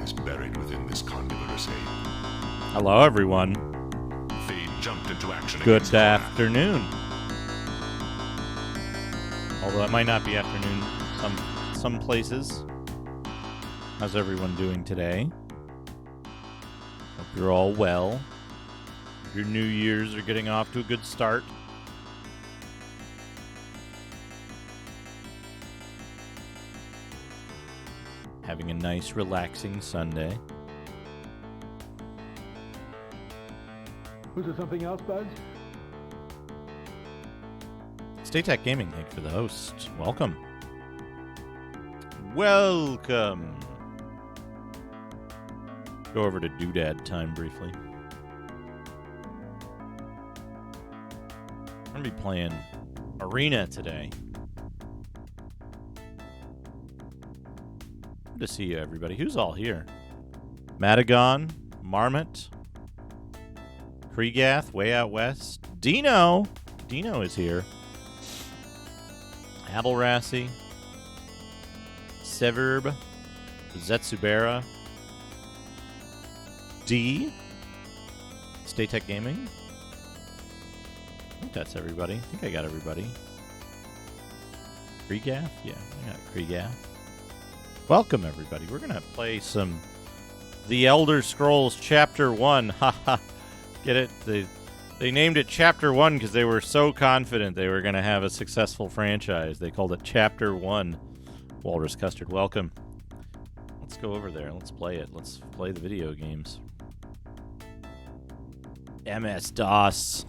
is buried within this condylar essay. Hello, everyone. Fade jumped into action. Good afternoon. Although it might not be afternoon some places. How's everyone doing today? Hope you're all well. Your New Year's are getting off to a good start. Having a nice, relaxing Sunday. Was there something else, Buzz? StayTech Gaming, thank you for the host. Welcome. Welcome. Go over to Doodad time briefly. I'm going to be playing Arena today. Good to see you, everybody. Who's all here? Madagon, Marmot, Kreegath, way out west. Dino is here. Abelrassi, Severb, Zetsubera, D, StayTech Gaming. I think that's everybody. I think I got everybody. Kreegath? Yeah, I got Kreegath. Welcome, everybody. We're going to play some The Elder Scrolls Chapter 1. Haha. Get it? They named it Chapter 1 because they were so confident they were going to have a successful franchise. They called it Chapter 1. Walrus Custard, welcome. Let's go over there. Let's play it. Let's play the video games. MS-DOS.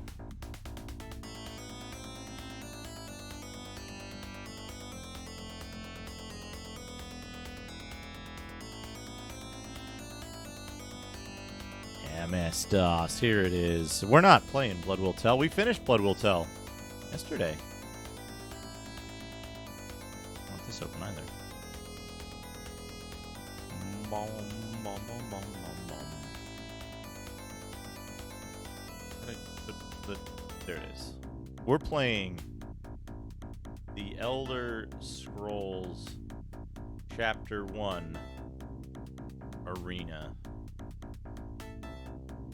MS-DOS. Here it is. We're not playing Blood Will Tell. We finished Blood Will Tell yesterday. I don't want this open either. There it is. We're playing The Elder Scrolls Chapter 1 Arena.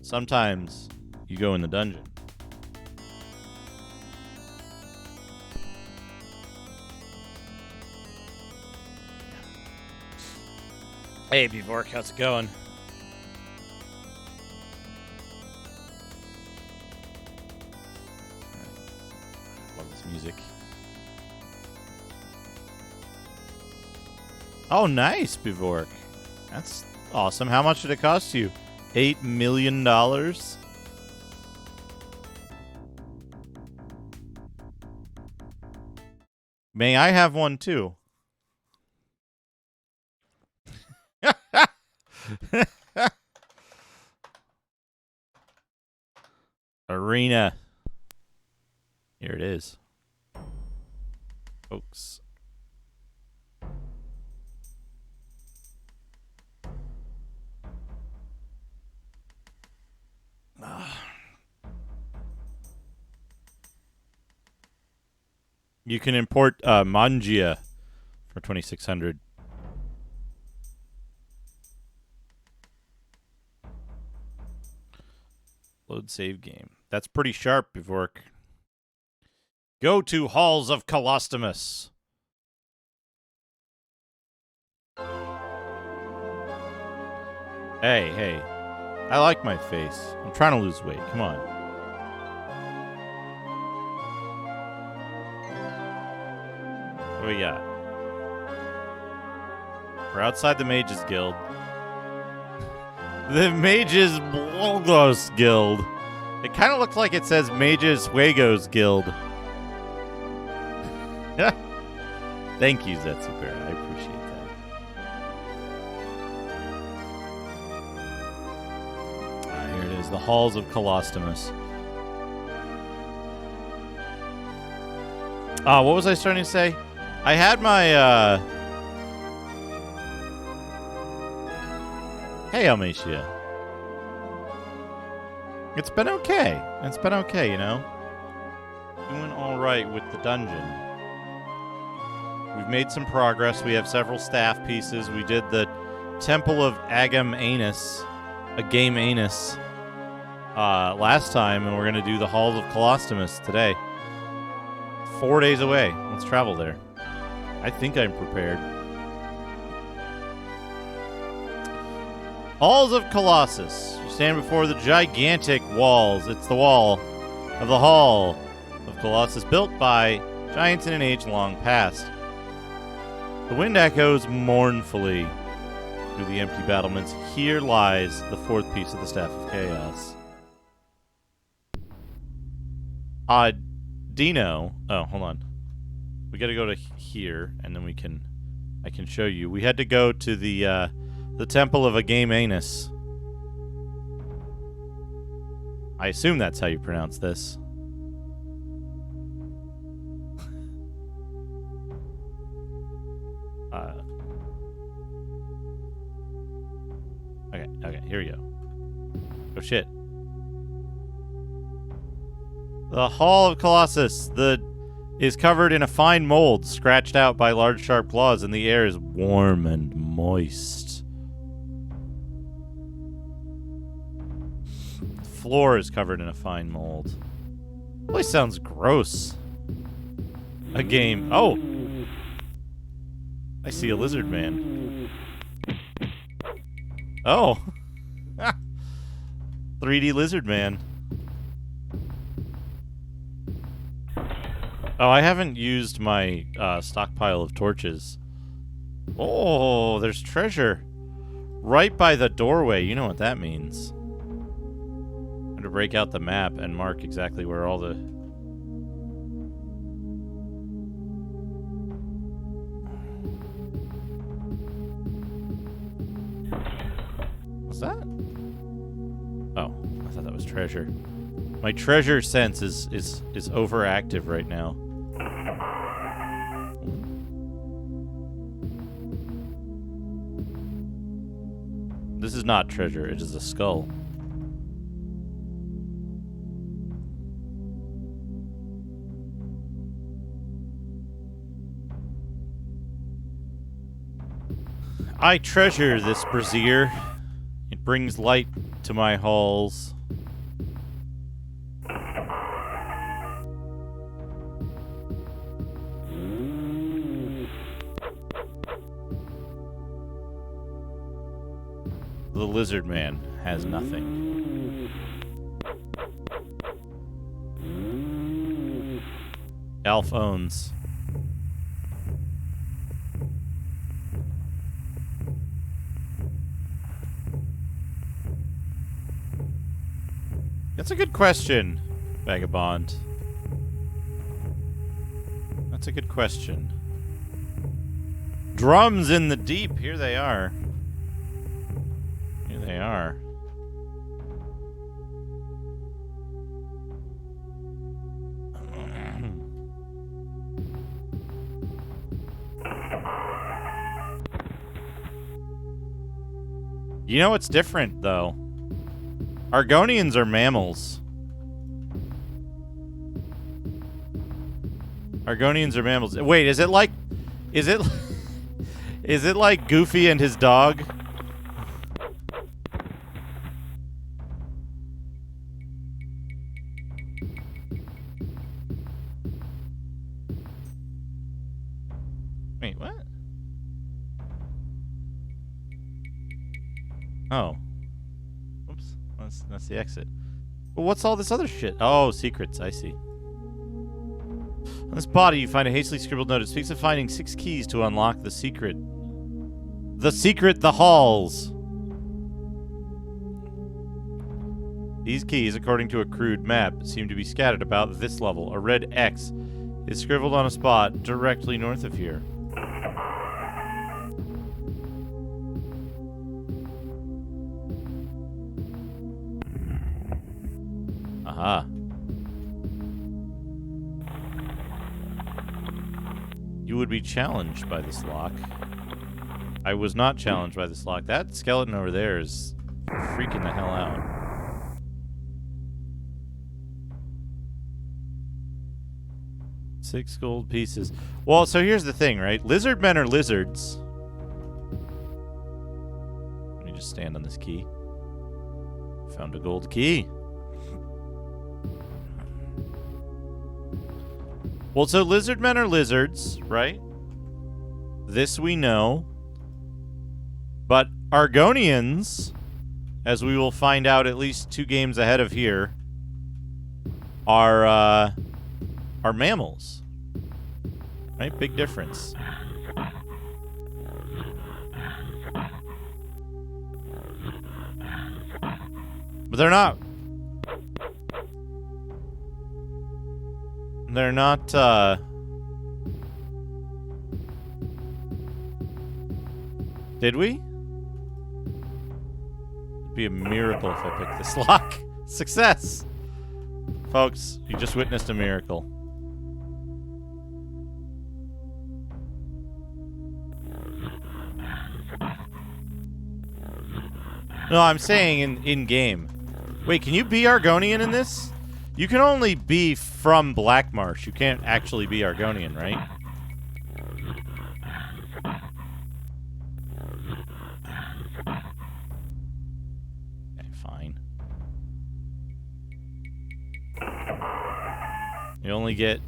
Sometimes you go in the dungeon. Hey, Bevork, how's it going? Love this music. Oh, nice, Bevork. That's awesome. How much did it cost you? $8 million? May I have one too? Arena. Here it is. Folks. You can import Mangia for 2,600. Load save game. That's pretty sharp, Bevork. Go to Halls of Colostomus. Hey. I like my face. I'm trying to lose weight. Come on. What do we got? We're outside the Mages Guild. The Mages Blogos Guild. It kind of looks like it says Mages Fuegos Guild. Thank you, Zetsubera. I appreciate that. Here it is. The Halls of Colostomus. What was I starting to say? I had my, Hey, Almacia. It's been okay. It's been okay, you know? Doing alright with the dungeon. We've made some progress. We have several staff pieces. We did the Temple of Agamemnus, last time, and we're going to do the Halls of Colostomus today. 4 days away. Let's travel there. I think I'm prepared. Halls of Colossus. You stand before the gigantic walls. It's the wall of the Hall of Colossus, built by giants in an age long past. The wind echoes mournfully through the empty battlements. Here lies the fourth piece of the Staff of Chaos. Dino. Oh, hold on. We got to go to here, and then I can show you. We had to go to the Temple of Agamemnus. I assume that's how you pronounce this. Okay, here we go. Oh shit. The Hall of Colossus is covered in a fine mold, scratched out by large sharp claws, and the air is warm and moist. The floor is covered in a fine mold. Boy, sounds gross. A game. Oh! I see a lizard man. Oh! 3D lizard man. Oh, I haven't used my stockpile of torches. Oh, there's treasure. Right by the doorway. You know what that means. I'm going to break out the map and mark exactly where all the... What's that? Oh, I thought that was treasure. My treasure sense is overactive right now. This is not treasure, it is a skull. I treasure this brazier. It brings light to my halls. The lizard man has nothing. Alf owns. That's a good question, Vagabond. That's a good question. Drums in the deep. Here they are. Here they are. You know what's different, though? Argonians are mammals. Argonians are mammals. Wait, is it like... Is it like Goofy and his dog? Wait, what? Oh. Oops. That's the exit. Well, what's all this other shit? Oh, secrets. I see. On this body, you find a hastily scribbled note. It speaks of finding 6 keys to unlock the secret. The secret, the halls. These keys, according to a crude map, seem to be scattered about this level. A red X is scribbled on a spot directly north of here. Aha. You would be challenged by this lock. I was not challenged by this lock. That skeleton over there is freaking the hell out. Six gold pieces. Well, so here's the thing, right? Lizard men are lizards. just stand on this key. Found a gold key. Well, so lizard men are lizards, right? This we know. But Argonians, as we will find out at least 2 games ahead of here, are mammals. Right? Big difference. But they're not. They're not, Did we? It'd be a miracle if I picked this lock. Success! Folks, you just witnessed a miracle. No, I'm saying in-game. Wait, can you be Argonian in this? You can only be from Blackmarsh. You can't actually be Argonian, right? Okay, fine. You only get...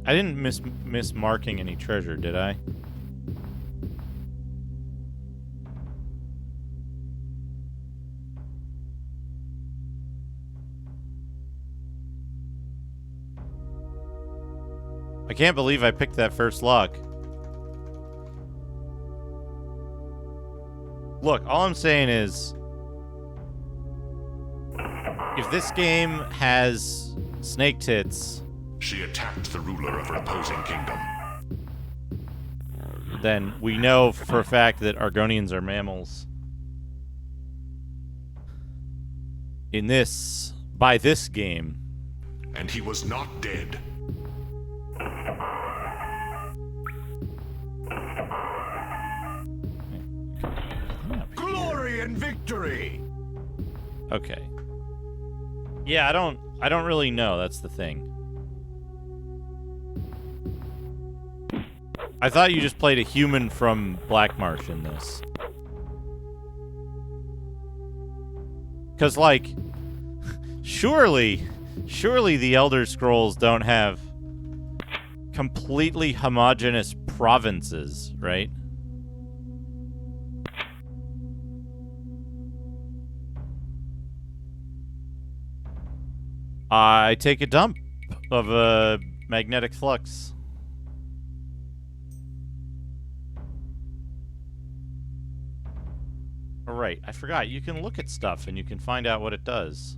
I didn't miss marking any treasure, did I? I can't believe I picked that first lock. Look, all I'm saying is, if this game has snake tits, She attacked the ruler of her opposing kingdom. then we know for a fact that Argonians are mammals. In this, by this game. And he was not dead. Glory and victory! Okay. Yeah, I don't really know, that's the thing. I thought you just played a human from Blackmarsh in this. Cause like, surely the Elder Scrolls don't have completely homogeneous provinces, right? I take a dump of a magnetic flux. Right, I forgot. You can look at stuff and you can find out what it does.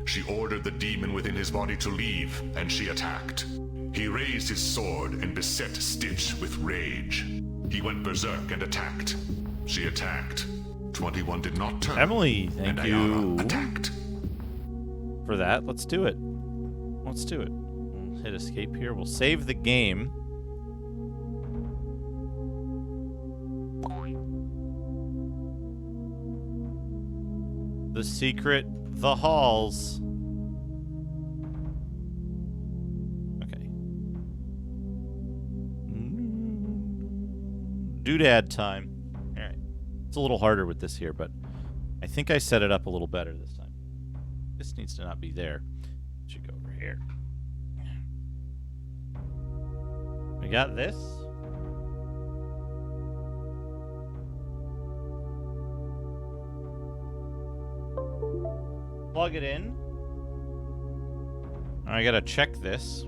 She ordered the demon within his body to leave, and she attacked. He raised his sword and beset Stitch with rage. He went berserk and attacked. She attacked. 21 did not turn. Emily, thank and you Ayana attacked. for that. Let's do it. Let's do it. We'll hit escape here. We'll save the game. The secret, the halls. Okay. Doodad time. Alright. It's a little harder with this here, but I think I set it up a little better this time. This needs to not be there. It should go over here. We got this. Plug it in. I gotta check this.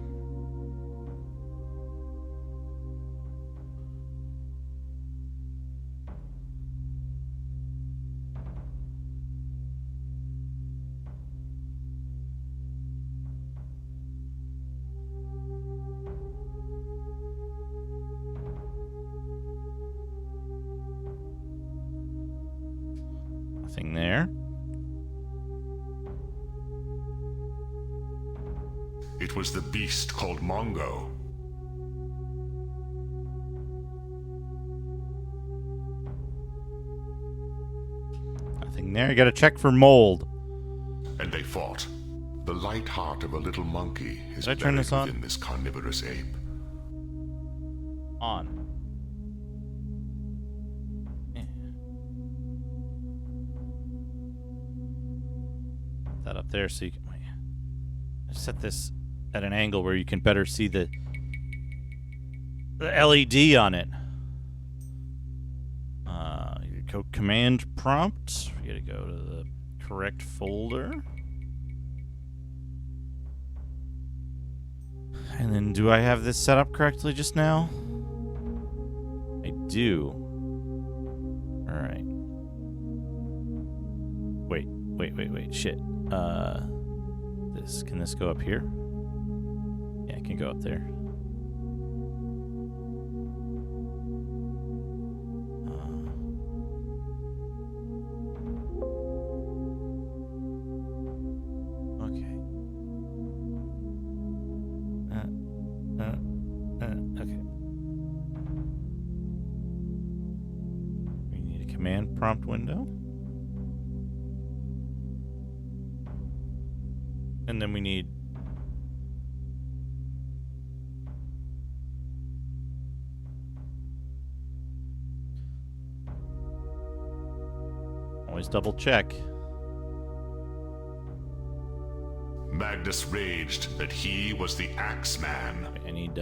Nothing there. It was the beast called Mongo. Nothing there. You gotta check for mold. And they fought. The light heart of a little monkey is Did I turn buried this on? within this carnivorous ape. On. Yeah. Put that up there so you can... Wait. I set this at an angle where you can better see the LED on it. You go command prompt. You gotta go to the correct folder. And then, do I have this set up correctly just now? I do. Alright. Wait. Shit. Can this go up here? Yeah, it can go up there. Okay. Okay. We need a command prompt window. And then we need... Always double check. Magnus raged that he was the Axeman. I need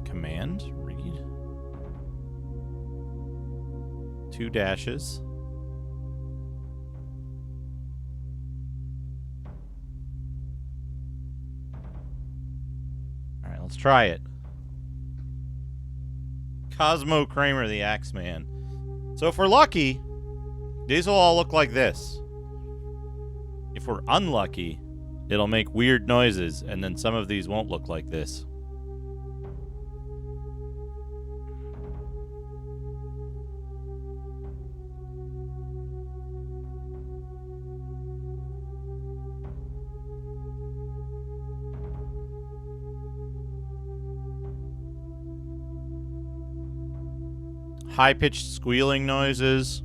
command, read. 2 dashes. Alright, let's try it. Cosmo Kramer, the Axeman. So if we're lucky, these will all look like this. If we're unlucky, it'll make weird noises, and then some of these won't look like this. High-pitched squealing noises.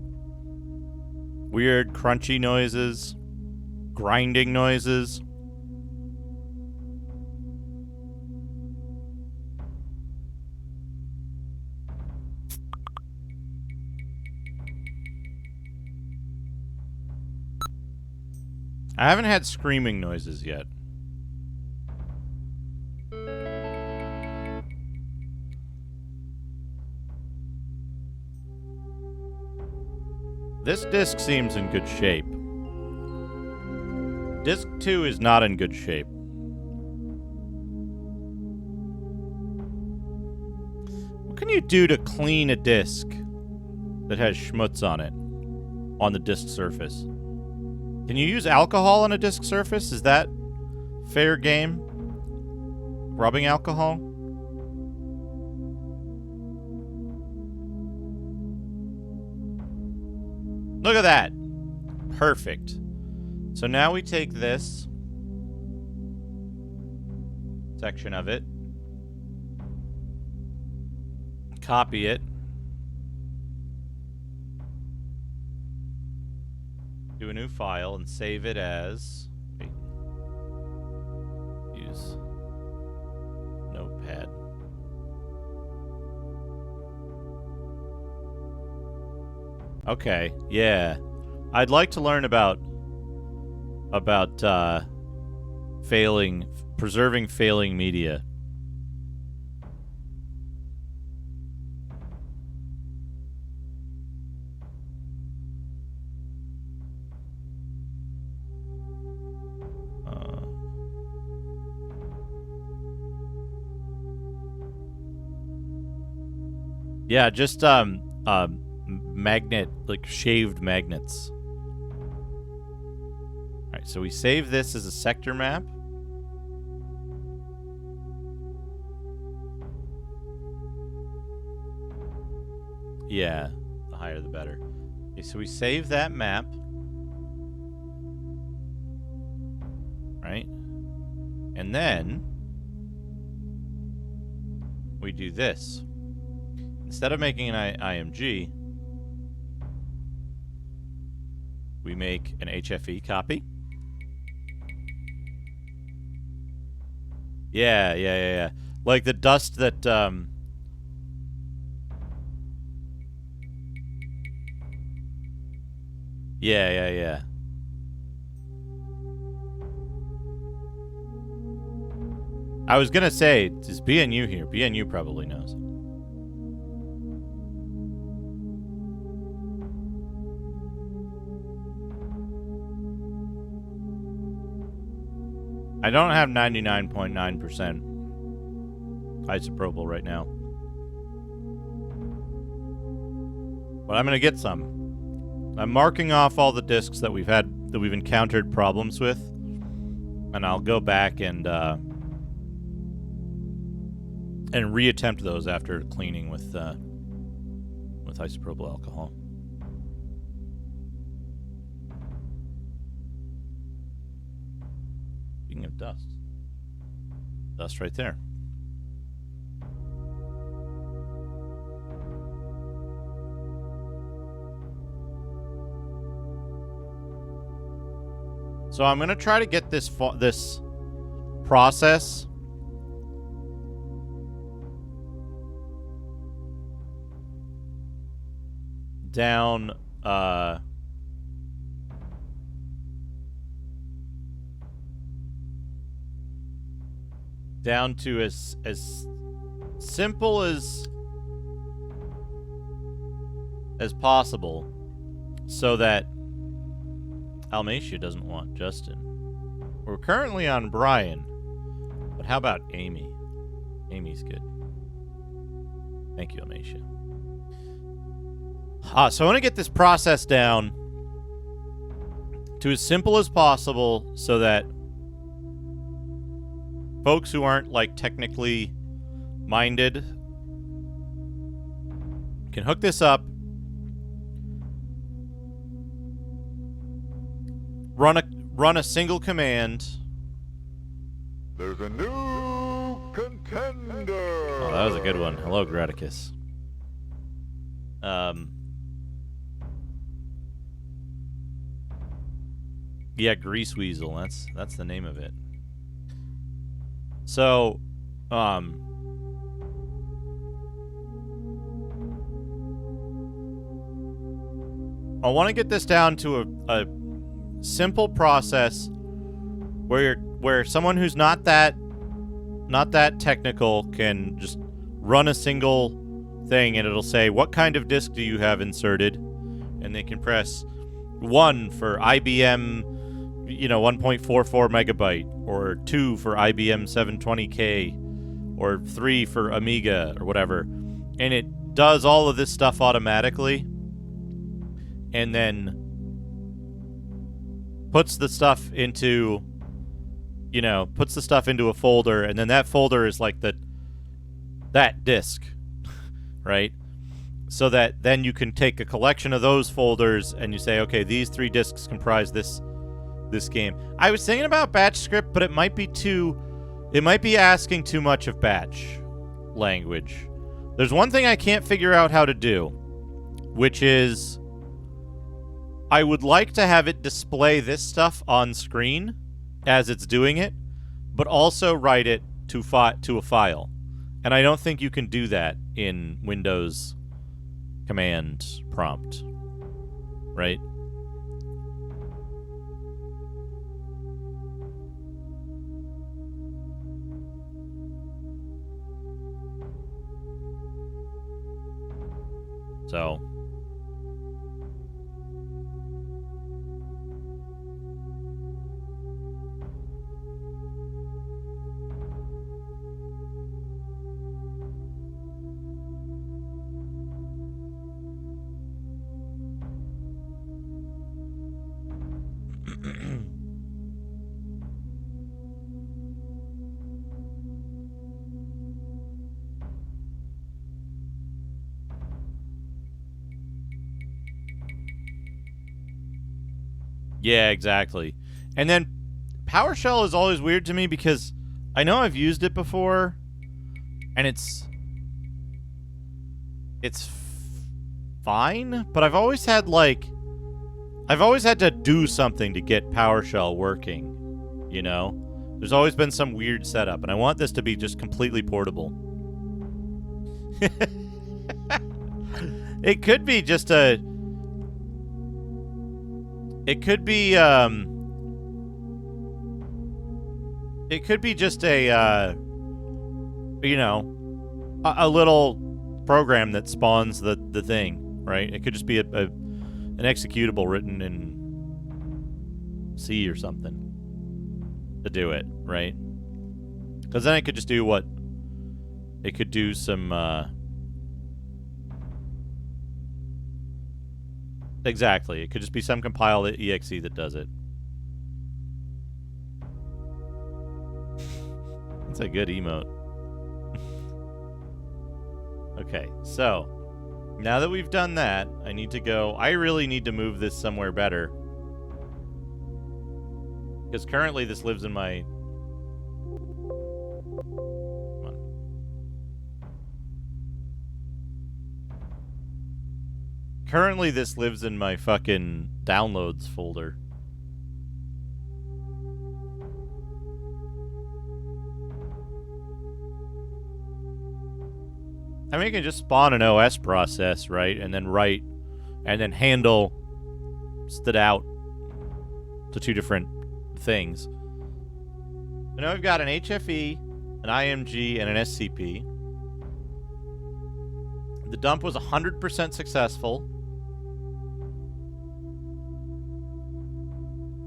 Weird crunchy noises. Grinding noises. I haven't had screaming noises yet. This disc seems in good shape. Disc 2 is not in good shape. What can you do to clean a disc that has schmutz on it on the disc surface? Can you use alcohol on a disc surface? Is that fair game? Rubbing alcohol? Look at that. Perfect. So now we take this section of it, copy it, do a new file, and save it as... Wait. Use Notepad. Okay, yeah. I'd like to learn about preserving failing media. Yeah, just magnet, like shaved magnets. Alright, so we save this as a sector map. Yeah, the higher the better. Okay, so we save that map. right? And then we do this. Instead of making an IMG, we make an HFE copy. Yeah. Like the dust that, Yeah. I was gonna say, is BNU here? BNU probably knows. I don't have 99.9% isopropyl right now. But I'm gonna get some. I'm marking off all the discs that we've encountered problems with. And I'll go back and reattempt those after cleaning with isopropyl alcohol. Speaking of dust right there. So I'm gonna try to get this process down down to as simple as possible, so that Almacia doesn't want Justin. We're currently on Brian, but how about Amy? Amy's good. Thank you, Almacia. So I want to get this process down to as simple as possible, so that folks who aren't like technically minded can hook this up, run a single command. There's a new contender. Oh, that was a good one. Hello, Graticus. Yeah, Grease Weasel. That's the name of it. So, I want to get this down to a simple process where someone who's not that technical can just run a single thing, and it'll say, what kind of disk do you have inserted? And they can press 1 for IBM, 1.44 megabyte, or 2 for IBM 720K, or 3 for Amiga, or whatever. And it does all of this stuff automatically, and then puts the stuff into a folder, and then that folder is like that disk, right? So that then you can take a collection of those folders and you say, okay, these 3 disks comprise this game. I was thinking about batch script, but it might be asking too much of batch language. There's one thing I can't figure out how to do, which is I would like to have it display this stuff on screen as it's doing it, but also write it to a file. And I don't think you can do that in Windows command prompt, right? So yeah, exactly. And then PowerShell is always weird to me because I know I've used it before, and it's fine, but I've always had to do something to get PowerShell working, you know? There's always been some weird setup, and I want this to be just completely portable. It could be just a... It could be just a, you know, a little program that spawns the thing, right? It could just be an executable written in C or something to do it, right? Because then it could just do what? It could do some, exactly. It could just be some compiled exe that does it. That's a good emote. Okay, so now that we've done that, I need to go. I really need to move this somewhere better. Because currently this lives in my... Come on. Currently this lives in my fucking downloads folder. I mean, you can just spawn an OS process, right? And then write, and then handle stood out to two different things. So now we've got an HFE, an IMG, and an SCP. The dump was 100% successful.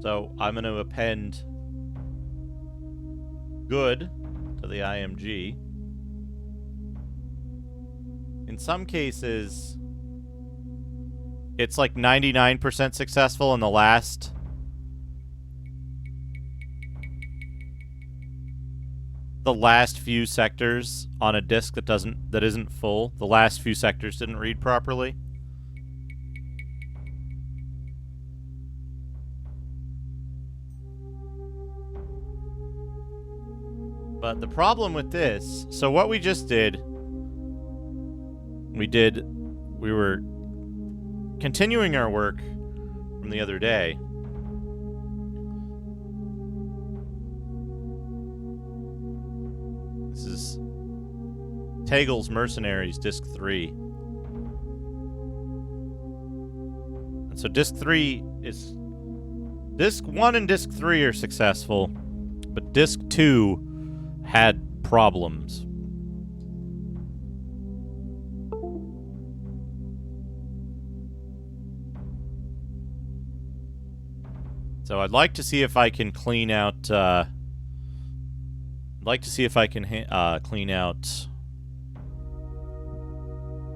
So I'm going to append good to the IMG. In some cases, it's like 99% successful in the last few sectors on a disk that isn't full. The last few sectors didn't read properly. But the problem with this, so what we just did, we were continuing our work from the other day. This is Tagel's Mercenaries, Disc 3. And so Disc 3 is... Disc 1 and Disc 3 are successful, but Disc 2 had problems. So I'd like to see if I can clean out...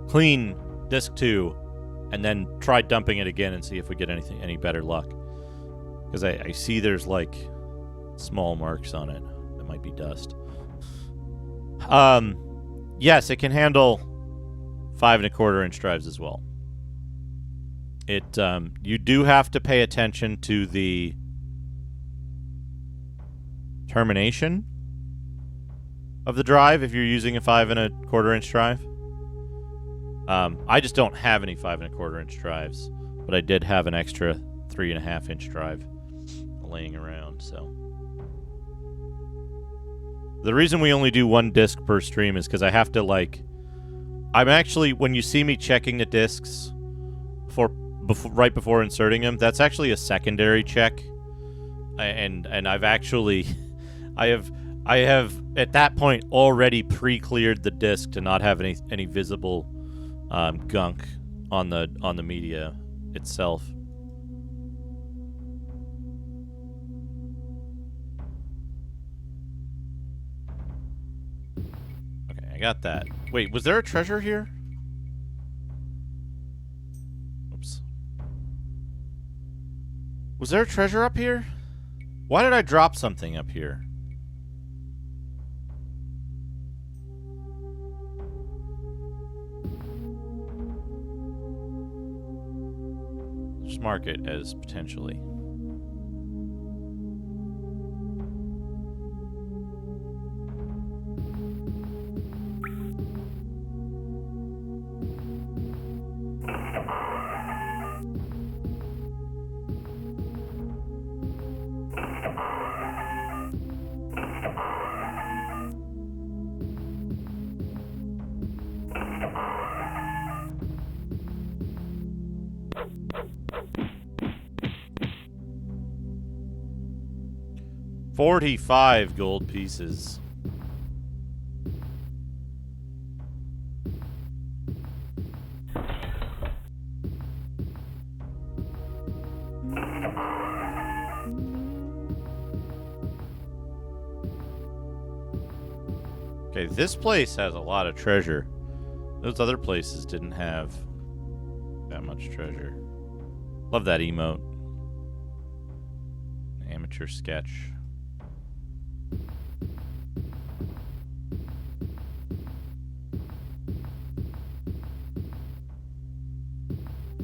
clean Disc 2, and then try dumping it again and see if we get any better luck. Because I see there's, like, small marks on it. That might be dust. Yes, it can handle 5¼ drives as well. It, you do have to pay attention to the termination of the drive if you're using a 5¼ drive. I just don't have any 5¼ drives, but I did have an extra 3.5" drive laying around, so. The reason we only do one disc per stream is because I have to, like... I'm actually, when you see me checking the discs right before inserting them, that's actually a secondary check. And I've actually... I have at that point already pre-cleared the disc to not have any visible gunk on the media itself. Okay, I got that. Wait, was there a treasure here? Oops. Was there a treasure up here? Why did I drop something up here? Just mark it as potentially. 45 gold pieces. Okay, this place has a lot of treasure. Those other places didn't have that much treasure. Love that emote. Amateur sketch.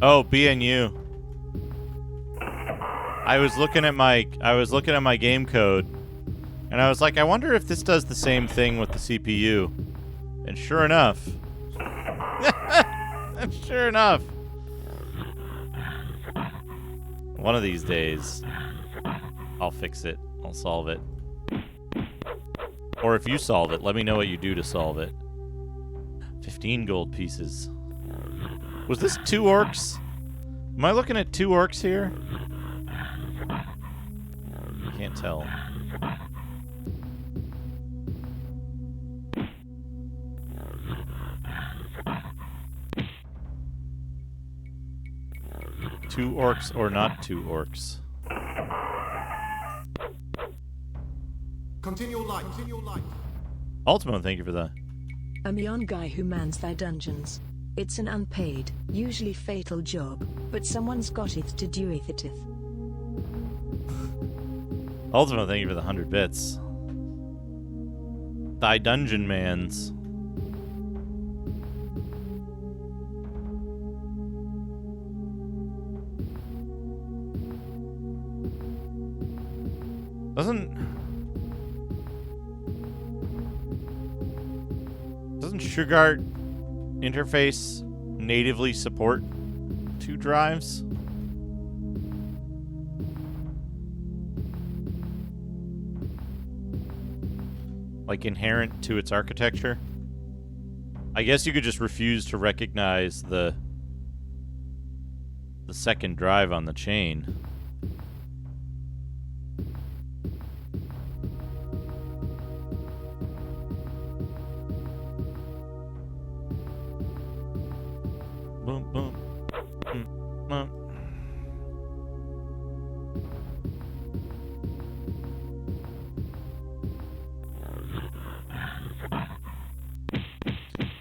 Oh, BNU. I was looking at my game code, and I was like, I wonder if this does the same thing with the CPU. And sure enough. Sure enough. One of these days, I'll fix it. I'll solve it. Or if you solve it, let me know what you do to solve it. 15 gold pieces. Was this 2 orcs? Am I looking at 2 orcs here? I can't tell. Two orcs or not 2 orcs? Continue light. Ultimo, thank you for that. I'm a young guy who mans thy dungeons. It's an unpaid, usually fatal job, but someone's got it to do it. Ultimo, thank you for the 100 bits. Thy dungeon mans. Doesn't Shugart interface natively support 2 drives? Like inherent to its architecture? I guess you could just refuse to recognize the second drive on the chain. Boom, boom. Boom.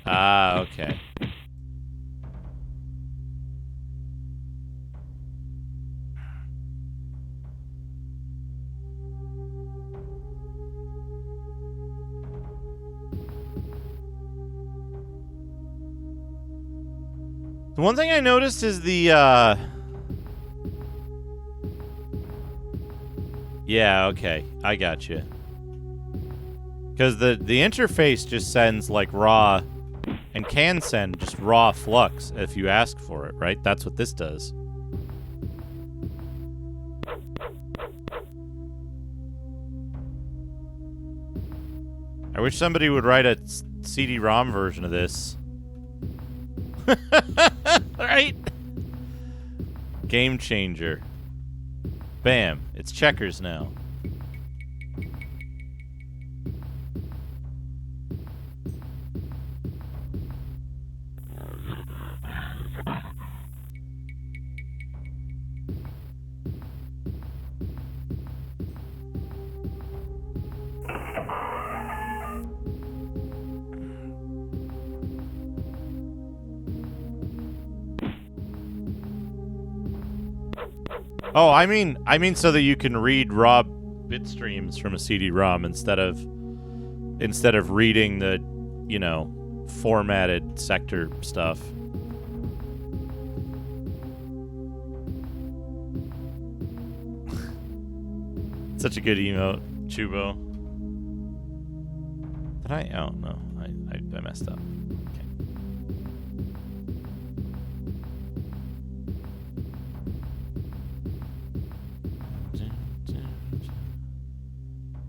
Ah, okay. The one thing I noticed is the, yeah, okay. I got you. Because the interface just sends, like, raw, and can send just raw flux if you ask for it, right? That's what this does. I wish somebody would write a CD-ROM version of this. Right? Game changer. Bam. It's checkers now. Oh, I mean so that you can read raw bit streams from a CD-ROM instead of reading the, you know, formatted sector stuff. Such a good emote, Chubo. Did I? Oh no, I messed up. Okay.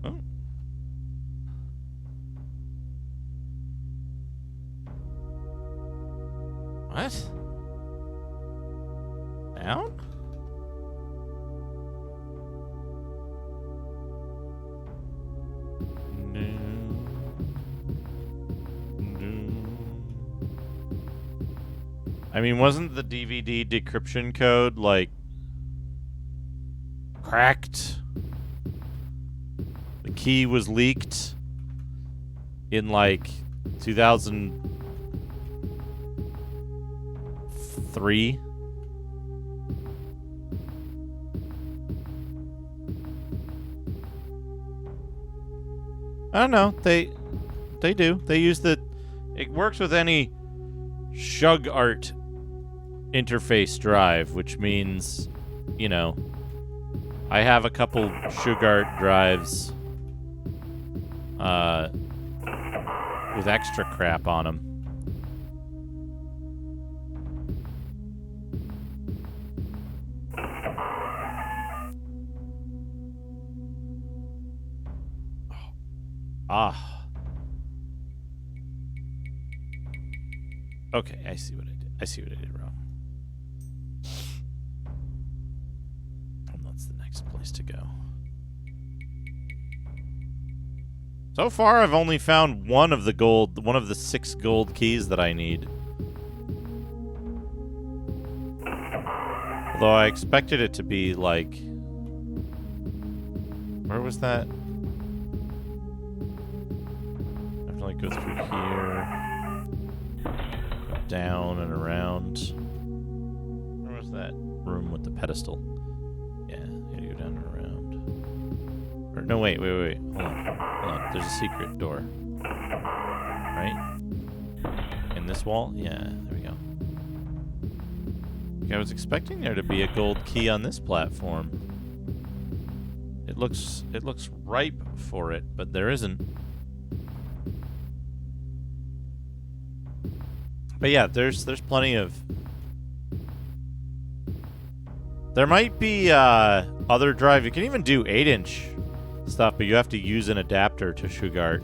Oh. What? Down? I mean, wasn't the DVD decryption code, like, cracked? The key was leaked in, like, 2003? I don't know. They do. They use the... It works with any ShugArt interface drive, which means, you know, I have a couple ShugArt drives with extra crap on them. Ah. Okay, I see what I did. I see what I did wrong. And that's the next place to go. So far, I've only found one of the 6 gold keys that I need. Although I expected it to be like... Where was that? I have to like go through here, go down and around. Where was that room with the pedestal? Yeah, you gotta go down and around. Or, no, wait. Hold on. There's a secret door. Right? In this wall? Yeah, there we go. I was expecting there to be a gold key on this platform. It looks ripe for it, but there isn't. But yeah, there's plenty of... There might be other drive. You can even do 8-inch stuff, but you have to use an adapter to ShugArt.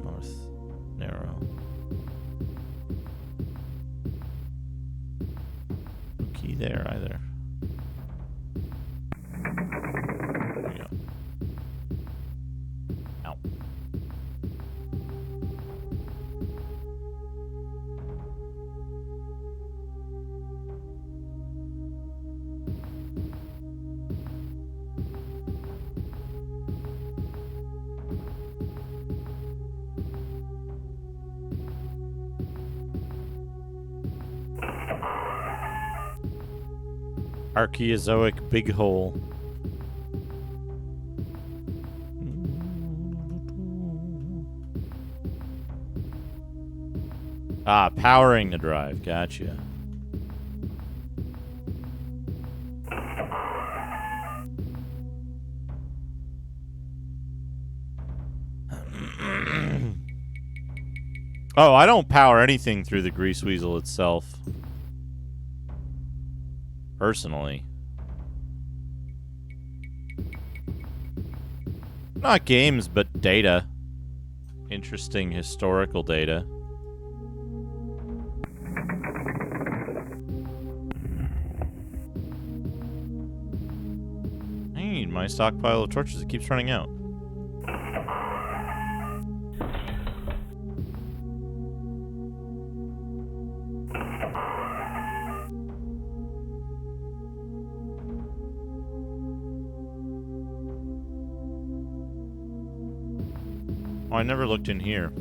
North narrow. No key there either. There we go. Ow. Archaeozoic big hole. Ah, powering the drive. Gotcha. Oh, I don't power anything through the Grease Weasel itself. Personally. Not games, but data. Interesting historical data. I need my stockpile of torches. It keeps running out. Oh, I never looked in here.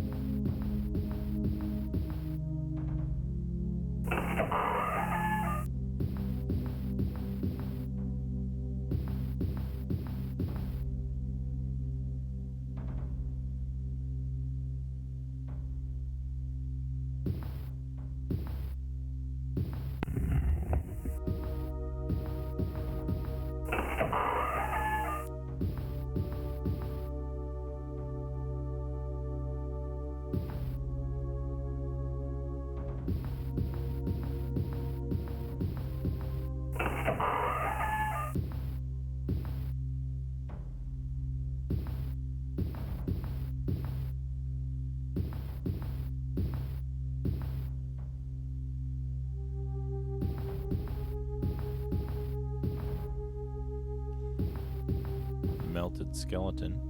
melted skeleton.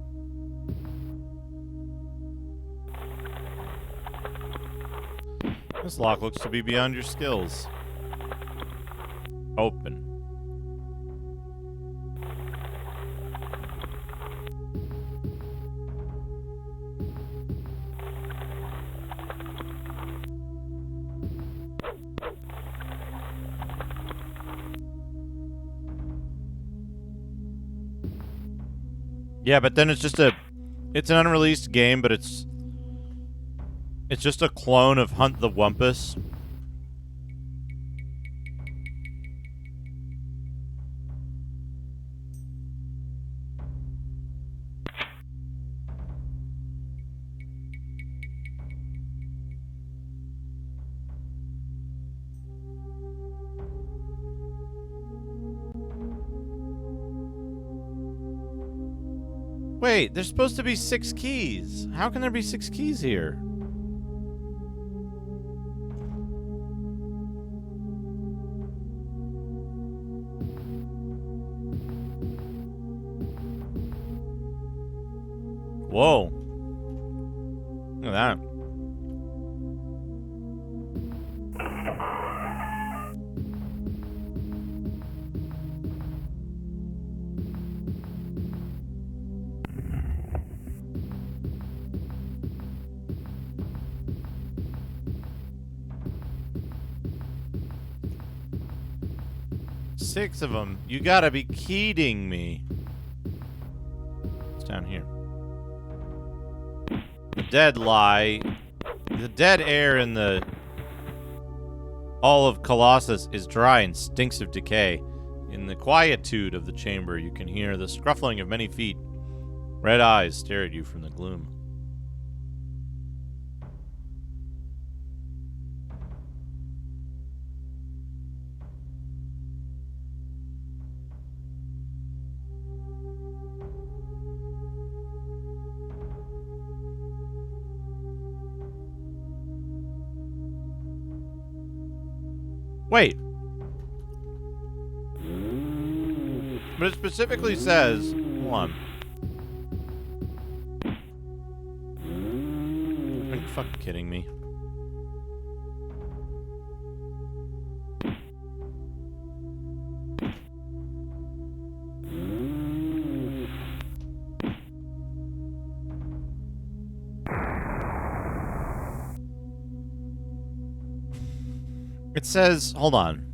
This lock looks to be beyond your skills. Open. Yeah, but then it's just it's an unreleased game, but it's just a clone of Hunt the Wumpus. Wait, there's supposed to be 6 keys. How can there be 6 keys here? Whoa. Look at that. Six of them. You gotta be kidding me. It's down here. The dead lie. The dead air in the all of Colossus is dry and stinks of decay. In the quietude of the chamber, you can hear the scruffling of many feet. Red eyes stare at you from the gloom. Wait. But it specifically says, hold on. Are you fucking kidding me? It says, hold on.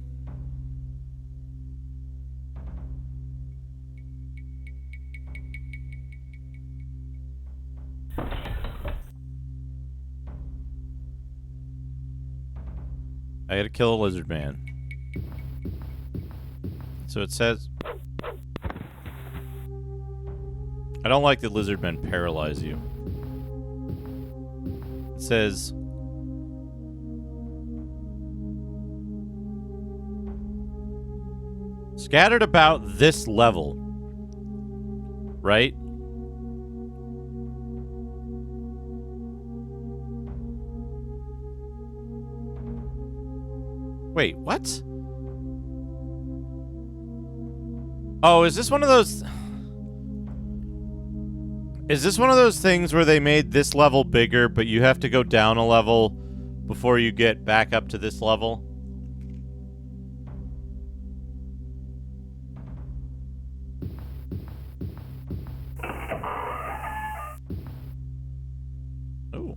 I gotta kill a lizard man. So it says... I don't like that lizard men paralyze you. It says... Scattered about this level. Right? Wait, what? Oh, is this one of those... Is this one of those things where they made this level bigger, but you have to go down a level before you get back up to this level? Oh.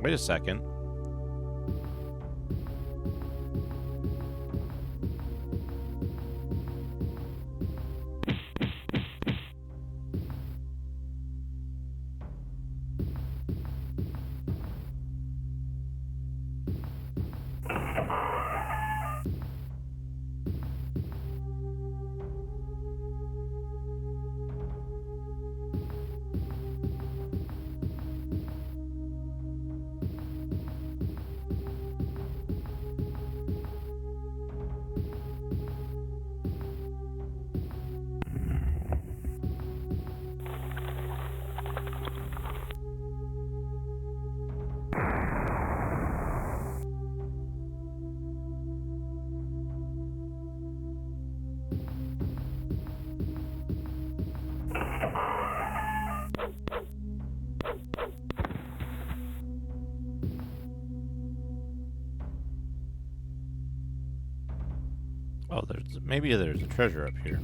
Wait a second. Oh, maybe there's a treasure up here.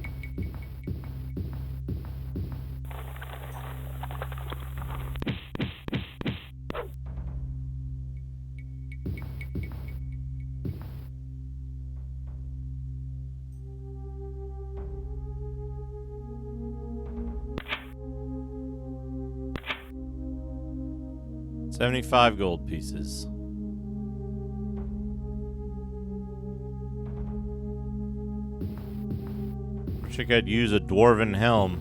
$75 gold pieces. Wish I could use a dwarven helm.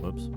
Whoops.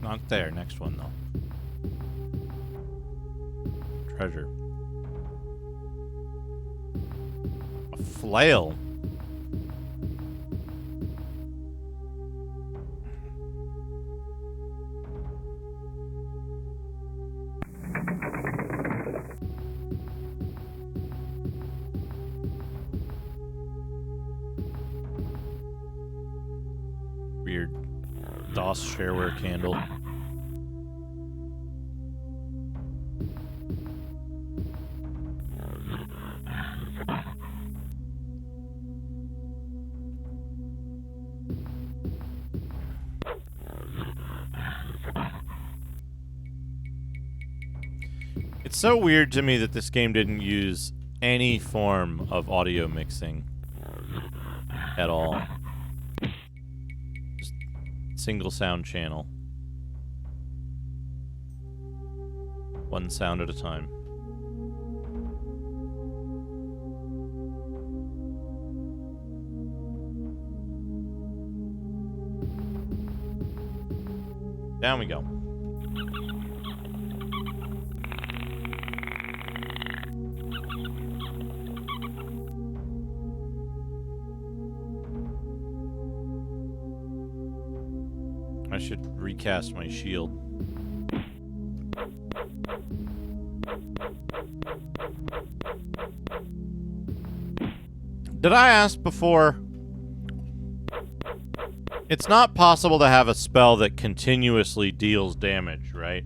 Not there. Next one, though. Treasure. A flail. Weird DOS shareware candle. It's so weird to me that this game didn't use any form of audio mixing at all. Just single sound channel. One sound at a time. Down we go. I should recast my shield. Did I ask before? It's not possible to have a spell that continuously deals damage, right?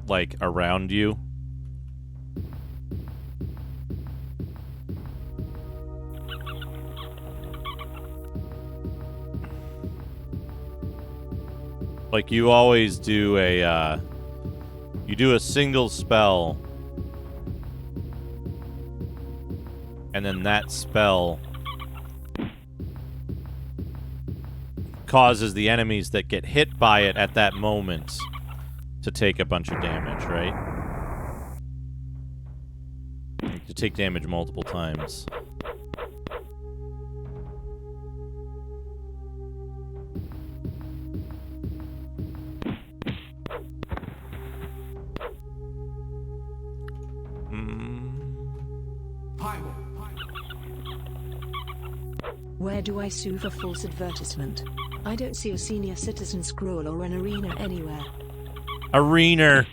Like, around you. Like, you always do a, you do a single spell, and then that spell causes the enemies that get hit by it at that moment to take a bunch of damage, right? To take damage multiple times. Where do I sue for false advertisement? I don't see a senior citizen scroll or an arena anywhere. Arena.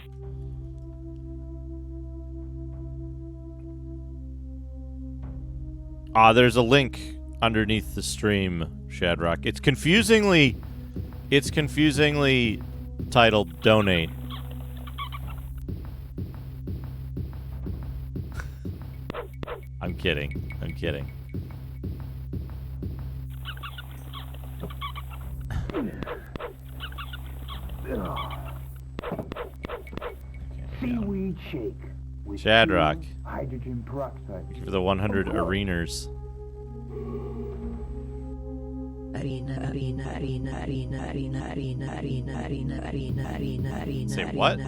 There's a link underneath the stream, Shadrock. It's confusingly titled donate. I'm kidding. I'm kidding. Seaweed shake. With Shadrock. Hydrogen peroxide. Thank you for the 100 arenas. Say what?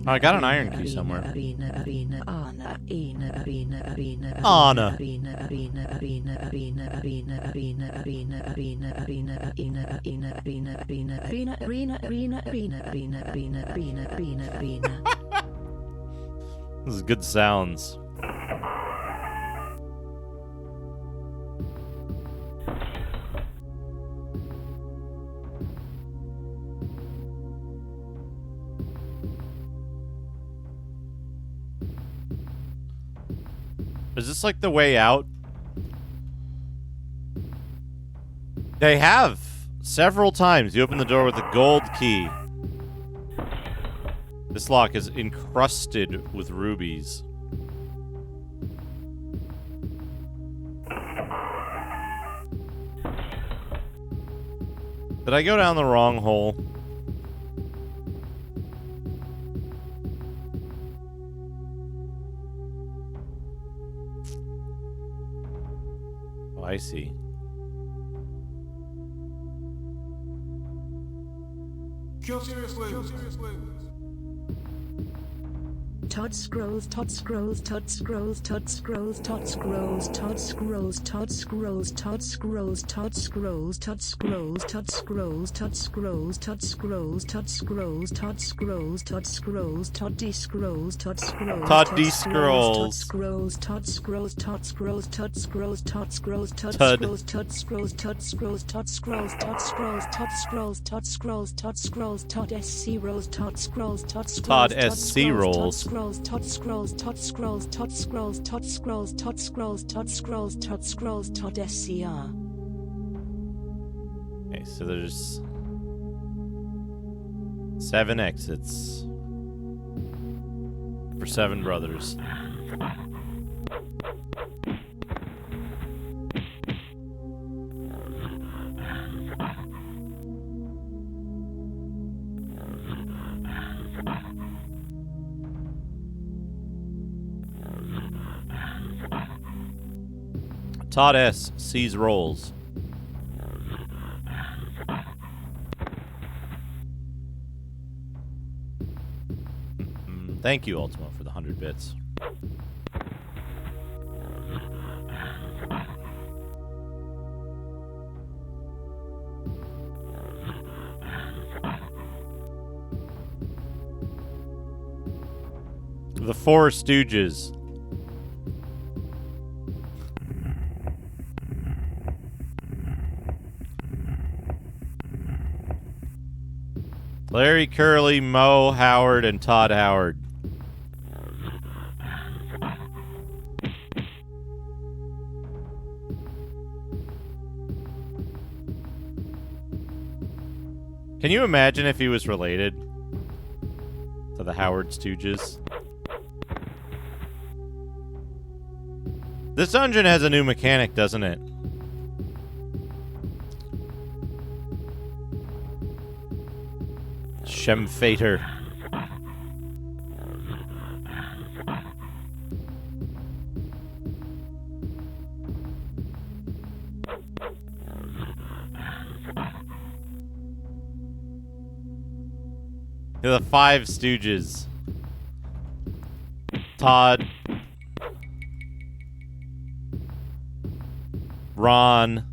Oh, I got an iron key somewhere. Anna. This is good sounds. Is this like the way out? They have several times. You open the door with a gold key. This lock is encrusted with rubies. Did I go down the wrong hole? Oh, I see. Kill serious labels. Todd scrolls, Todd scrolls, Todd scrolls, Todd scrolls, Todd scrolls, Todd scrolls, Todd scrolls, Todd scrolls, Todd scrolls, Todd scrolls, Todd scrolls, Todd scrolls, Todd scrolls, Todd scrolls, Todd scrolls, Todd scrolls, Todd D scrolls, Todd scrolls, Todd D scrolls, scrolls, Todd scrolls, Todd scrolls, Todd scrolls, Todd scrolls, Todd Tud. scrolls, Todd scrolls, Todd scrolls, Todd scrolls, Todd scrolls, Todd scrolls, Todd scrolls, Todd scrolls, Todd SC rolls, Todd scrolls, Todd scrolls, Todd SC rolls. Todd scrolls, Todd scrolls, Todd scrolls, Todd scrolls, Todd scrolls, Todd scrolls, Todd scrolls, Todd SCR. Okay, so there's 7 exits for 7 brothers. Todd S. sees rolls. Thank you, Ultimo, for the 100 bits. The Four Stooges. Larry Curly, Moe Howard, and Todd Howard. Can you imagine if he was related to the Howard Stooges? This dungeon has a new mechanic, doesn't it? Shemfater. The Five Stooges. Todd. Ron.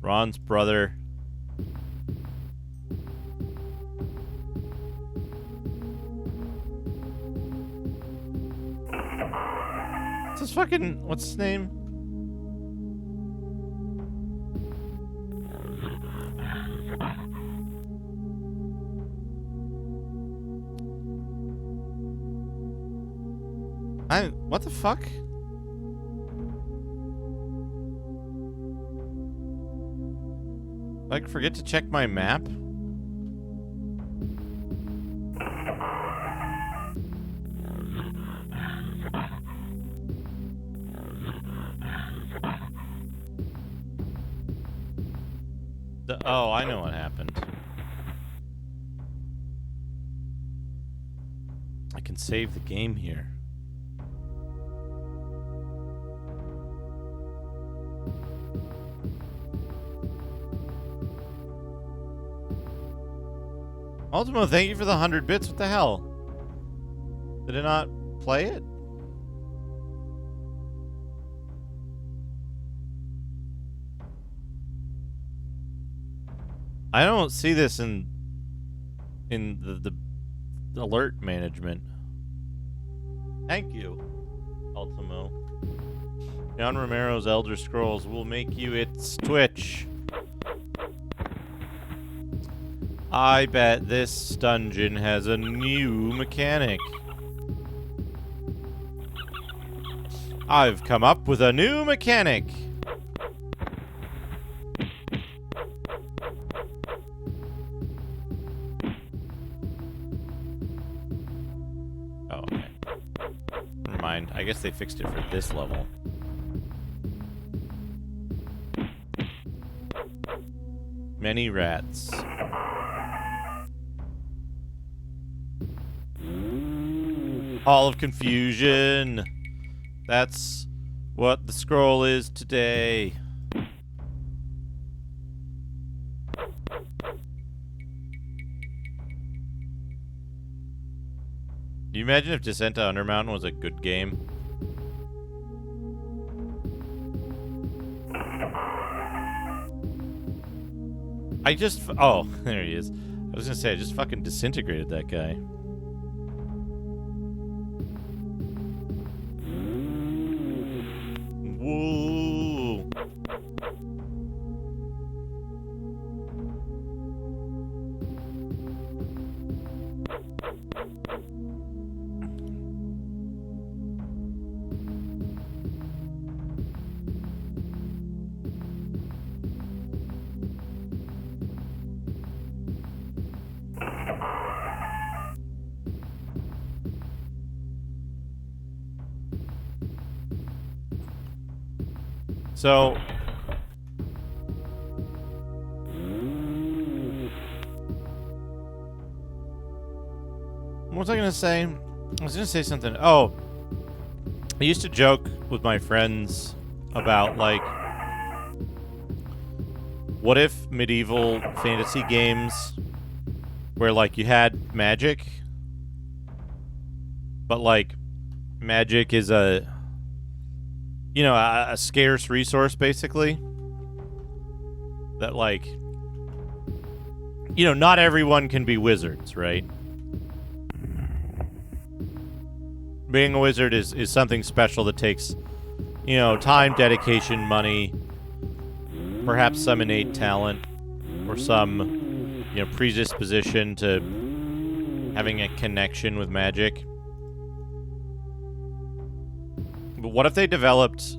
Ron's brother. What's his fucking... What's his name? What the fuck? I forget to check my map? Oh, I know what happened. I can save the game here. Ultimo, thank you for the 100 bits. What the hell? Did it not play it? I don't see this in the alert management. Thank you, Ultimo. John Romero's Elder Scrolls will make you its Twitch. I bet this dungeon has a new mechanic. I've come up with a new mechanic. Oh, okay. Never mind. I guess they fixed it for this level. Many rats. Hall of Confusion. That's what the scroll is today. Can you imagine if Descent to Undermountain was a good game? Oh, there he is. I was gonna say, I just fucking disintegrated that guy. Whoa. So, what was I gonna say? I was gonna say something. Oh, I used to joke with my friends about, like, what if medieval fantasy games where, like, you had magic, but, like, magic is a scarce resource, basically. That, like, not everyone can be wizards, right? Being a wizard is something special that takes, time, dedication, money, perhaps some innate talent, or some, predisposition to having a connection with magic. But what if they developed,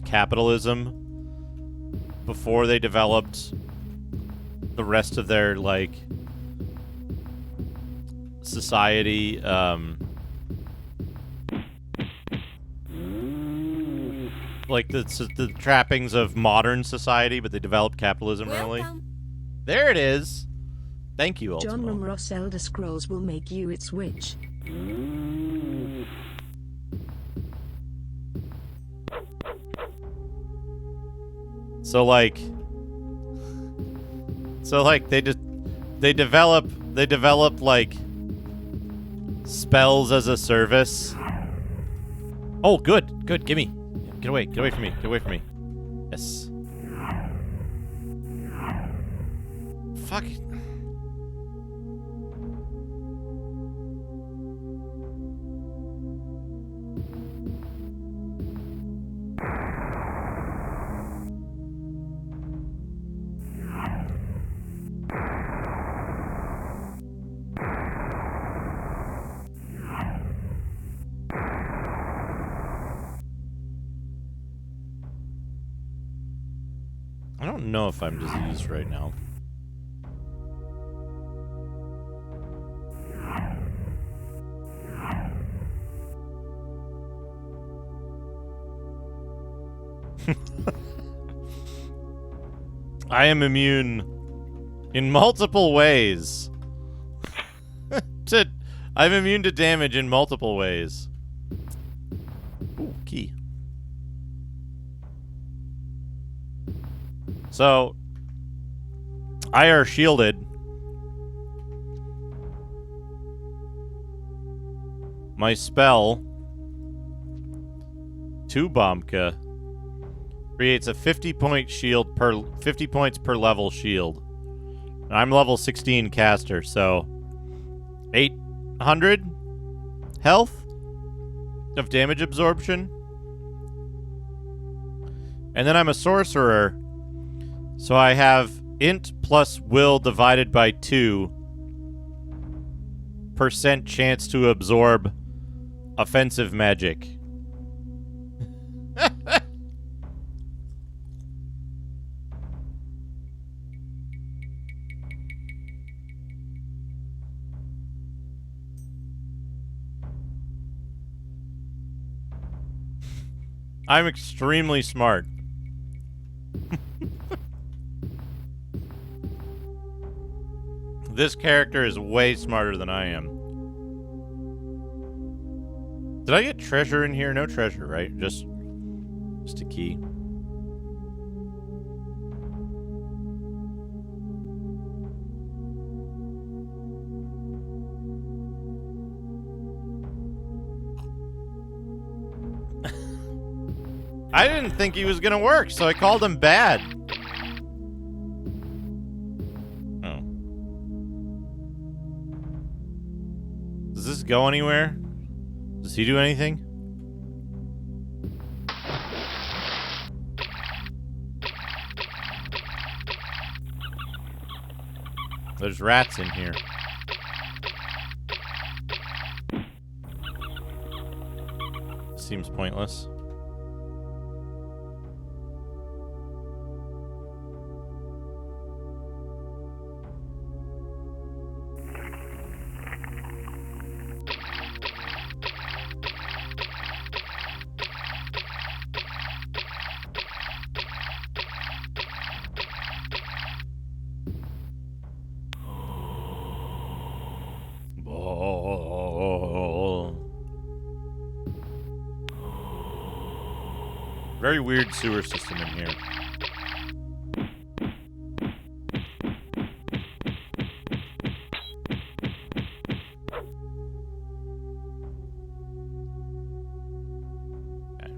capitalism before they developed the rest of their, society, the trappings of modern society, but they developed capitalism early? There it is! Thank you, Ultimo. John Romero's Elder Scrolls will make you its witch. So they develop spells as a service. Oh, good, gimme. Get away from me. Yes. Fuck. don't know if I'm diseased right now. I am immune in multiple ways. I'm immune to damage in multiple ways. Ooh, key. So, I are shielded. My spell, 2 Bombka, creates a 50-point shield per 50 points per level shield. And I'm level 16 caster, so 800 health of damage absorption. And then I'm a sorcerer, so I have int plus will divided by 2% chance to absorb offensive magic. I'm extremely smart. This character is way smarter than I am. Did I get treasure in here? No treasure, right? Just a key. I didn't think he was gonna work, so I called him bad. Oh. Does this go anywhere? Does he do anything? There's rats in here. Seems pointless. Very weird sewer system in here. Okay.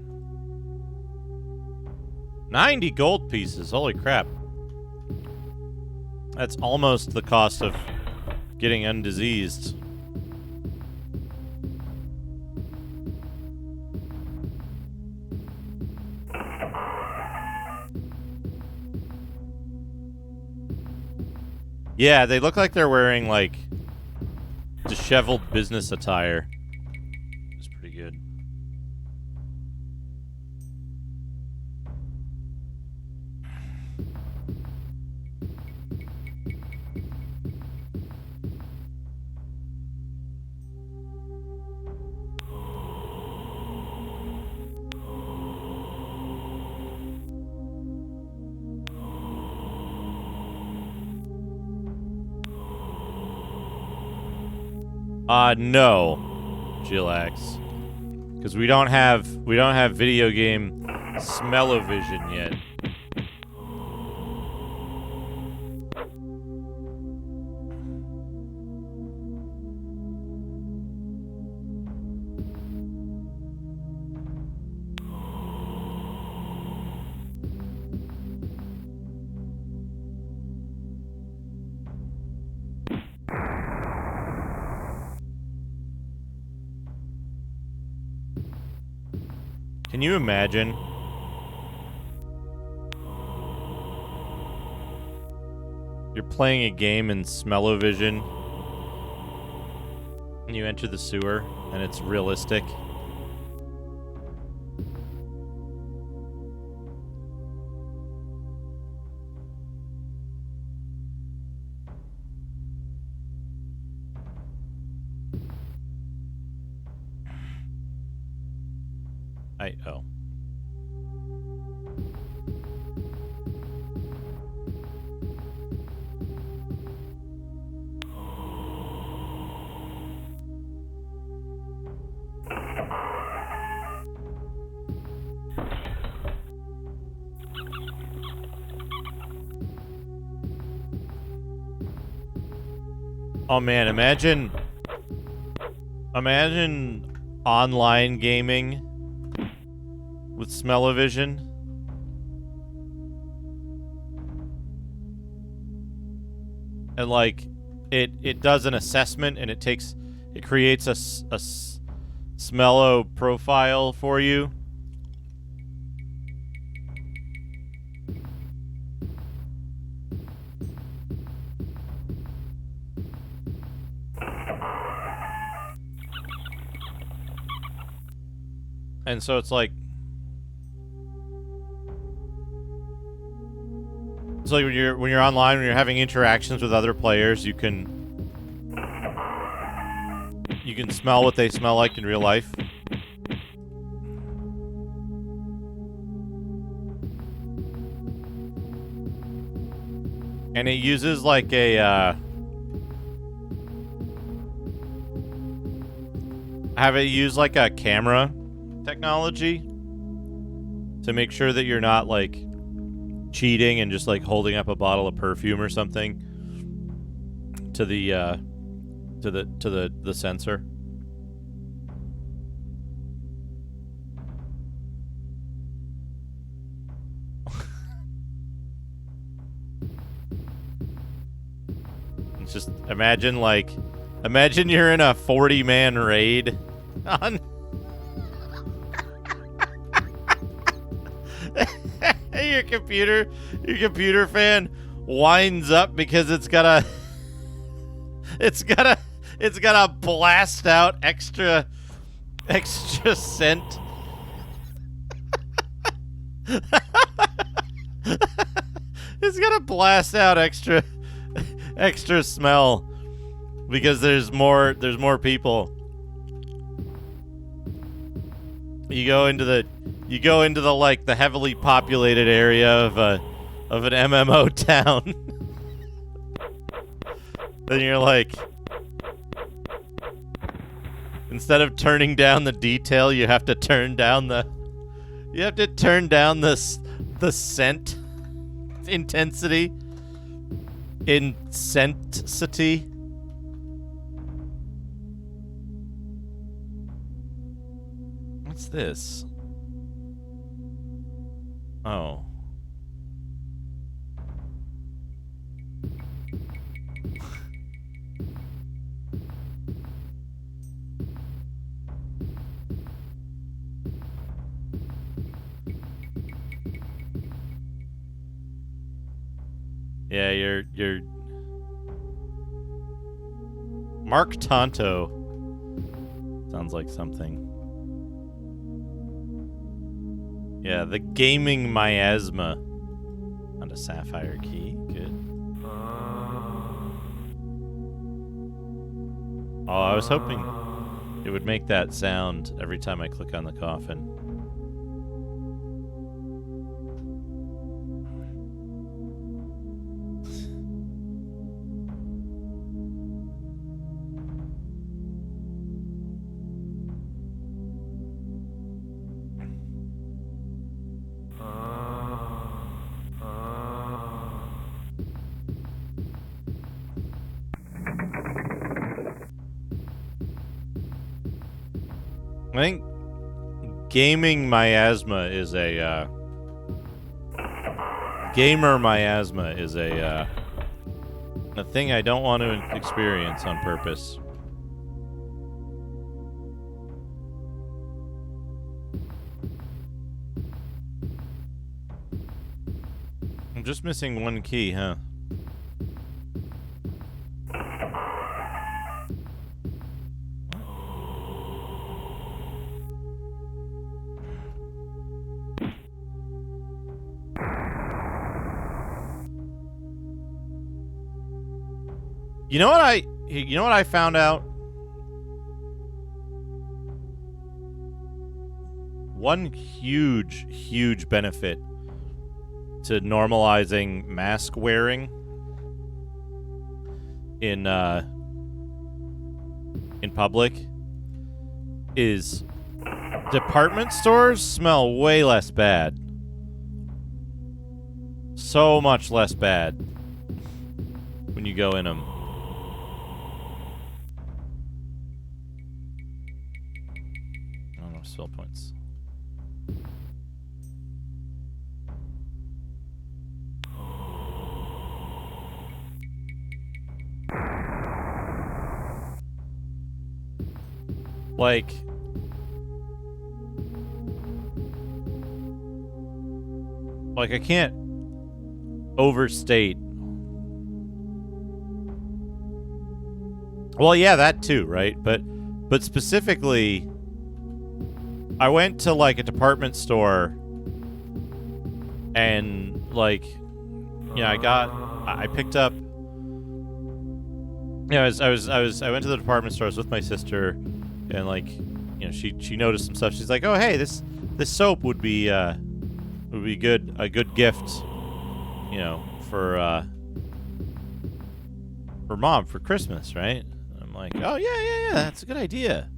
90 gold pieces, holy crap. That's almost the cost of getting undiseased. Yeah, they look like they're wearing, like, disheveled business attire. It's pretty good. No, Jillax, because we don't have video game smell-o-vision yet. Can you imagine? You're playing a game in smell-o-vision, and you enter the sewer, and it's realistic. Oh. Oh man, imagine online gaming with smell-o-vision. And like it does an assessment and it creates a smello profile for you. And so it's like when you're online, when you're having interactions with other players, you can smell what they smell like in real life. And it uses like a have it use like a camera technology to make sure that you're not like cheating and just like holding up a bottle of perfume or something to the sensor. It's just imagine you're in a 40-man raid on your computer fan winds up because it's gotta blast out extra scent. It's gotta blast out extra smell because there's more people. You go into the like the heavily populated area of an MMO town. Then you're like, instead of turning down the detail, you have to turn down the scent intensity. Incensity. What's this? Oh. Yeah, you're Mark Tonto. Sounds like something. Yeah, the gaming miasma. Not a sapphire key. Good. Oh, I was hoping it would make that sound every time I click on the coffin. I think gaming miasma is a gamer miasma is a thing I don't want to experience on purpose. I'm just missing one key, huh? You know what I found out? one huge, huge benefit to normalizing mask wearing in public is department stores smell way less bad. So much less bad when you go in them. I don't know, spill points. Like I can't overstate. Well, yeah, that too, right? But specifically, I went to like a department store, and like, I picked up. I went to the department store. I was with my sister, and like, she noticed some stuff. She's like, "Oh, hey, this soap would be a good gift, for mom for Christmas, right?" And I'm like, "Oh yeah, that's a good idea."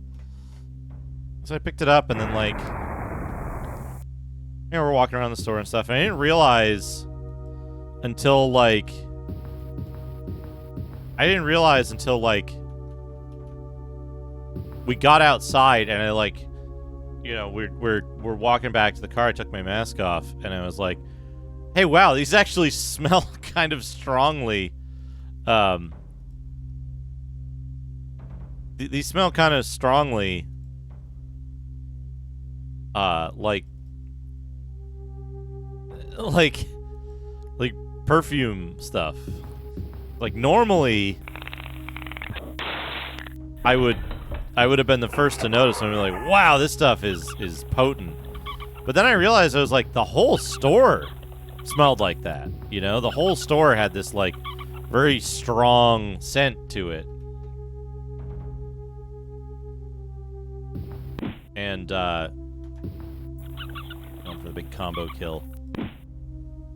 So I picked it up, and then like, we're walking around the store and stuff, and I didn't realize until like we got outside, and I like, we're walking back to the car. I took my mask off, and I was like, "Hey, wow, these actually smell kind of strongly. These smell kind of strongly, like perfume stuff. Like normally, I would have been the first to notice and be like, wow, this stuff is potent." But then I realized it was like the whole store smelled like that. The whole store had this like very strong scent to it. And going for the big combo kill.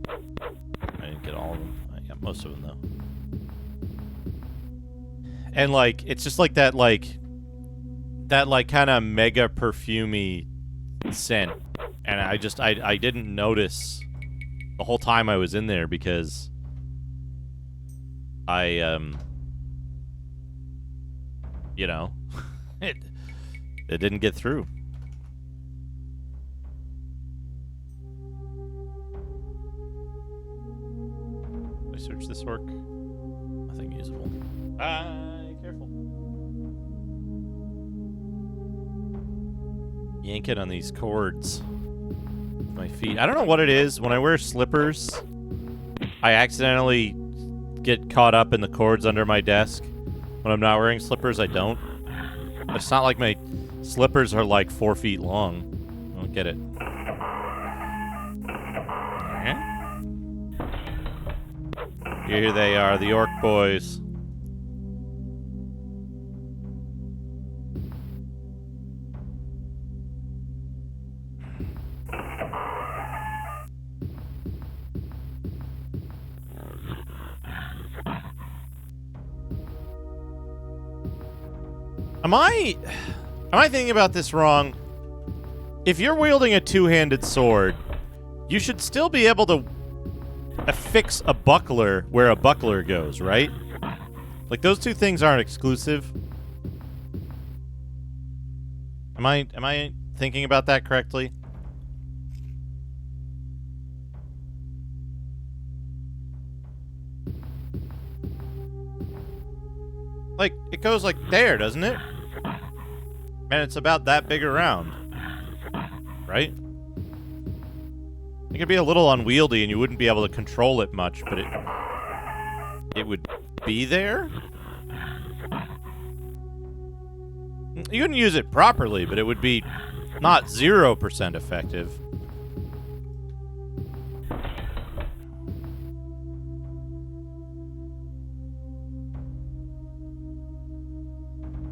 I didn't get all of them. I got most of them though. And like, it's just like that kind of mega perfumey scent. And I didn't notice the whole time I was in there because it didn't get through. Did I search this orc? Nothing usable. Careful. Yank it on these cords with my feet. I don't know what it is. When I wear slippers, I accidentally get caught up in the cords under my desk. When I'm not wearing slippers, I don't. It's not like my slippers are like 4 feet long. I don't get it. Here they are, the orc boys. Am I thinking about this wrong? If you're wielding a two-handed sword, you should still be able to affix a buckler where a buckler goes, right? Like, those two things aren't exclusive. Am I thinking about that correctly? Like, it goes like there, doesn't it? And it's about that big around. Right? It could be a little unwieldy and you wouldn't be able to control it much, but it would be there? You couldn't use it properly, but it would be not 0% effective.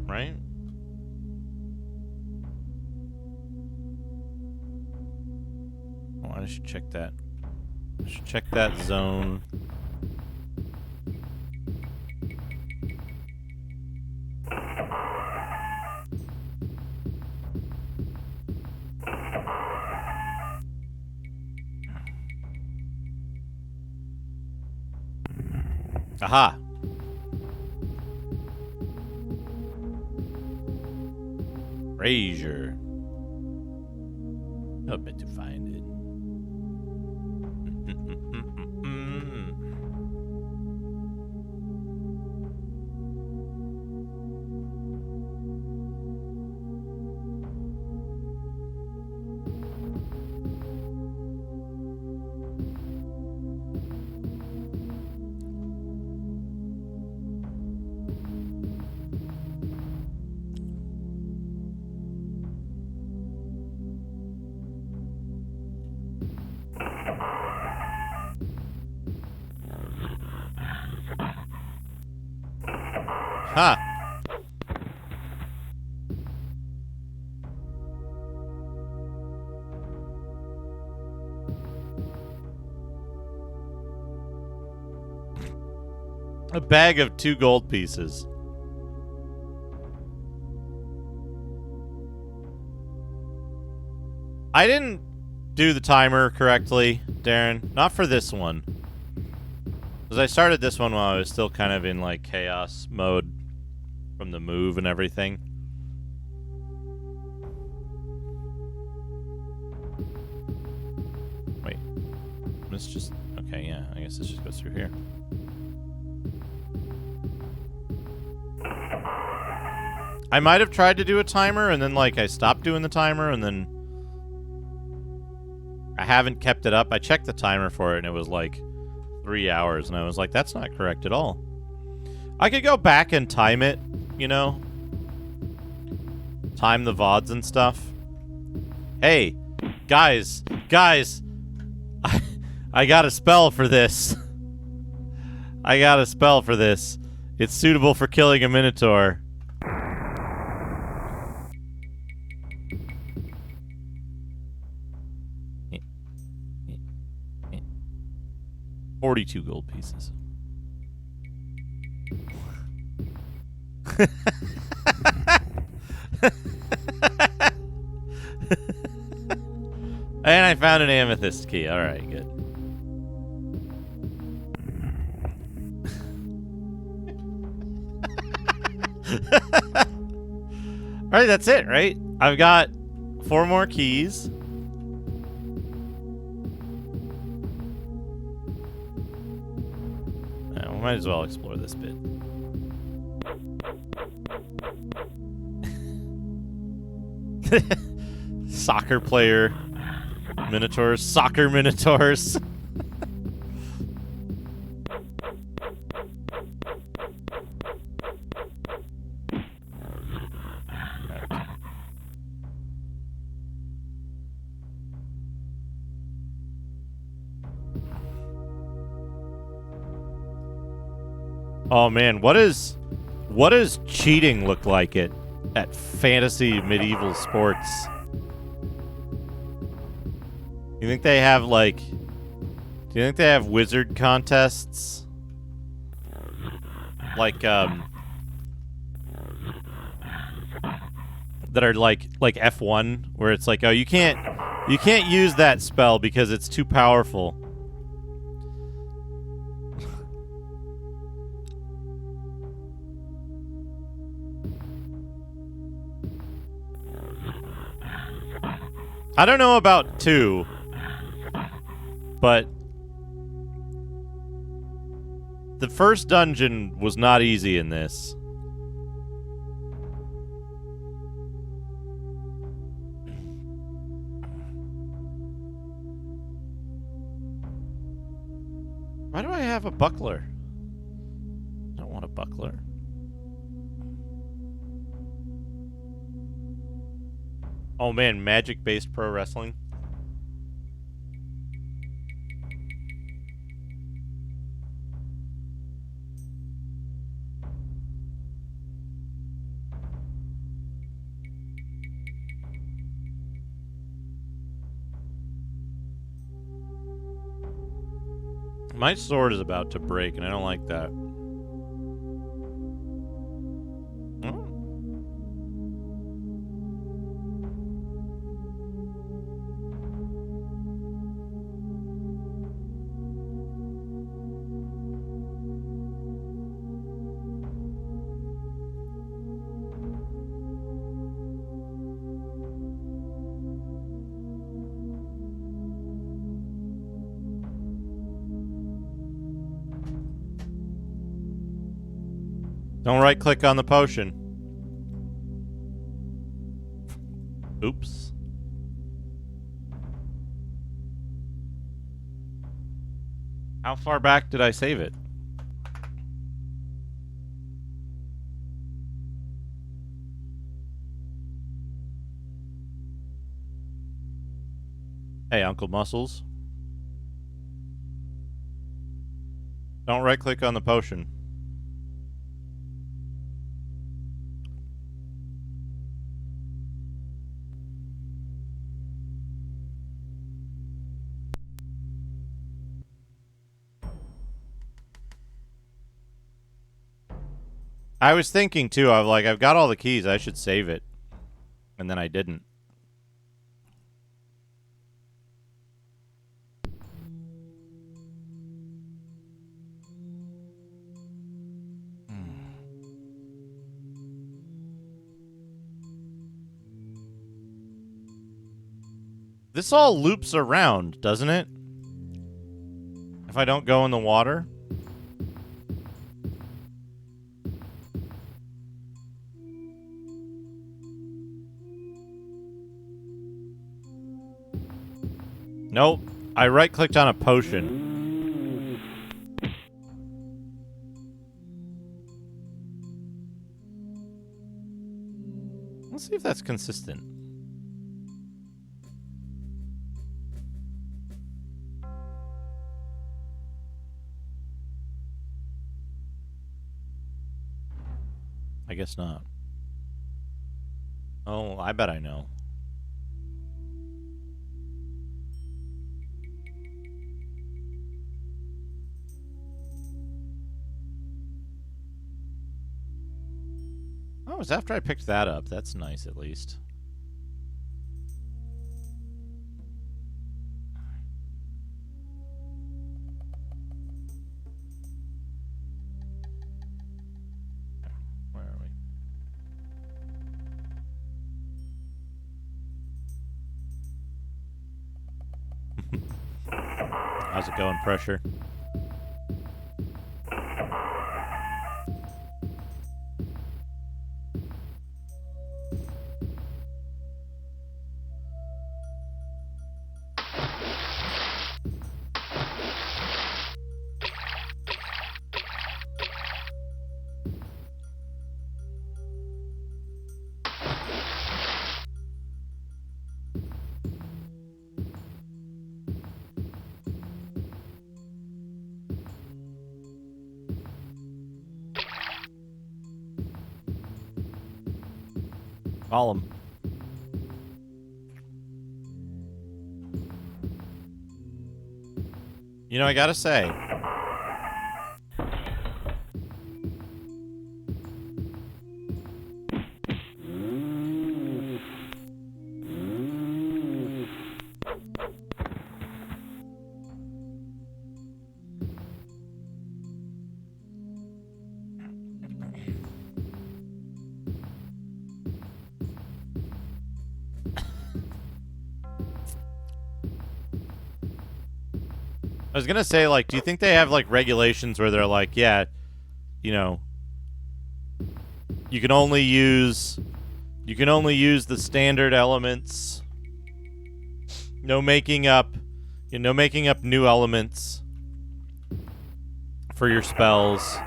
Right? I should check that. I should check that zone. Aha! Frazier. No bit to find it. Ha! A bag of 2 gold pieces. I didn't do the timer correctly, Darren. Not for this one. Because I started this one while I was still kind of in, like, chaos mode from the move and everything. Wait. This just... Okay, yeah. I guess this just goes through here. I might have tried to do a timer, and then, like, I stopped doing the timer, and then... I haven't kept it up. I checked the timer for it, and it was, like, 3 hours, and I was like, that's not correct at all. I could go back and time it, you know? Time the VODs and stuff. Hey, guys, I got a spell for this. I got a spell for this. It's suitable for killing a Minotaur. $42 gold pieces. And I found an amethyst key. All right, good. All right, that's it, right? I've got 4 more keys. We might as well explore this bit. Soccer player Minotaurs. Soccer Minotaurs. Oh man, what does cheating look like at fantasy medieval sports? You think they have like... Do you think they have wizard contests? Like that are like F1, where it's like, oh, you can't use that spell because it's too powerful. I don't know about 2, but the first dungeon was not easy in this. Why do I have a buckler? I don't want a buckler. Oh man, magic-based pro wrestling. My sword is about to break, and I don't like that. Oh. Don't right-click on the potion. Oops. How far back did I save it? Hey, Uncle Muscles. Don't right-click on the potion. I was thinking too, I've got all the keys, I should save it. And then I didn't. This all loops around, doesn't it? If I don't go in the water? Nope. I right-clicked on a potion. Let's see if that's consistent. I guess not. Oh, I bet I know. Oh, it was after I picked that up. That's nice, at least. Where are we? How's it going, Pressure? Call him. You know, I gotta say, I was gonna say, like, do you think they have, like, regulations where they're like, yeah, you know, you can only use the standard elements, no making up new elements for your spells.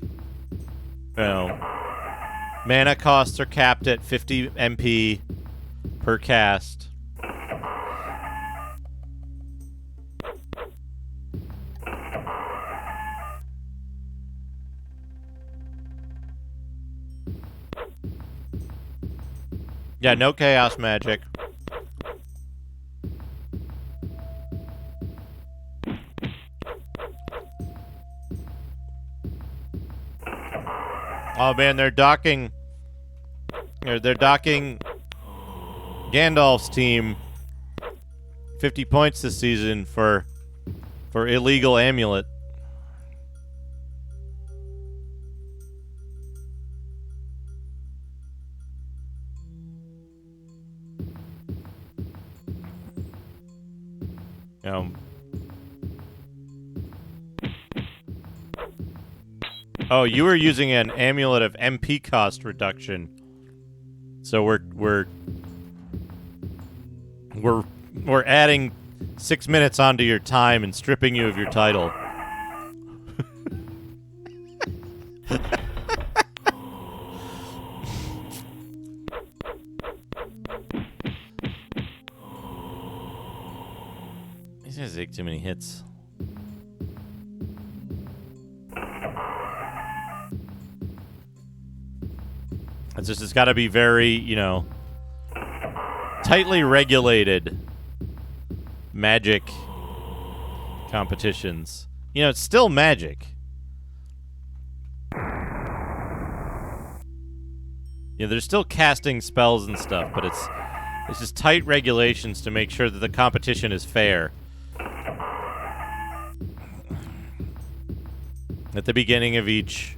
You know, mana costs are capped at 50 MP per cast. Yeah, no chaos magic. Oh man, they're docking Gandalf's team 50 points this season for illegal amulet. Oh, you were using an amulet of MP cost reduction. So we're adding 6 minutes onto your time and stripping you of your title. These guys take too many hits. It's got to be very, tightly regulated magic competitions. It's still magic. They're still casting spells and stuff, but it's just tight regulations to make sure that the competition is fair. At the beginning of each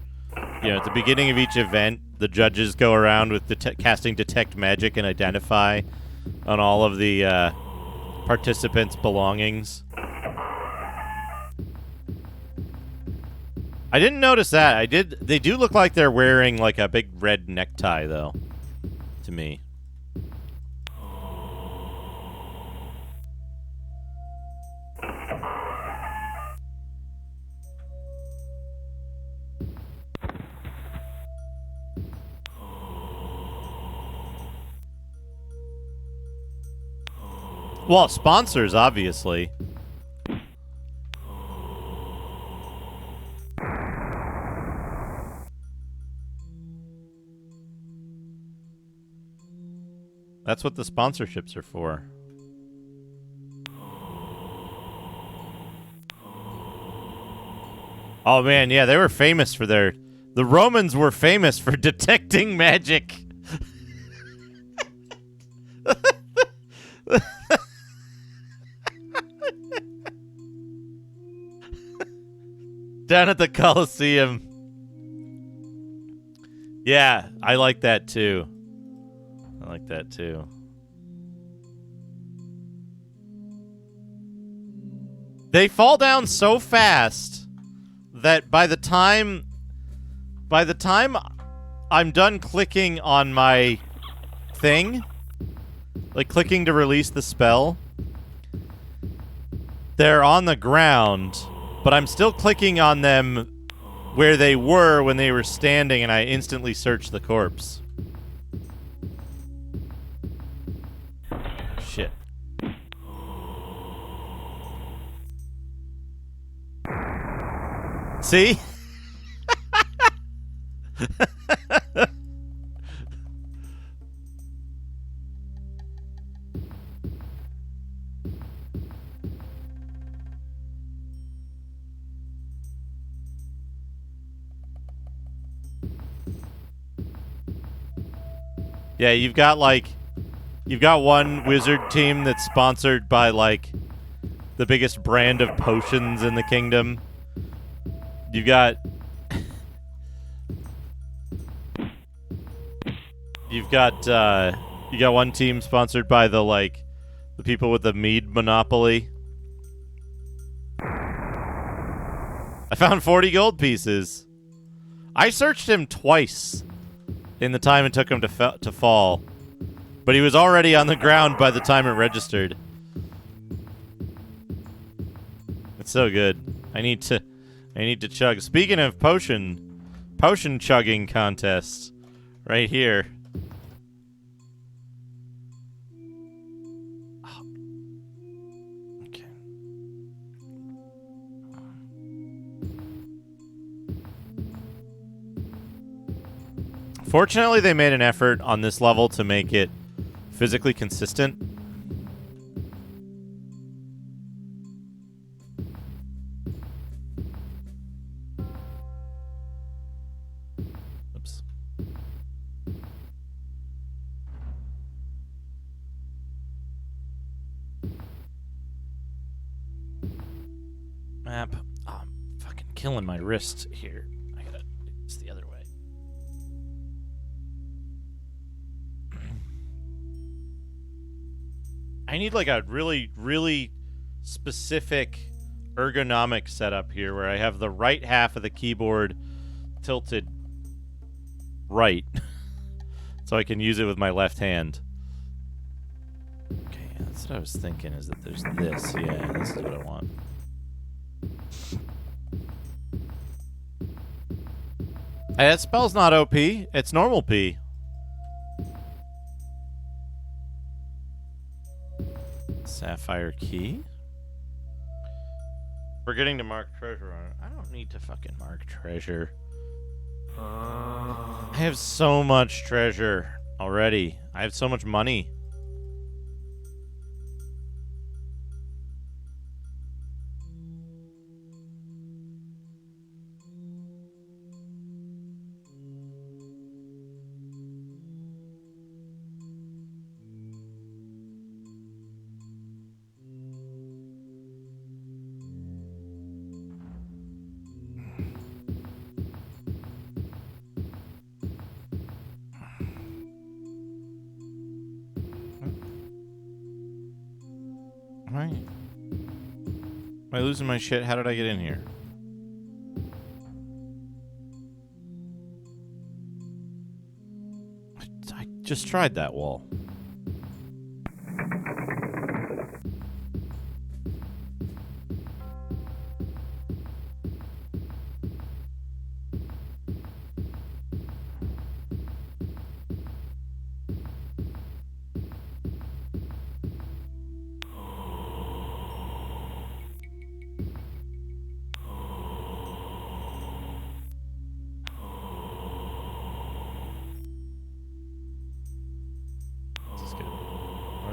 event, the judges go around with casting Detect Magic and identify on all of the participants' belongings. I didn't notice that. They do look like they're wearing like a big red necktie, though, to me. Well, sponsors, obviously. That's what the sponsorships are for. Oh man, yeah, they were famous for the Romans were famous for detecting magic. Down at the Colosseum. Yeah, I like that too. They fall down so fast that by the time I'm done clicking on my thing, like clicking to release the spell, they're on the ground, but I'm still clicking on them where they were when they were standing, and I instantly search the corpse. Shit. See? Yeah, you've got one wizard team that's sponsored by like the biggest brand of potions in the kingdom. You got one team sponsored by the people with the mead monopoly. I found 40 gold pieces. I searched him twice in the time it took him to fall, but he was already on the ground by the time it registered. It's so good. I need to chug. Speaking of potion chugging contests, right here. Okay. Fortunately, they made an effort on this level to make it physically consistent. Oops. killing my wrist here. I gotta. It's the other way. I need like a really, really specific ergonomic setup here where I have the right half of the keyboard tilted right so I can use it with my left hand. Okay, that's what I was thinking, is that there's this. Yeah, this is what I want. Hey, that spell's not OP. It's normal P. Sapphire key. Forgetting to mark treasure on it. I don't need to fucking mark treasure. I have so much treasure already. I have so much money. Am I losing my shit? How did I get in here? I just tried that wall.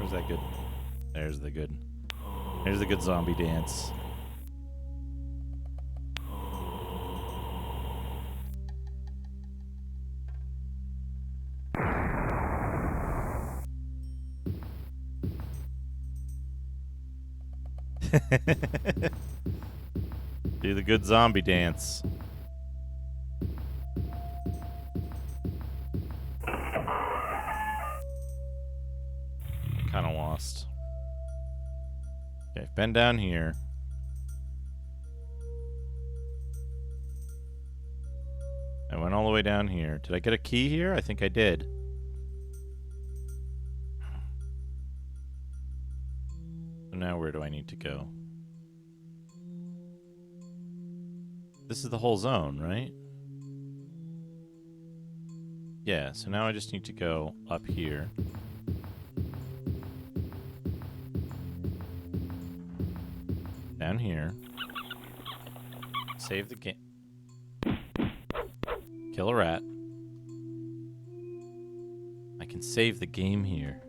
That good? There's the good. There's the good zombie dance. Do the good zombie dance. Kind of lost. Okay, I've been down here. I went all the way down here. Did I get a key here? I think I did. So now where do I need to go? This is the whole zone, right? Yeah, so now I just need to go up here. Down here. Save the game. Kill a rat. I can save the game here.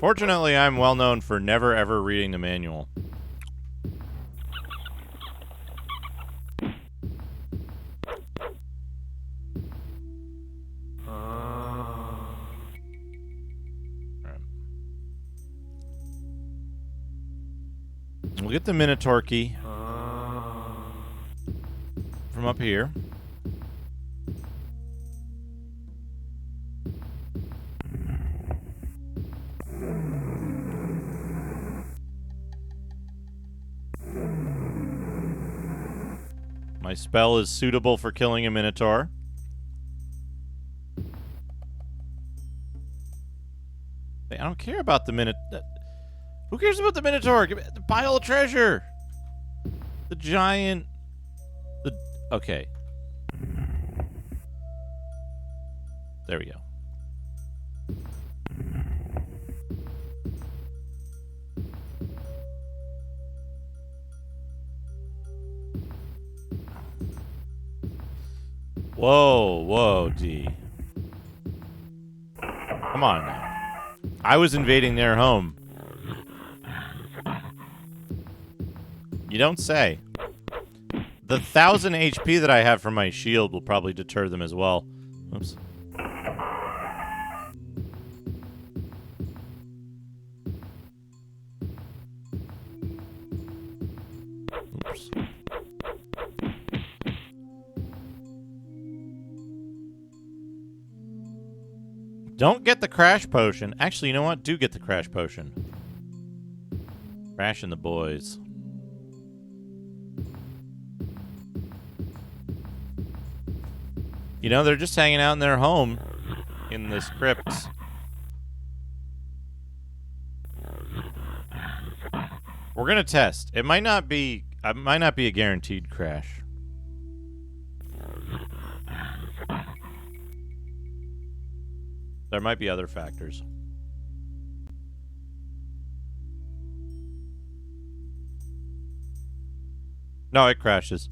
Fortunately, I'm well known for never ever reading the manual. We'll get the Minotaur key from up here. My spell is suitable for killing a Minotaur. I don't care about the Minotaur. Who cares about the Minotaur? Give me the pile of treasure. The giant. Okay. There we go. Whoa, D. Come on now. I was invading their home. You don't say. The 1,000 HP that I have from my shield will probably deter them as well. Oops. Oops. Don't get the crash potion. Actually, you know what? Do get the crash potion. Crash and the boys. You know, they're just hanging out in their home in this crypt. We're gonna test. It might not be a guaranteed crash. There might be other factors. No, it crashes.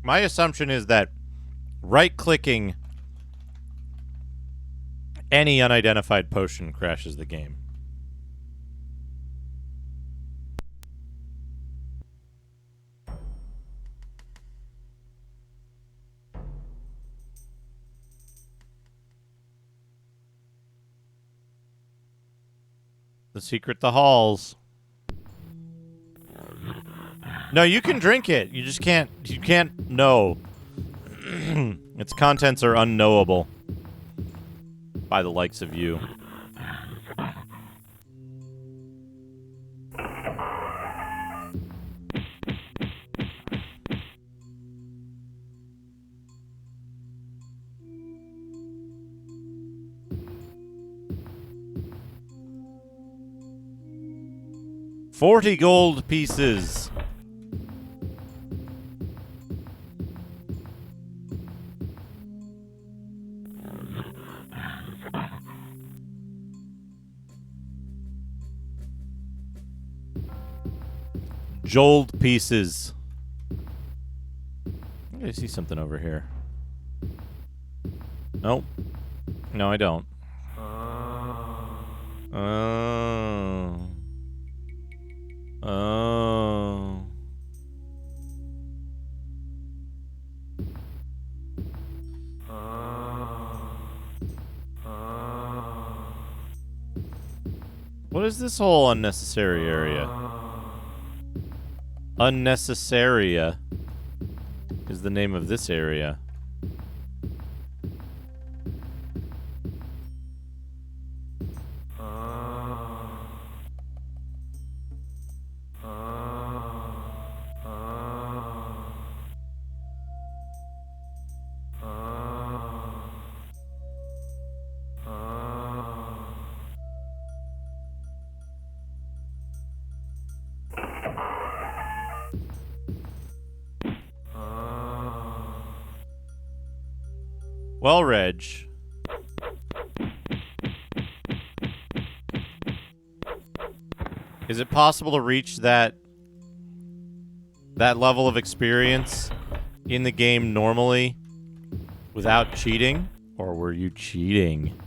My assumption is that right-clicking any unidentified potion crashes the game. The secret to halls. No, you can drink it. You just can't. You can't know. Its contents are unknowable by the likes of you. $40 gold pieces. Jold pieces. I see something over here. Nope. No, I don't. Oh. Oh. What is this whole unnecessary area? Unnecessaria is the name of this area. Well, Reg. Is it possible to reach that level of experience in the game normally without cheating? Or were you cheating?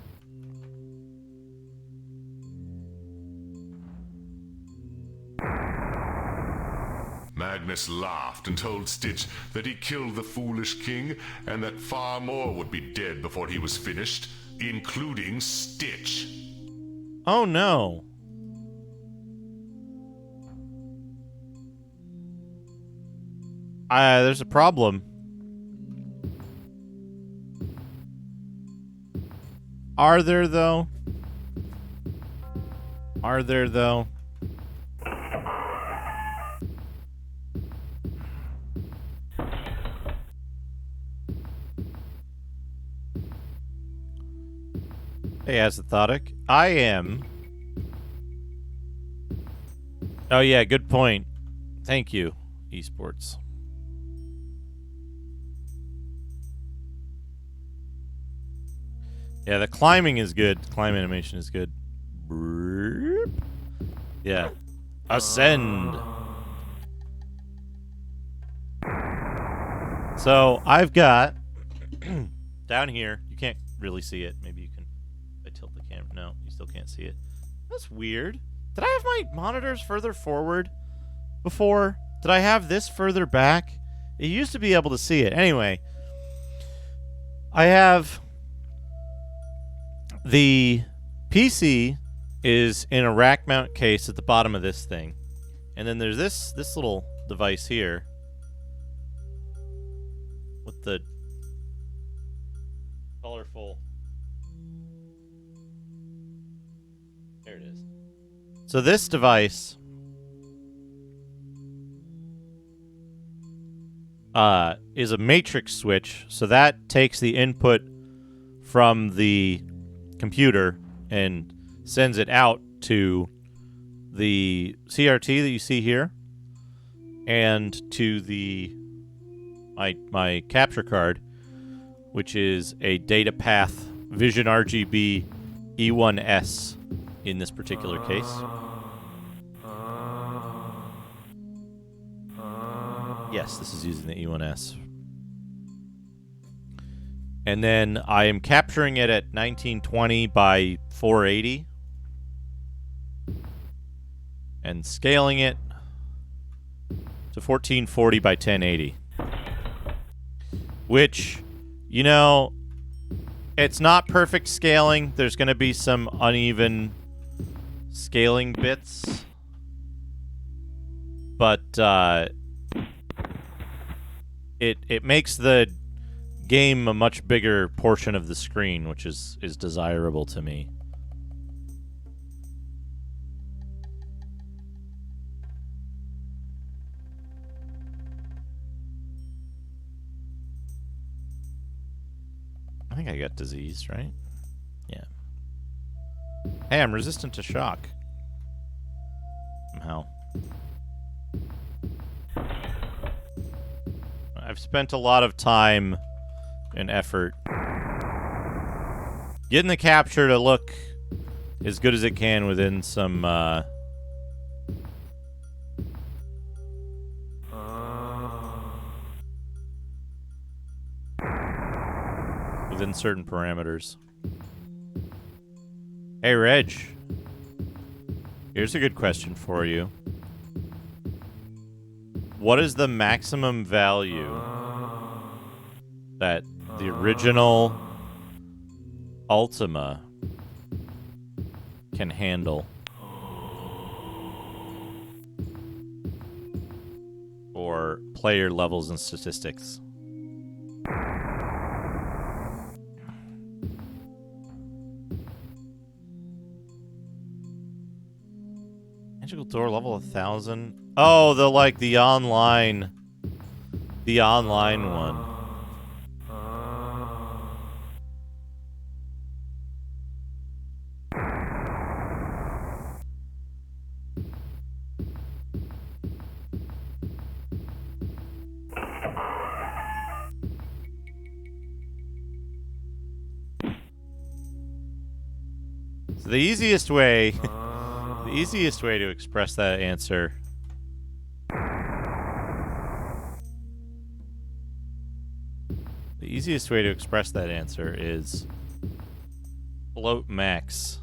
Magnus laughed and told Stitch that he killed the foolish king and that far more would be dead before he was finished, including Stitch. Oh no. There's a problem. Are there though? Are there though? Hey, Azathotic. I am. Oh, yeah, good point. Thank you, esports. Yeah, the climbing is good. The climb animation is good. Yeah. Ascend. So I've got down here. You can't really see it. Maybe you can. I tilt the camera. No, you still can't see it. That's weird. Did I have my monitors further forward before? Did I have this further back? It used to be able to see it. Anyway, I have the PC is in a rack mount case at the bottom of this thing. And then there's this little device here with the colorful. There it is. So this device is a matrix switch. So that takes the input from the computer and sends it out to the CRT that you see here and to the my capture card, which is a data path Vision RGB E1S in this particular case. Yes, this is using the E1S. And then I am capturing it at 1920 by 480 and scaling it to 1440 by 1080. Which, you know, it's not perfect scaling. There's going to be some uneven scaling bits. But it makes the game a much bigger portion of the screen, which is desirable to me. I think I got diseased, right? Yeah. Hey, I'm resistant to shock. Somehow. I've spent a lot of time and effort getting the capture to look as good as it can within some within certain parameters. Hey, Reg. Here's a good question for you. What is the maximum value that the original Ultima can handle for player levels and statistics? Magical door level 1000. Oh, the online one. So the easiest way to express that answer is float max.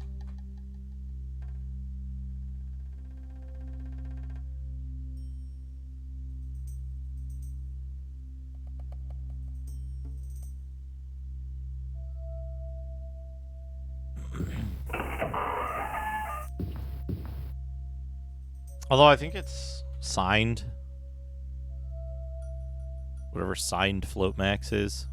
Although I think it's signed. Whatever signed float max is.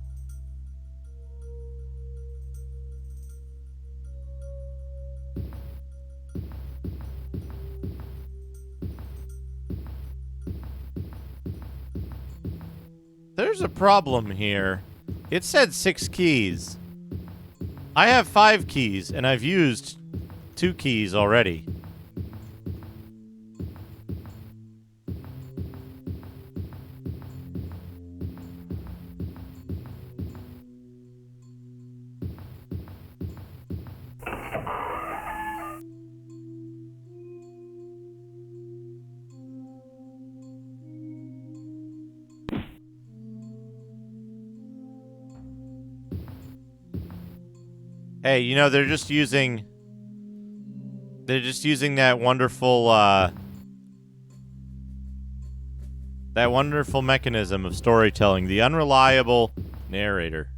There's a problem here. It said 6 keys. I have 5 keys, and I've used 2 keys already. Hey, you know, they're just using that wonderful mechanism of storytelling, the unreliable narrator.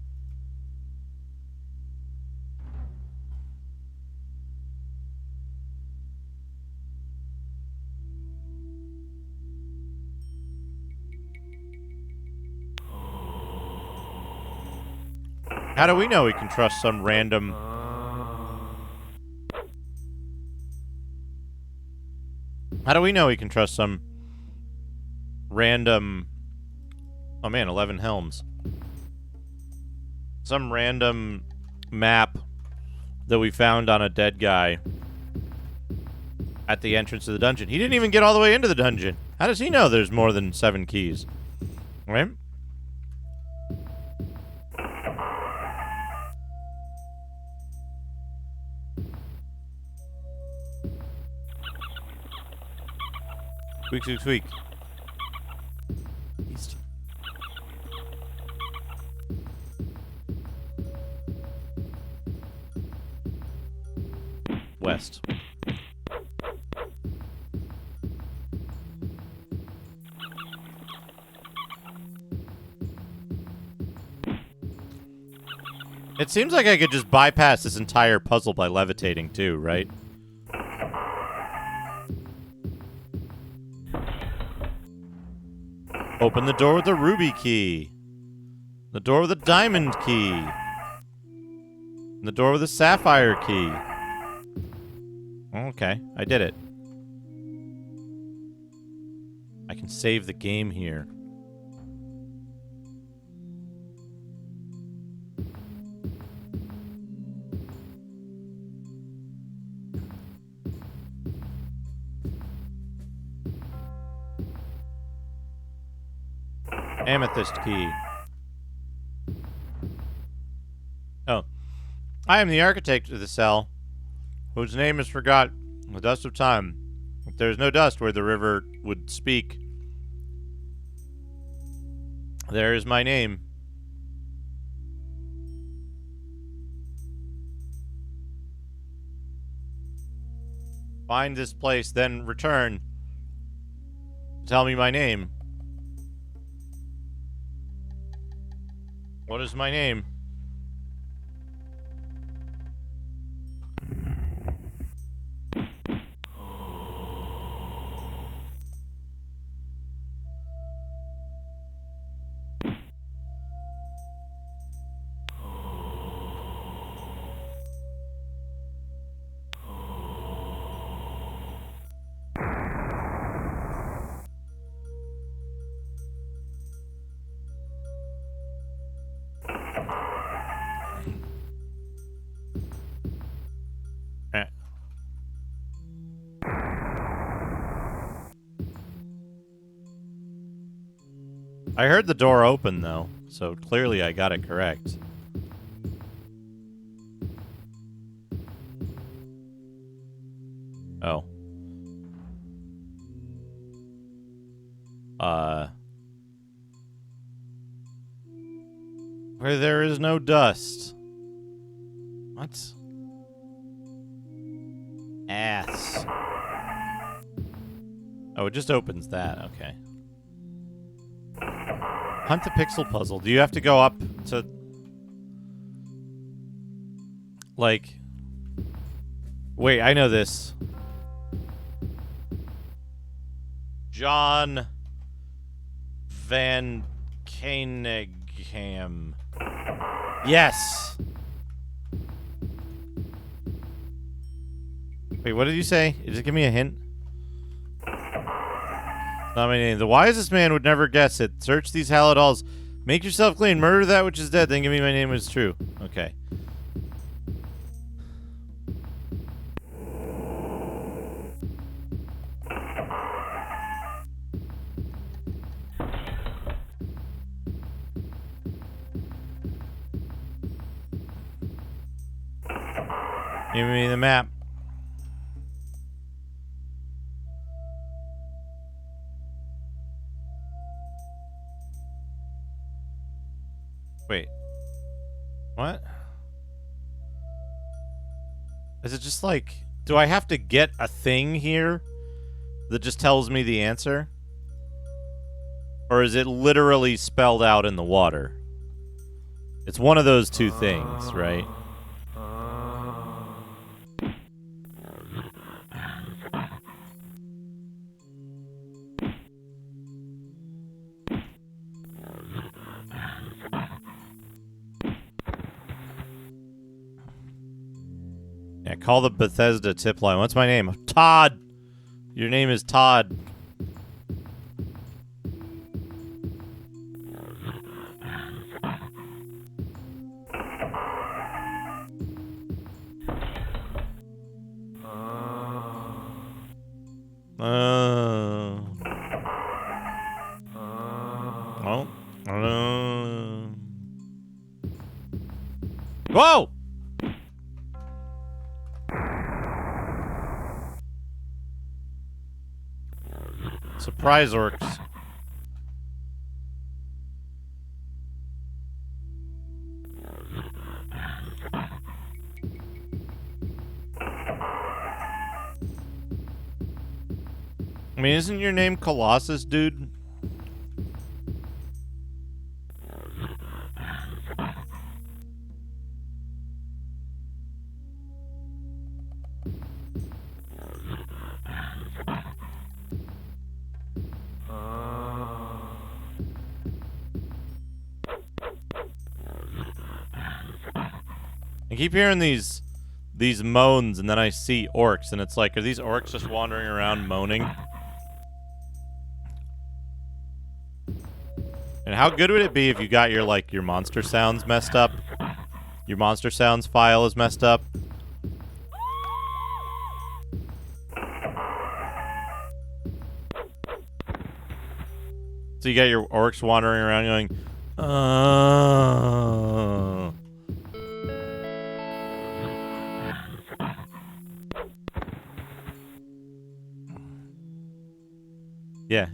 How do we know we can trust some random... How do we know we can trust some random... Oh man, 11 helms. Some random map that we found on a dead guy at the entrance of the dungeon. He didn't even get all the way into the dungeon. How does he know there's more than 7 keys? Right? Squeak, squeak, squeak. East. West. It seems like I could just bypass this entire puzzle by levitating too, right? Open the door with the ruby key. The door with the diamond key. And the door with the sapphire key. Okay, I did it. I can save the game here. Amethyst key. Oh. I am the architect of the cell, whose name is forgot in the dust of time. If there is no dust where the river would speak, there is my name. Find this place, then return. Tell me my name. What is my name? I heard the door open, though, so clearly I got it correct. Oh. Where there is no dust. What? Ass. Oh, it just opens that. Okay. Hunt the pixel puzzle. Do you have to go up to... Like... Wait, I know this. John Van Koenigham. Yes! Wait, what did you say? Just give me a hint. Not my name. The wisest man would never guess it. Search these hallowed halls. Make yourself clean. Murder that which is dead. Then give me my name when it's true. Okay. Give me the map. Wait. What? Is it just like, do I have to get a thing here that just tells me the answer? Or is it literally spelled out in the water? It's one of those two things, right? Yeah, call the Bethesda tip line. What's my name? Todd! Your name is Todd. Oh. Whoa! Surprise orcs. I mean, isn't your name Colossus, dude? I keep hearing these moans, and then I see orcs, and it's like, are these orcs just wandering around moaning? And how good would it be if you got your your monster sounds messed up? Your monster sounds file is messed up. So you got your orcs wandering around going, Yeah.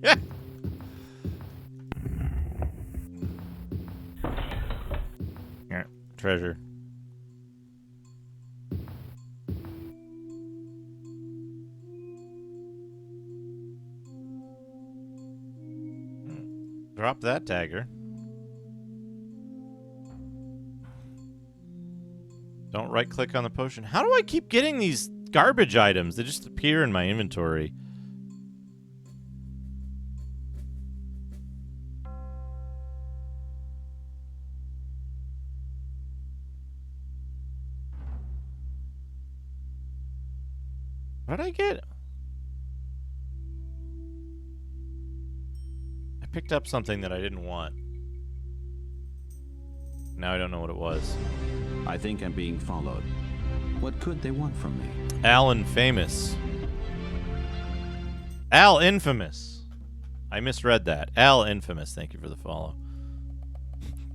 Yeah. Treasure. Drop that dagger. Don't right click on the potion. How do I keep getting these garbage items? They just appear in my inventory. What did I get? I picked up something that I didn't want. Now I don't know what it was. I think I'm being followed. What could they want from me? Al Infamous. Al Infamous. I misread that. Al Infamous. Thank you for the follow.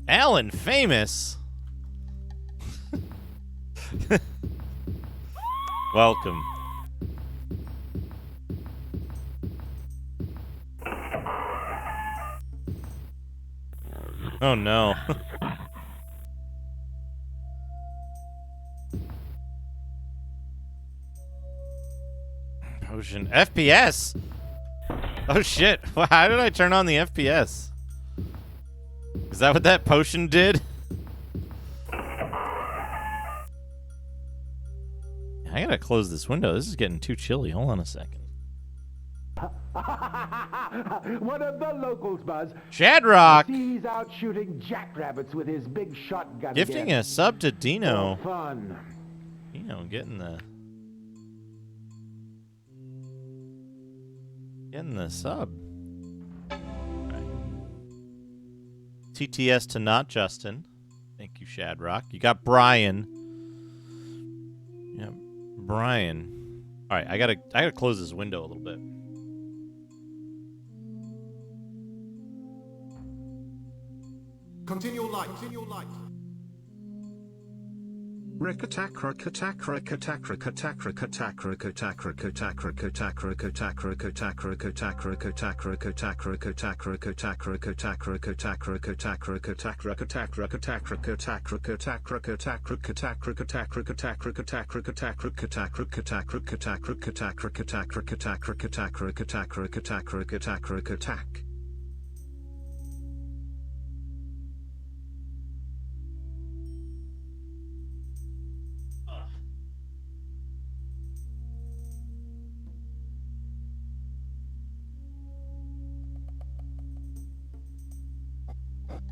Al Infamous? Welcome. Oh no. Potion. FPS? Oh shit. How did I turn on the FPS? Is that what that potion did? I gotta close this window. This is getting too chilly. Hold on a second. One of the locals, Buzz. Shadrock! He's out shooting jackrabbits with his big shotgun. Gifting again. a sub to Dino. Fun. Dino getting the sub. Right. TTS to not Justin. Thank you, Shadrock. You got Brian. Yeah, Brian. All right, I gotta close this window a little bit. Continue light. Continue light.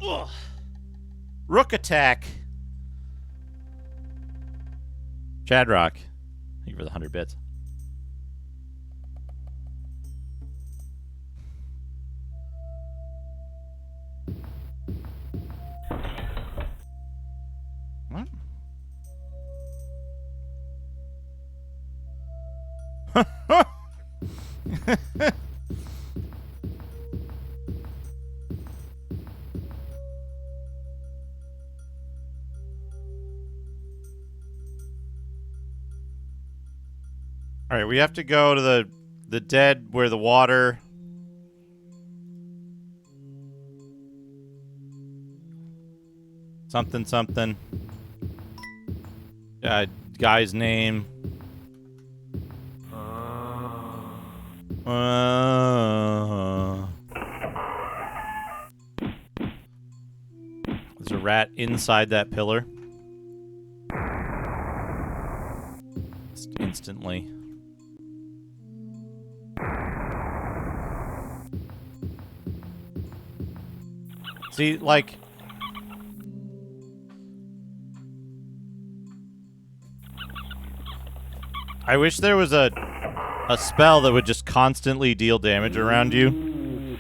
Ugh. Rook attack. Chadrock, thank you for the 100 bits. What? All right, we have to go to the dead where the water. Something something. Guy's name. There's a rat inside that pillar. Just instantly. See, like... I wish there was a spell that would just constantly deal damage around you.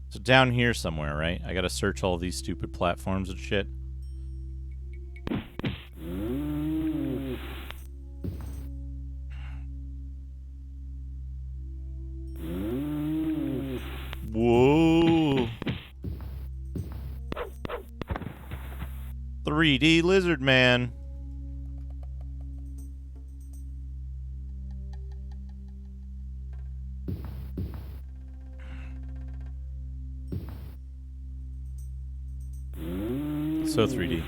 So down here somewhere, right? I gotta search all these stupid platforms and shit. Whoa. 3D Lizard Man. So 3D.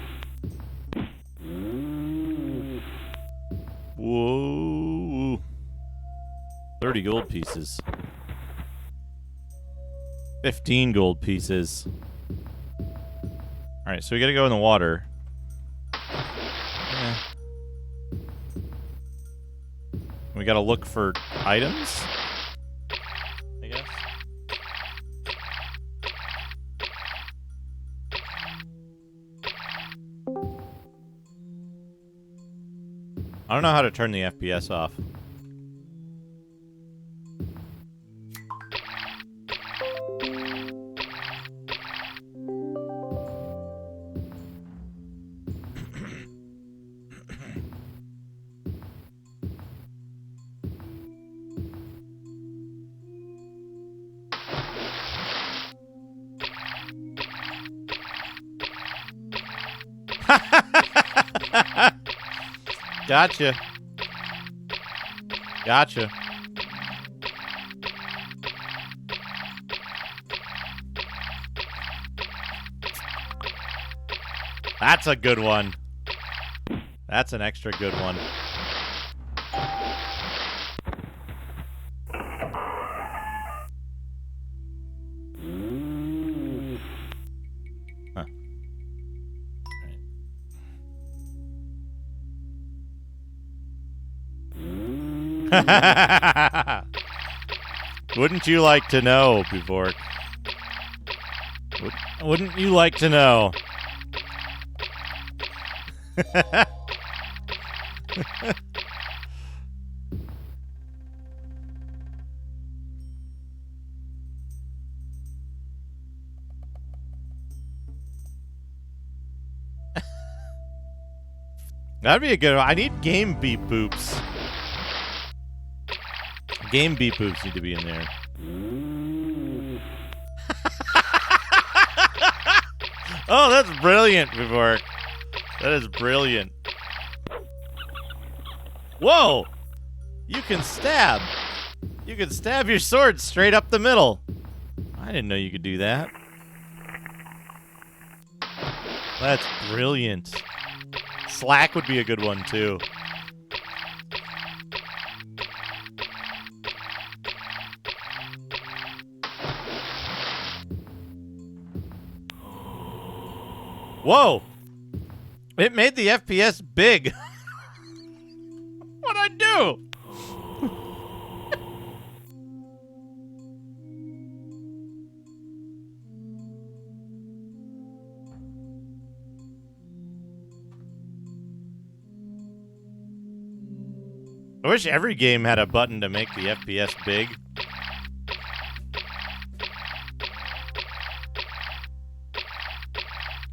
Whoa. 30 gold pieces. 15 gold pieces. Alright, so we gotta go in the water. Yeah. We gotta look for items, I guess. I don't know how to turn the FPS off. Gotcha. Gotcha. That's a good one. That's an extra good one. Wouldn't you like to know, Bevork? Wouldn't you like to know? That'd be a good one. I need game beep boops. Game beep boops need to be in there. Oh, that's brilliant, Vivor. That is brilliant. Whoa! You can stab. You can stab your sword straight up the middle. I didn't know you could do that. That's brilliant. Slack would be a good one, too. Whoa! It made the FPS big. What'd I do? I wish every game had a button to make the FPS big.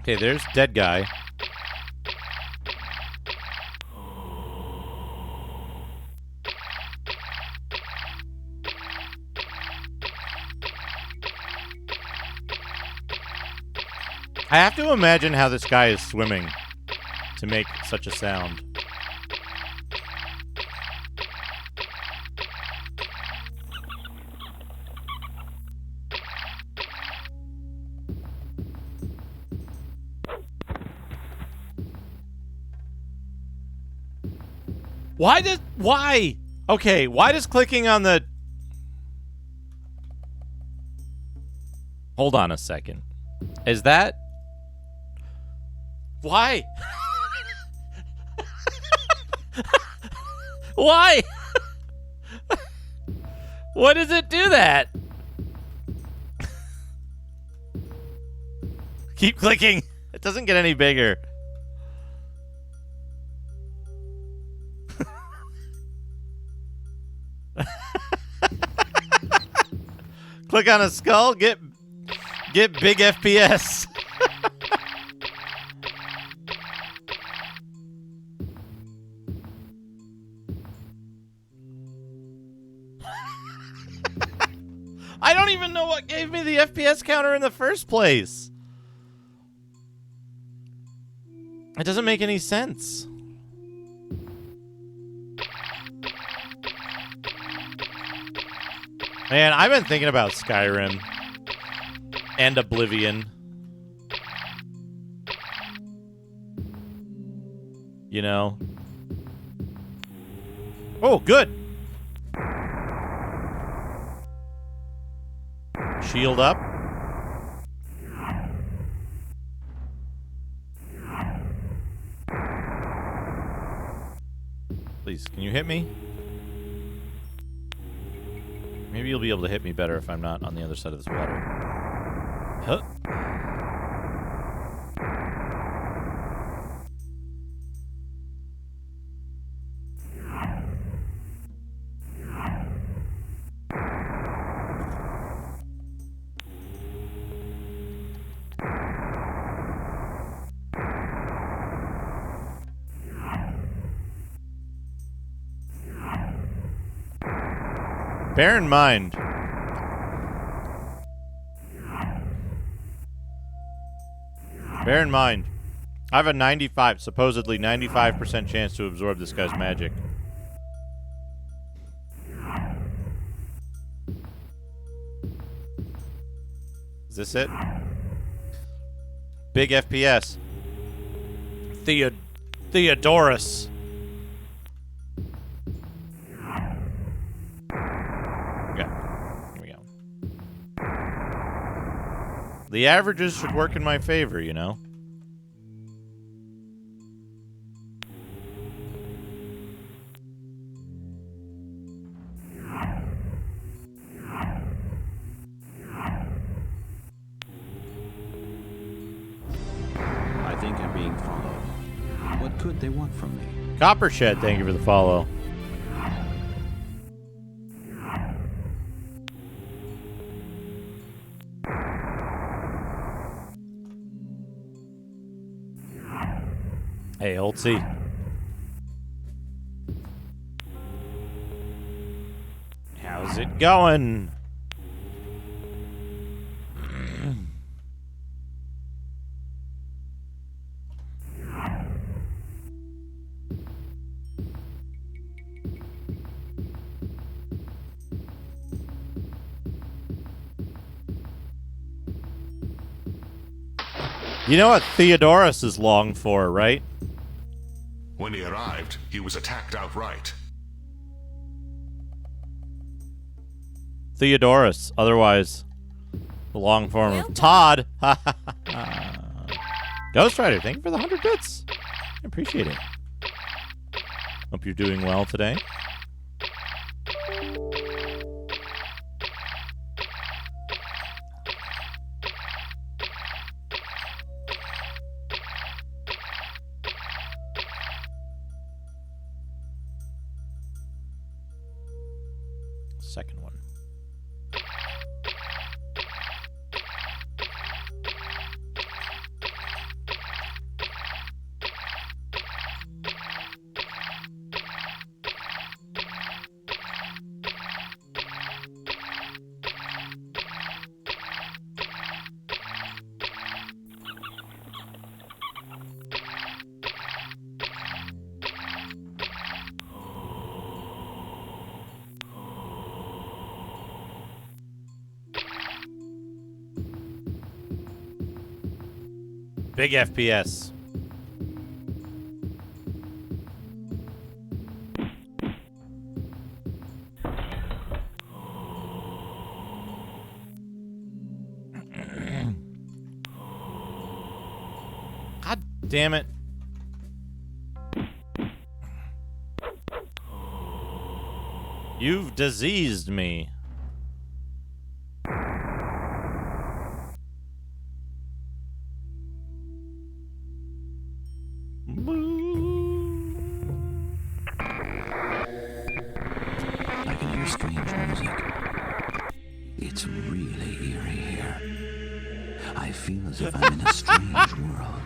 Okay, there's dead guy. I have to imagine how this guy is swimming to make such a sound. Why? Okay, why does clicking on the... Hold on a second. Is that... Why? Why? Why does it do that? Keep clicking. It doesn't get any bigger. Click on a skull, get big FPS. I don't even know what gave me the FPS counter in the first place. It doesn't make any sense. Man, I've been thinking about Skyrim and Oblivion. You know? Oh, good. Shield up. Please, can you hit me? Maybe you'll be able to hit me better if I'm not on the other side of this water. Huh? Bear in mind, I have a supposedly 95% chance to absorb this guy's magic. Is this it? Big FPS. Theodorus. Okay, here we go. The averages should work in my favor, you know? I think I'm being followed. What could they want from me? Coppershed, thank you for the follow. Hey, old C. How's it going? You know what Theodorus is long for, right? When he arrived, he was attacked outright. Theodorus, otherwise the long form of Todd. Ghost Rider, thank you for the 100 bits. I appreciate it. Hope you're doing well today. Second one. Big FPS. God damn it. You've diseased me. I can hear strange music. It's really eerie here. I feel as if I'm in a strange world.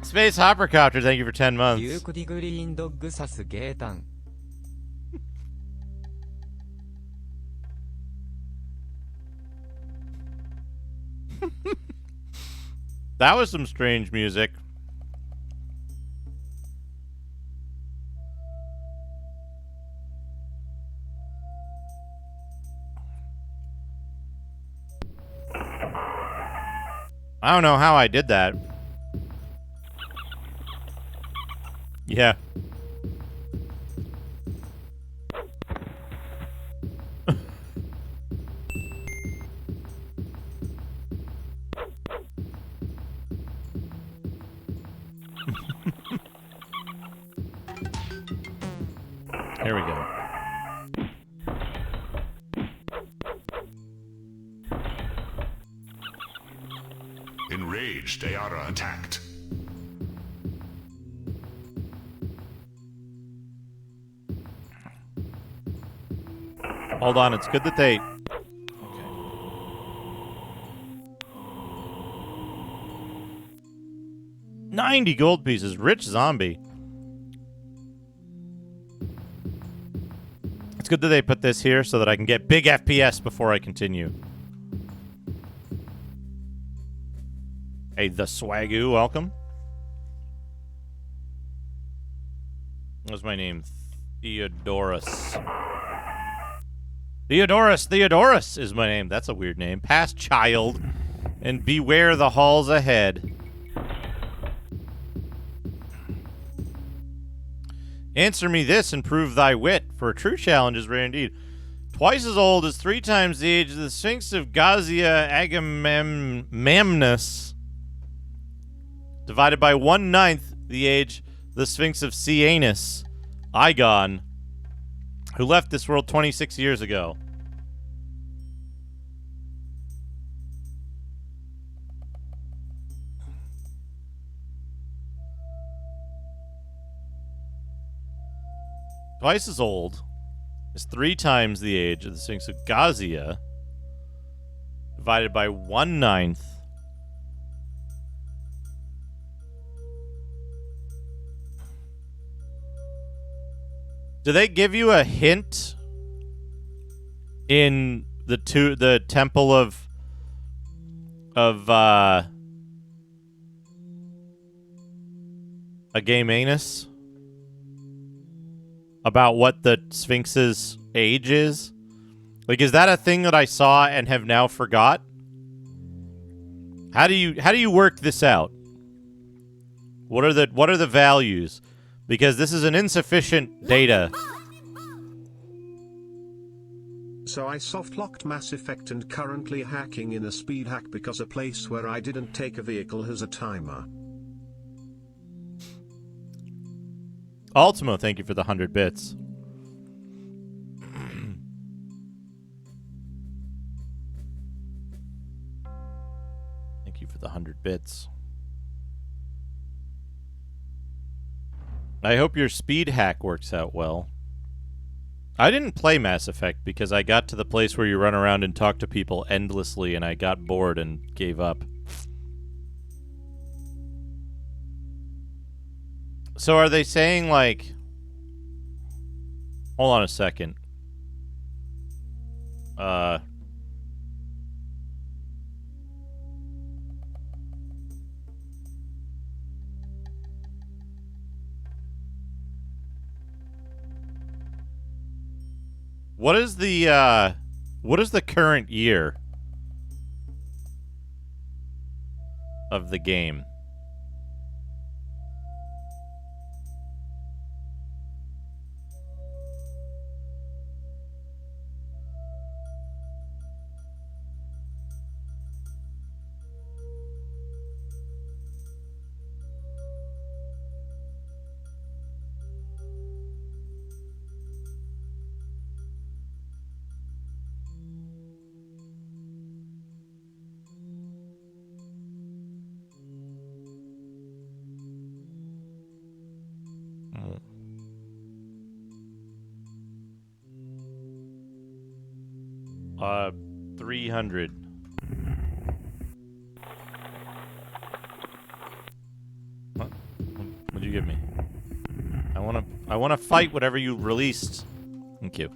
Space Hoppercopter, thank you for 10 months. ユークディグリーンドッグサスゲータン That was some strange music. I don't know how I did that. Yeah. Here we go. Enraged, Ayara attacked. Hold on, it's good that they... 90 gold pieces, rich zombie. It's good that they put this here so that I can get big FPS before I continue. Hey, the Swagoo, welcome. What's my name? Theodorus. Theodorus is my name. That's a weird name. Past child, and beware the halls ahead. Answer me this and prove thy wit, for a true challenge is rare indeed. Twice as old as 3 times the age of the Sphinx of Gazia Agamemnus, divided by 1/9 the age of the Sphinx of Cianus, Igon, who left this world 26 years ago. Twice as old is 3 times the age of the Sphinx of Gazia, divided by 1/9. Do they give you a hint in the temple of Agamemnus about what the Sphinx's age is? Like, is that a thing that I saw and have now forgot? How do you work this out? What are the values? Because this is an insufficient data. So I soft-locked Mass Effect and currently hacking in a speed hack because a place where I didn't take a vehicle has a timer. Ultimo, thank you for the 100 bits. Thank you for the 100 bits. I hope your speed hack works out well. I didn't play Mass Effect because I got to the place where you run around and talk to people endlessly and I got bored and gave up. So are they saying, like... Hold on a second. What is the current year of the game? Uh, 300. What? What'd you give me? I wanna fight whatever you released. Thank you.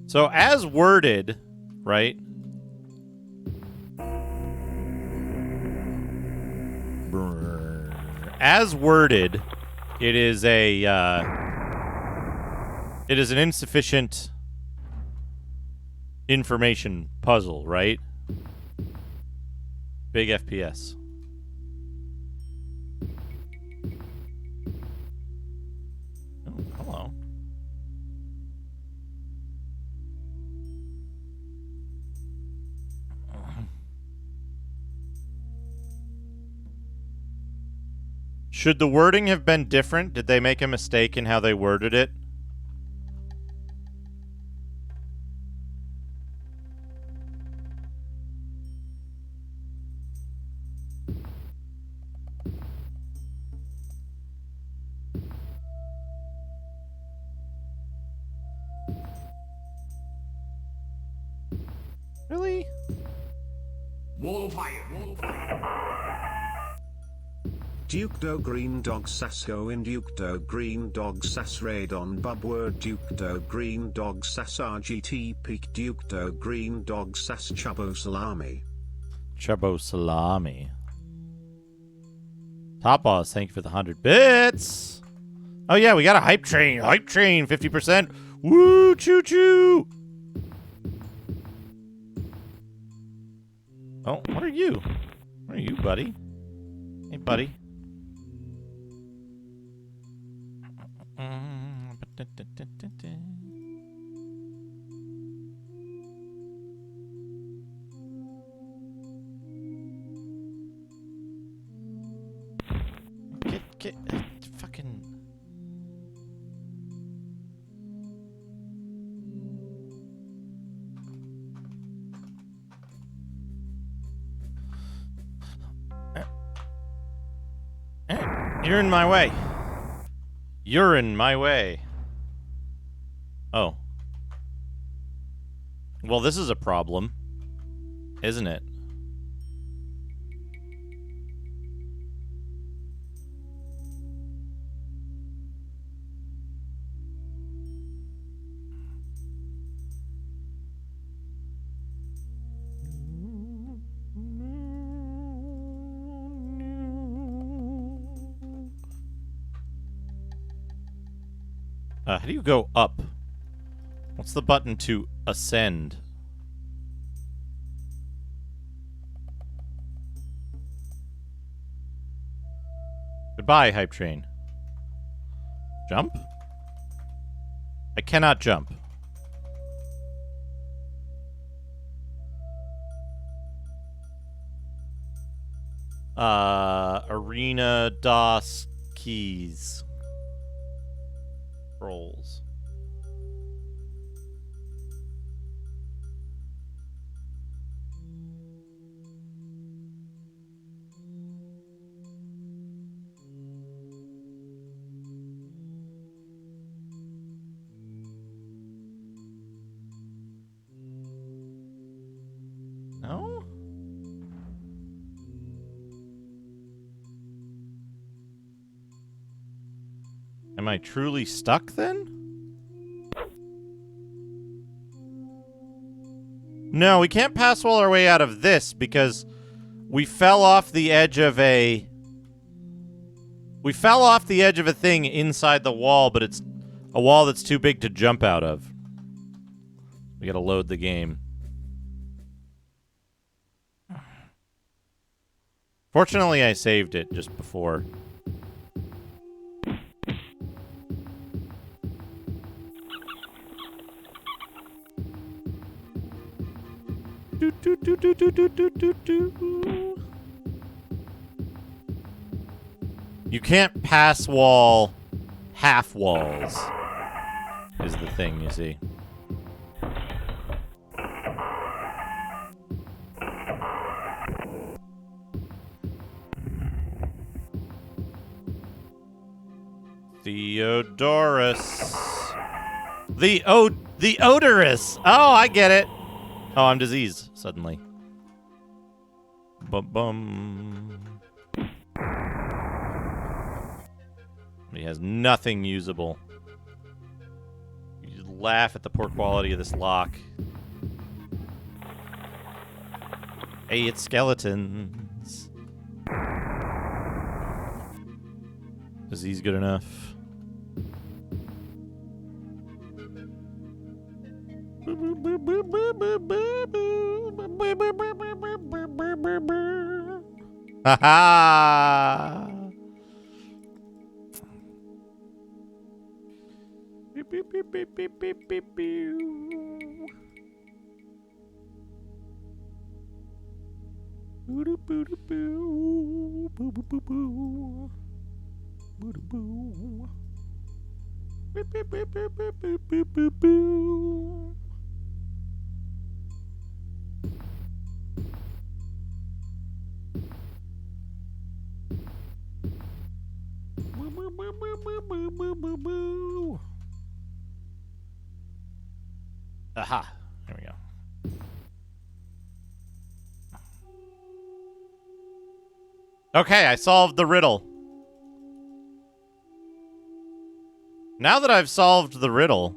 So as worded, right? As worded, it is an insufficient information puzzle, right? Big FPS. Oh, hello. Should the wording have been different? Did they make a mistake in how they worded it? Really? Duke Do Green Dog Sasso in Duke Do Green Dog Sass Radon Bub Word Duke Do Green Dog Sass RGT Peak Duke Do Green Dog Sass Chubbo Salami. Chubbo Salami. Top Boss, thank you for the 100 bits. Oh yeah, we got a hype train. Hype train, 50%. Woo, choo choo. Oh, what are you? What are you, buddy? Hey, buddy. Get fucking. You're in my way. You're in my way. Oh. Well, this is a problem, isn't it? How do you go up? What's the button to ascend? Goodbye, hype train. Jump? I cannot jump. Arena DOS keys. Rolls. No? Am I truly stuck then? No, we can't pass wall our way out of this because we fell off the edge of a... We fell off the edge of a thing inside the wall, but it's a wall that's too big to jump out of. We gotta load the game. Fortunately, I saved it just before. You can't pass wall half walls, is the thing, you see. Theodorus. The odorous. Oh, I get it. Oh, I'm diseased suddenly. Bum bum. He has nothing usable. You just laugh at the poor quality of this lock. Hey, it's skeletons. Disease good enough? Ha ha! Beep, beep, beep, beep, beep, beep, beep, beep. Boo boo boo boo boo boo boo boo boo boo. Beep beep beep beep beep beep beep beep boo. Aha! There we go. Okay, I solved the riddle. Now that I've solved the riddle,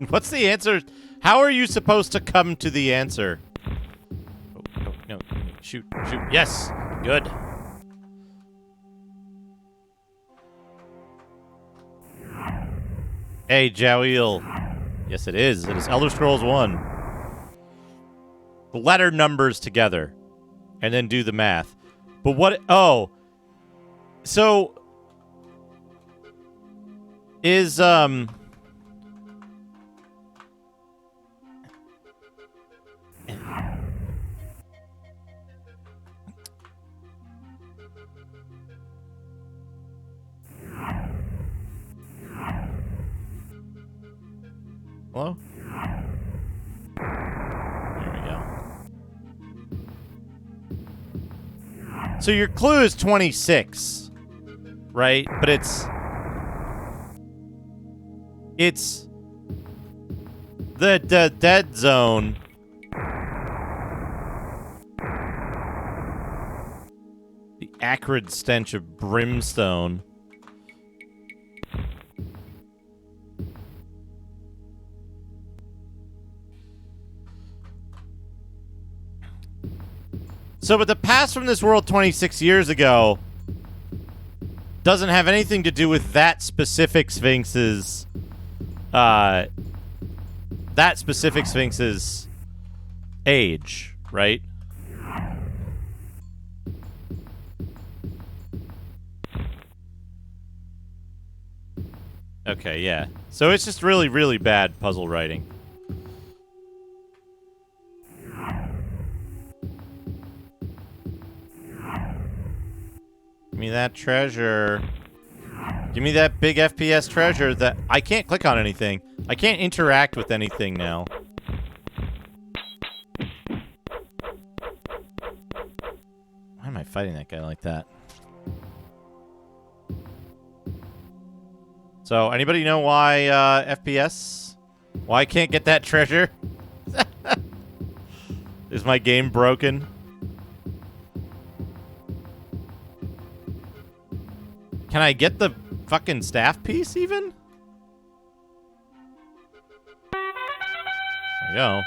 what's the answer? How are you supposed to come to the answer? Oh, no. Shoot. Yes! Good. Hey, Jaweel. Yes, it is. It is Elder Scrolls 1. The letter numbers together. And then do the math. But what... Oh. So... Is, Hello? There we go. So your clue is 26, right? But it's the dead zone. The acrid stench of brimstone. So, but the past from this world 26 years ago doesn't have anything to do with that specific Sphinx's age, right? Okay, yeah. So it's just really, really bad puzzle writing. Give me that treasure. Give me that big FPS treasure that I can't click on anything. I can't interact with anything now. Why am I fighting that guy like that? So, anybody know why FPS? Why I can't get that treasure? Is my game broken? Can I get the fucking staff piece even? There we go.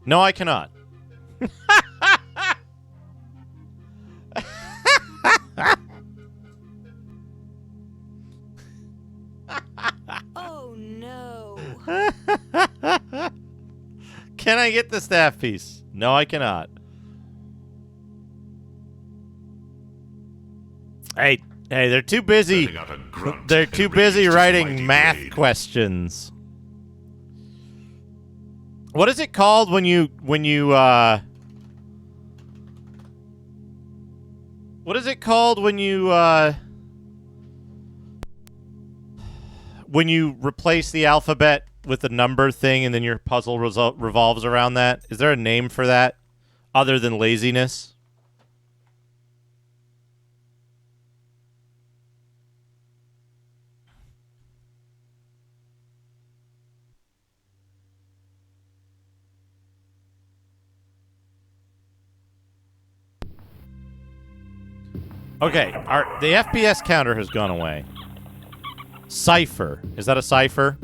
No, I cannot. Oh no. Can I get the staff piece? No, I cannot. Hey, they're too busy. Letting out a grunt They're and too busy raised his writing mighty math blade. questions. What is it called when you what is it called when you replace the alphabet with a number thing and then your puzzle revolves around that? Is there a name for that other than laziness? Okay, the FPS counter has gone away. Cipher. Is that a cipher?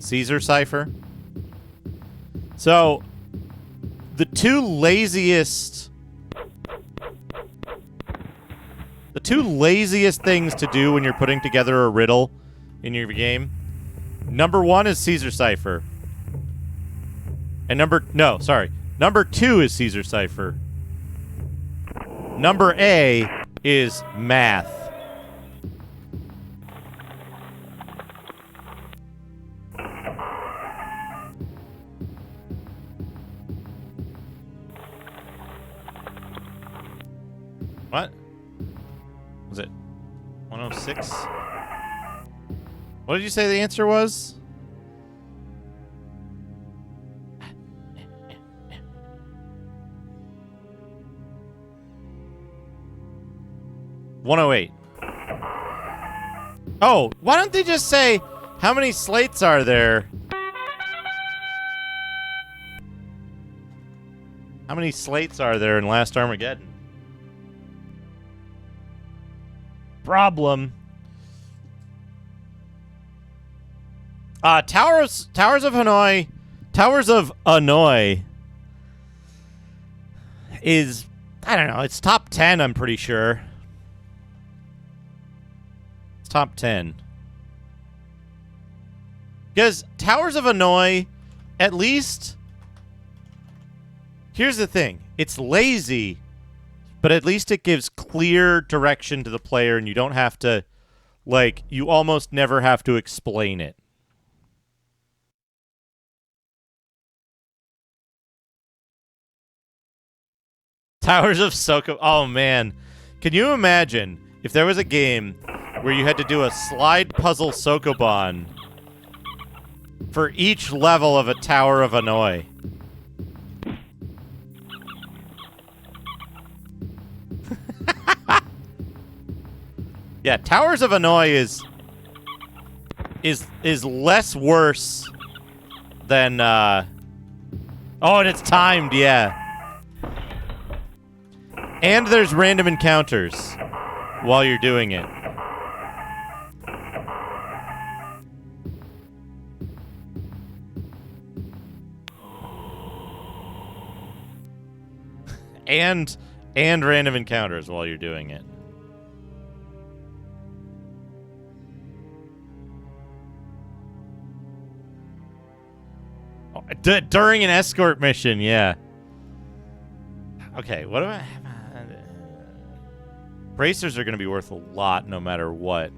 Caesar cipher? So, the two laziest things to do when you're putting together a riddle in your game. Number 1 is Caesar cipher. And number 2 is Caesar cipher. Number A is math. What? Was it 106? What did you say the answer was? $108. Oh, why don't they just say, how many slates are there? How many slates are there in Last Armageddon? Problem. Towers of Hanoi. Towers of Hanoi is, I don't know, it's top 10, I'm pretty sure. Top 10. Because Towers of Hanoi, at least, here's the thing. It's lazy, but at least it gives clear direction to the player and you don't have to, like, you almost never have to explain it. Towers of Soko. Oh, man. Can you imagine if there was a game where you had to do a slide puzzle Sokoban for each level of a Tower of Hanoi? Yeah, Towers of Hanoi is less worse than oh, and it's timed, yeah. And there's random encounters while you're doing it. and random encounters while you're doing it. During an escort mission, yeah. Okay, what do I... Bracers are going to be worth a lot no matter what.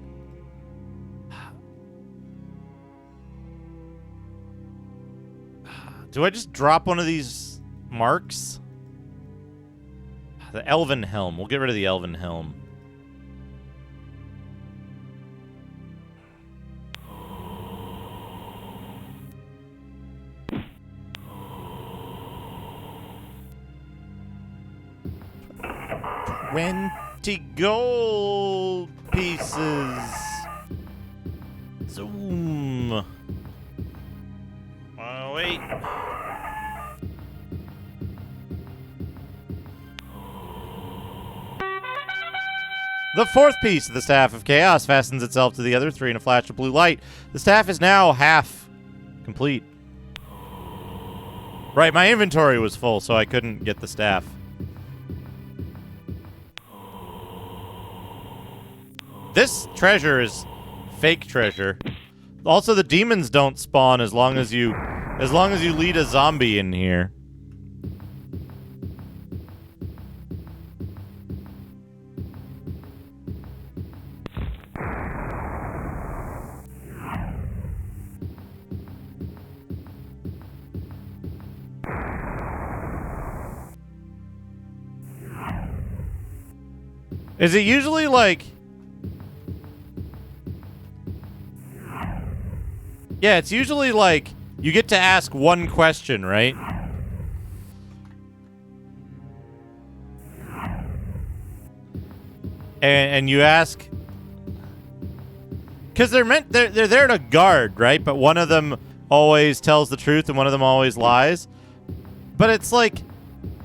Do I just drop one of these marks? The Elven Helm. We'll get rid of the Elven Helm. $20 gold pieces. Zoom. Oh, wait. The fourth piece of the Staff of Chaos fastens itself to the other three in a flash of blue light. The staff is now half complete. Right, my inventory was full, so I couldn't get the staff. This treasure is fake treasure. Also, the demons don't spawn as long as you lead a zombie in here. Is it usually like... Yeah, it's usually like you get to ask one question, right? And you ask... Because they're there to guard, right? But one of them always tells the truth and one of them always lies. But it's like,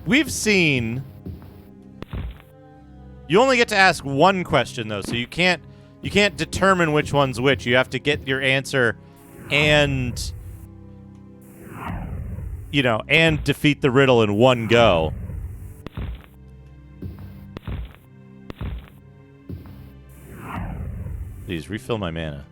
we've seen... You only get to ask one question, though, so you can't determine which one's which. You have to get your answer and, you know, and defeat the riddle in one go. Please, refill my mana.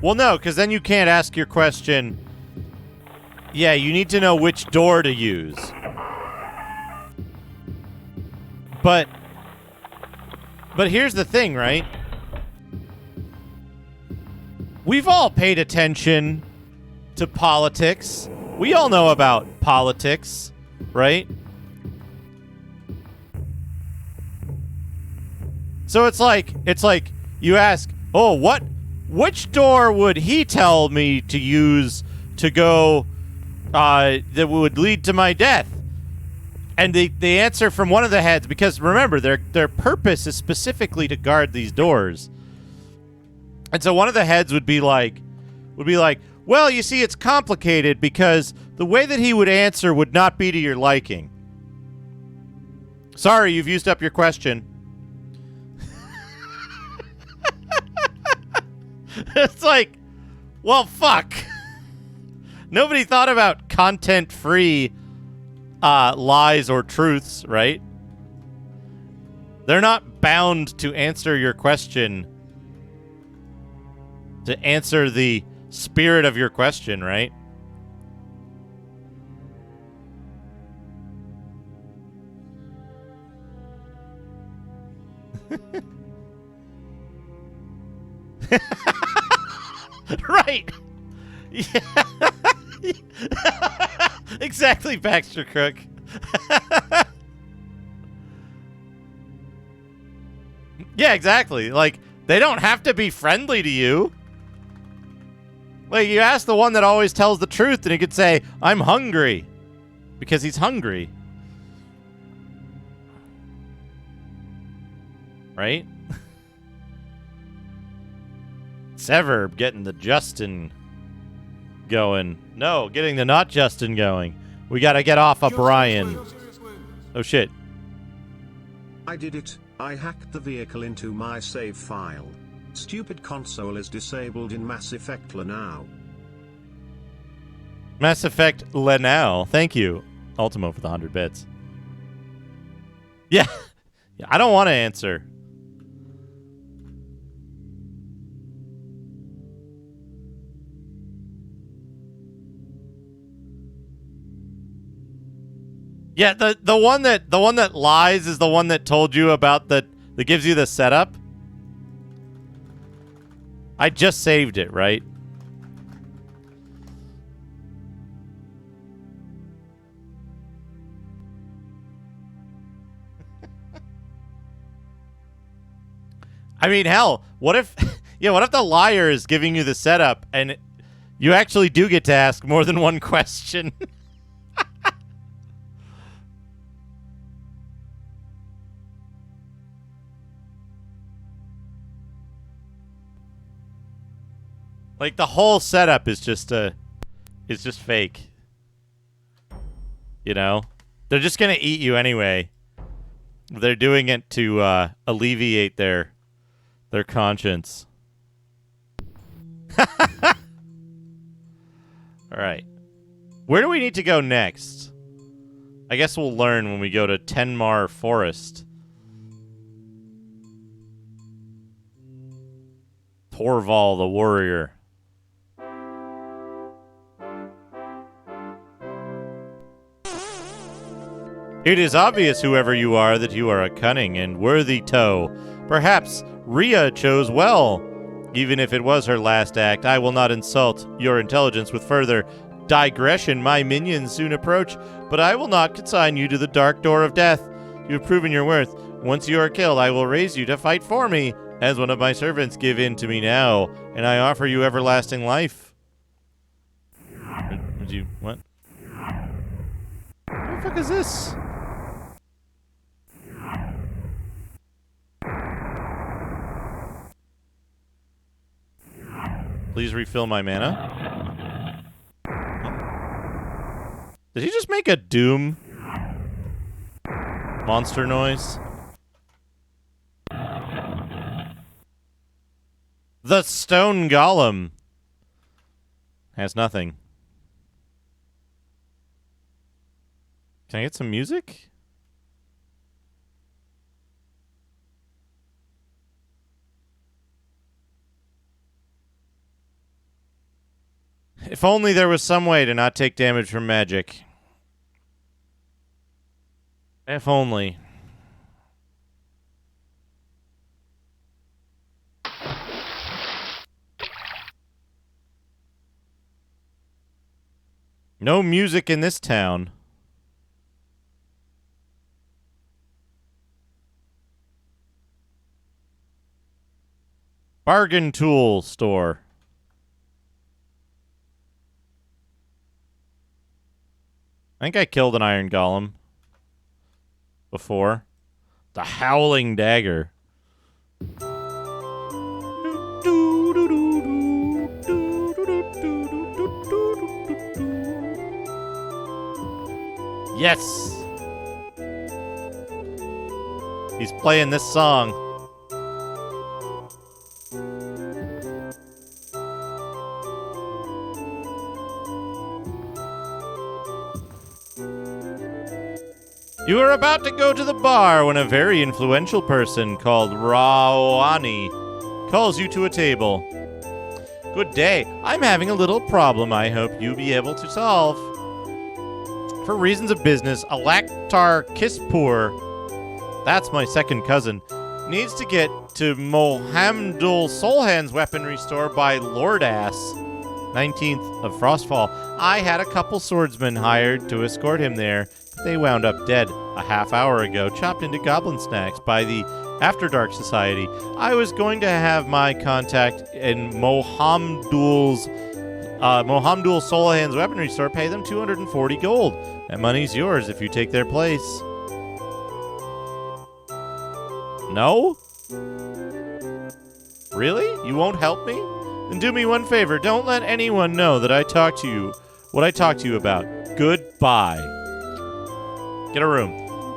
Well, no, because then you can't ask your question. Yeah, you need to know which door to use. But here's the thing, right? We've all paid attention to politics. We all know about politics, right? So it's like you ask, oh, which door would he tell me to use to go that would lead to my death? And they answer from one of the heads, because remember, their purpose is specifically to guard these doors. And so one of the heads would be like, well, you see, it's complicated because the way that he would answer would not be to your liking. Sorry, you've used up your question. It's like, well, fuck. Nobody thought about content-free lies or truths, right? They're not bound to answer your question, to answer the spirit of your question, right? Right. Yeah. Exactly, Baxter Crook. Yeah, exactly. Like, they don't have to be friendly to you. Like, you ask the one that always tells the truth, and he could say, I'm hungry. Because he's hungry. Right? Sever getting the Justin going. No, getting the not Justin going. We gotta get off of Brian. Oh shit. I did it. I hacked the vehicle into my save file. Stupid console is disabled in Mass Effect now. Mass Effect Lenau. Thank you, Ultimo, for the 100 bits. Yeah. Yeah, I don't want to answer. Yeah, the one that lies is the one that told you about that gives you the setup. I just saved it, right? I mean, hell, what if what if the liar is giving you the setup and you actually do get to ask more than one question? Like the whole setup is just fake. You know? They're just going to eat you anyway. They're doing it to alleviate their conscience. All right. Where do we need to go next? I guess we'll learn when we go to Tenmar Forest. Torval the warrior. It is obvious, whoever you are, that you are a cunning and worthy toe. Perhaps Rhea chose well. Even if it was her last act, I will not insult your intelligence with further digression. My minions soon approach, but I will not consign you to the dark door of death. You have proven your worth. Once you are killed, I will raise you to fight for me. As one of my servants, give in to me now, and I offer you everlasting life. Would you... what? What the fuck is this? Please refill my mana. Did he just make a Doom monster noise? The stone golem has nothing. Can I get some music? If only there was some way to not take damage from magic. If only. No music in this town. Bargain tool store. I think I killed an iron golem before. The howling dagger. Yes! He's playing this song. You are about to go to the bar when a very influential person called Rawani calls you to a table. Good day. I'm having a little problem I hope you'll be able to solve. For reasons of business, Alaktar Kispur, that's my second cousin, needs to get to Mohamdul Solhan's weaponry store by Lordass, 19th of Frostfall. I had a couple swordsmen hired to escort him there. They wound up dead a half hour ago, chopped into goblin snacks by the After Dark Society. I was going to have my contact in Mohamdul Solhan's weaponry store pay them 240 gold. That money's yours if you take their place. No? Really? You won't help me? Then do me one favor. Don't let anyone know that I talked to you, what I talked to you about. Goodbye. Get a room.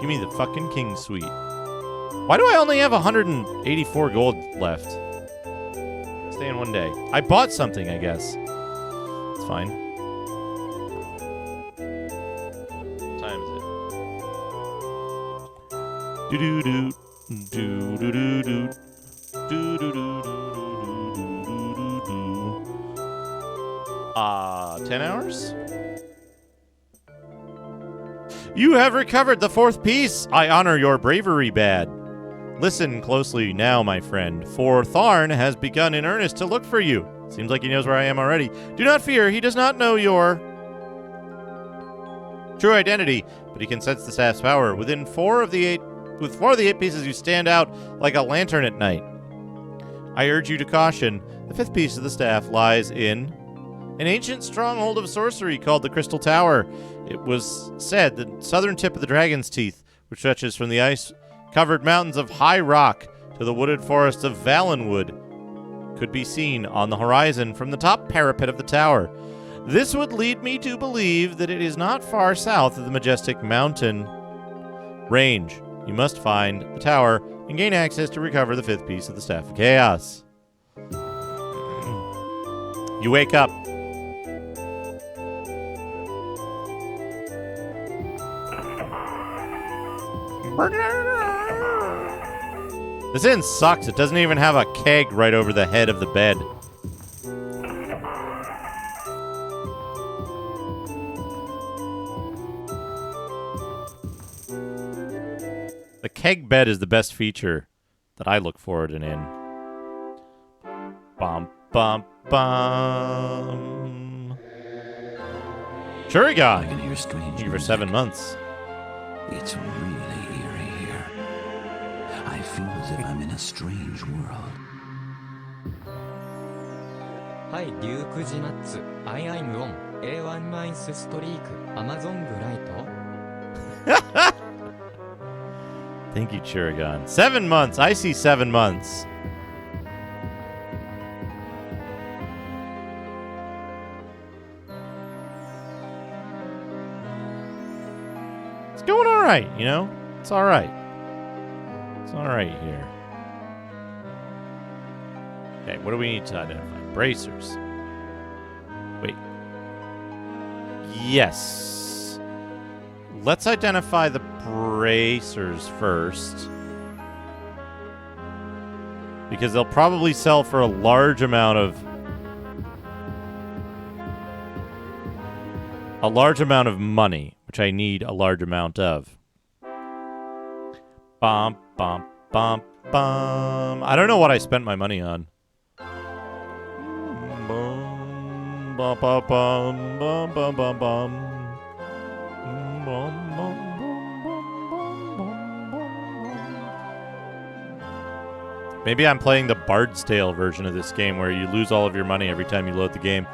Give me the fucking king suite. Why do I only have 184 gold left? Stay in one day. I bought something, I guess. It's fine. What time is it? Do-do-do. Do-do-do-do. Do-do-do-do-do-do-do-do. 10 hours? You have recovered the fourth piece. I honor your bravery, Bad. Listen closely now, my friend, for Tharn has begun in earnest to look for you. Seems like he knows where I am already. Do not fear, he does not know your true identity, but he can sense the staff's power. With four of the eight pieces, you stand out like a lantern at night. I urge you to caution. The fifth piece of the staff lies in an ancient stronghold of sorcery called the Crystal Tower. It was said the southern tip of the Dragon's Teeth, which stretches from the ice-covered mountains of High Rock to the wooded forests of Valenwood, could be seen on the horizon from the top parapet of the tower. This would lead me to believe that it is not far south of the majestic mountain range. You must find the tower and gain access to recover the fifth piece of the Staff of Chaos. You wake up. This inn sucks. It doesn't even have a keg right over the head of the bed. The keg bed is the best feature that I look forward in inn. Bum, bum, bum. Shurigan. I can hear strange Thank you for music. 7 months. It's really eerie here. I feel as if I'm in a strange world. Hi, Duke Zinatsu. I am on A1 Mines Streak. Amazon Bright. Thank you, Chirigon. 7 months. I see 7 months. It's going all right, you know? It's all right. It's all right here. Okay, what do we need to identify? Bracers. Wait. Yes. Let's identify the bracers first. Because they'll probably sell for a large amount of money, which I need a large amount of. Bum, bum, bum, bum. I don't know what I spent my money on. Bum, bum, bum, bum, bum, bum, bum, bum. Maybe I'm playing the Bard's Tale version of this game where you lose all of your money every time you load the game.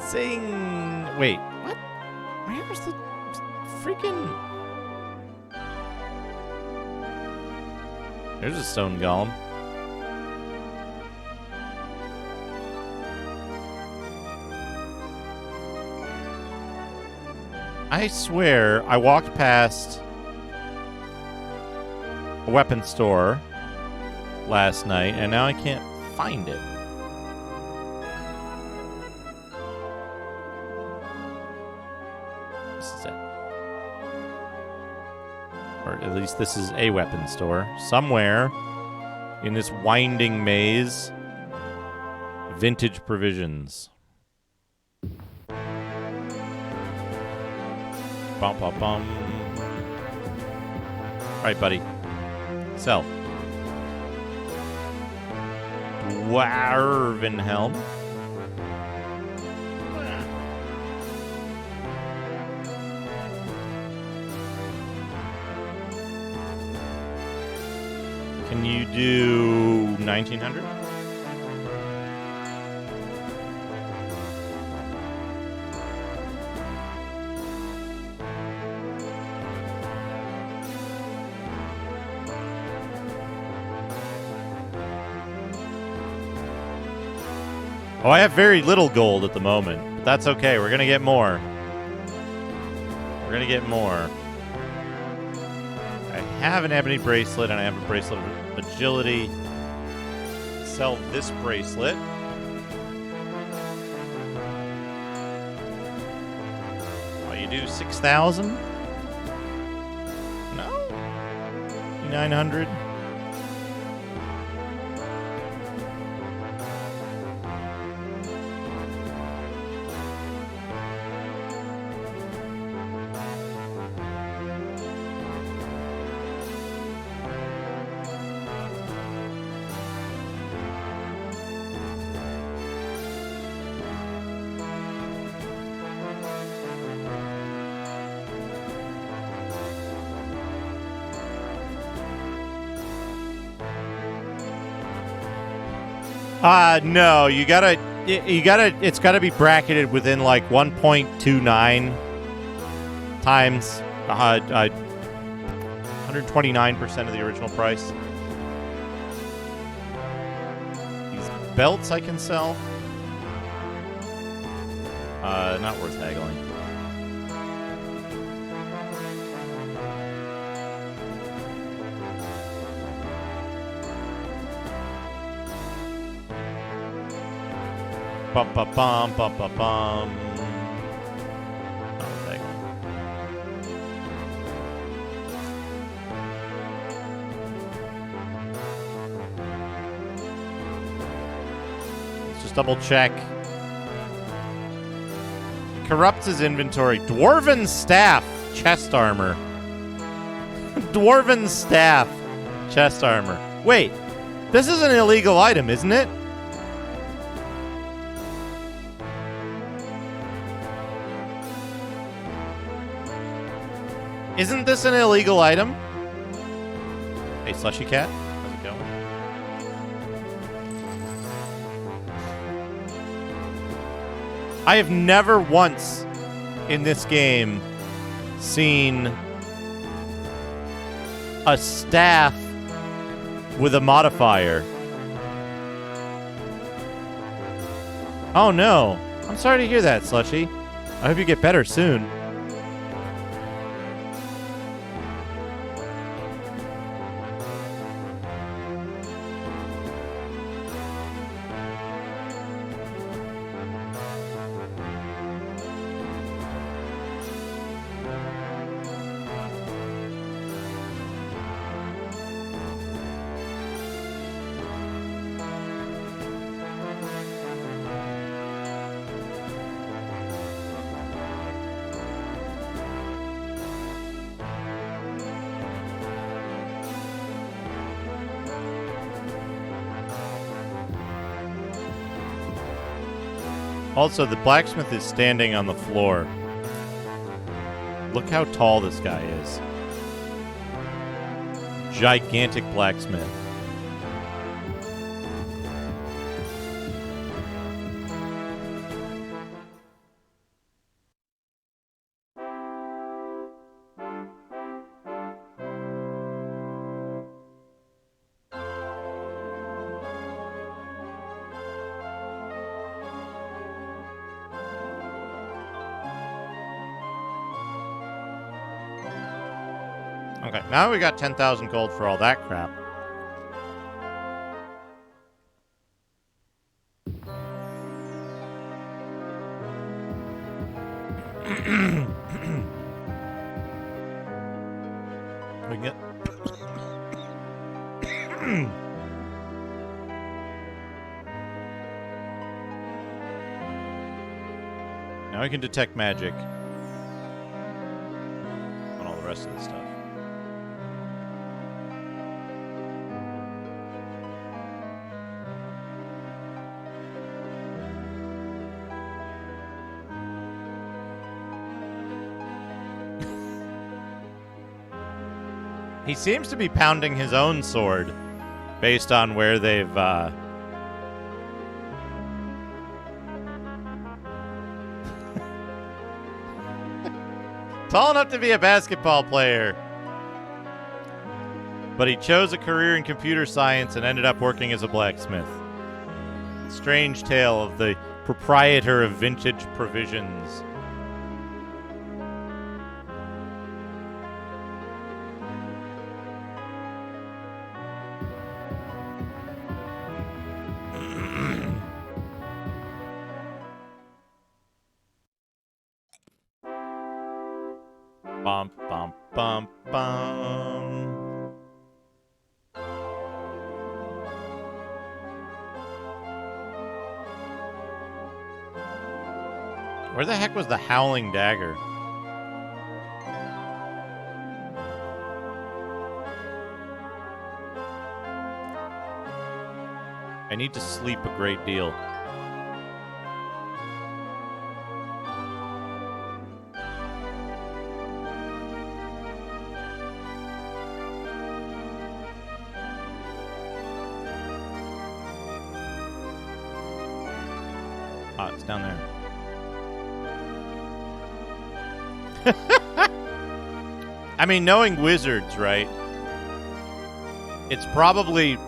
Zing! Wait, what? Where's the freaking... There's a stone golem. I swear I walked past a weapon store last night, and now I can't find it. This is it. Or at least this is a weapon store. Somewhere in this winding maze, vintage provisions. Bum, bum, bum. Alright, buddy. Sell. Dwarven helm. Can you do 1900? Oh, I have very little gold at the moment, but that's okay. We're gonna get more. We're gonna get more. have an ebony bracelet, and I have a bracelet of agility. Sell this bracelet. Oh, you do 6,000? No? 900? No, you gotta, it's gotta be bracketed within like 1.29 times 129% of the original price. These belts I can sell. Not worth haggling. Bum bum bum bum bum bum. Oh, thank you. Let's just double check. Corrupts his inventory. Dwarven staff, chest armor. Dwarven staff, chest armor. Wait, this is an illegal item, isn't it? Isn't this an illegal item? Hey, Slushy Cat. How's it going? I have never once in this game seen a staff with a modifier. Oh no. I'm sorry to hear that, Slushy. I hope you get better soon. Also, the blacksmith is standing on the floor. Look how tall this guy is. Gigantic blacksmith. Okay, now we got 10,000 gold for all that crap. We get. Now we can detect magic on all the rest of the stuff. He seems to be pounding his own sword based on where they've, tall enough to be a basketball player. But he chose a career in computer science and ended up working as a blacksmith. Strange tale of the proprietor of vintage provisions. Bum, bum, bum, bum. Where the heck was the Howling Dagger? I need to sleep a great deal. Ah, it's down there. I mean, knowing wizards, right? It's probably...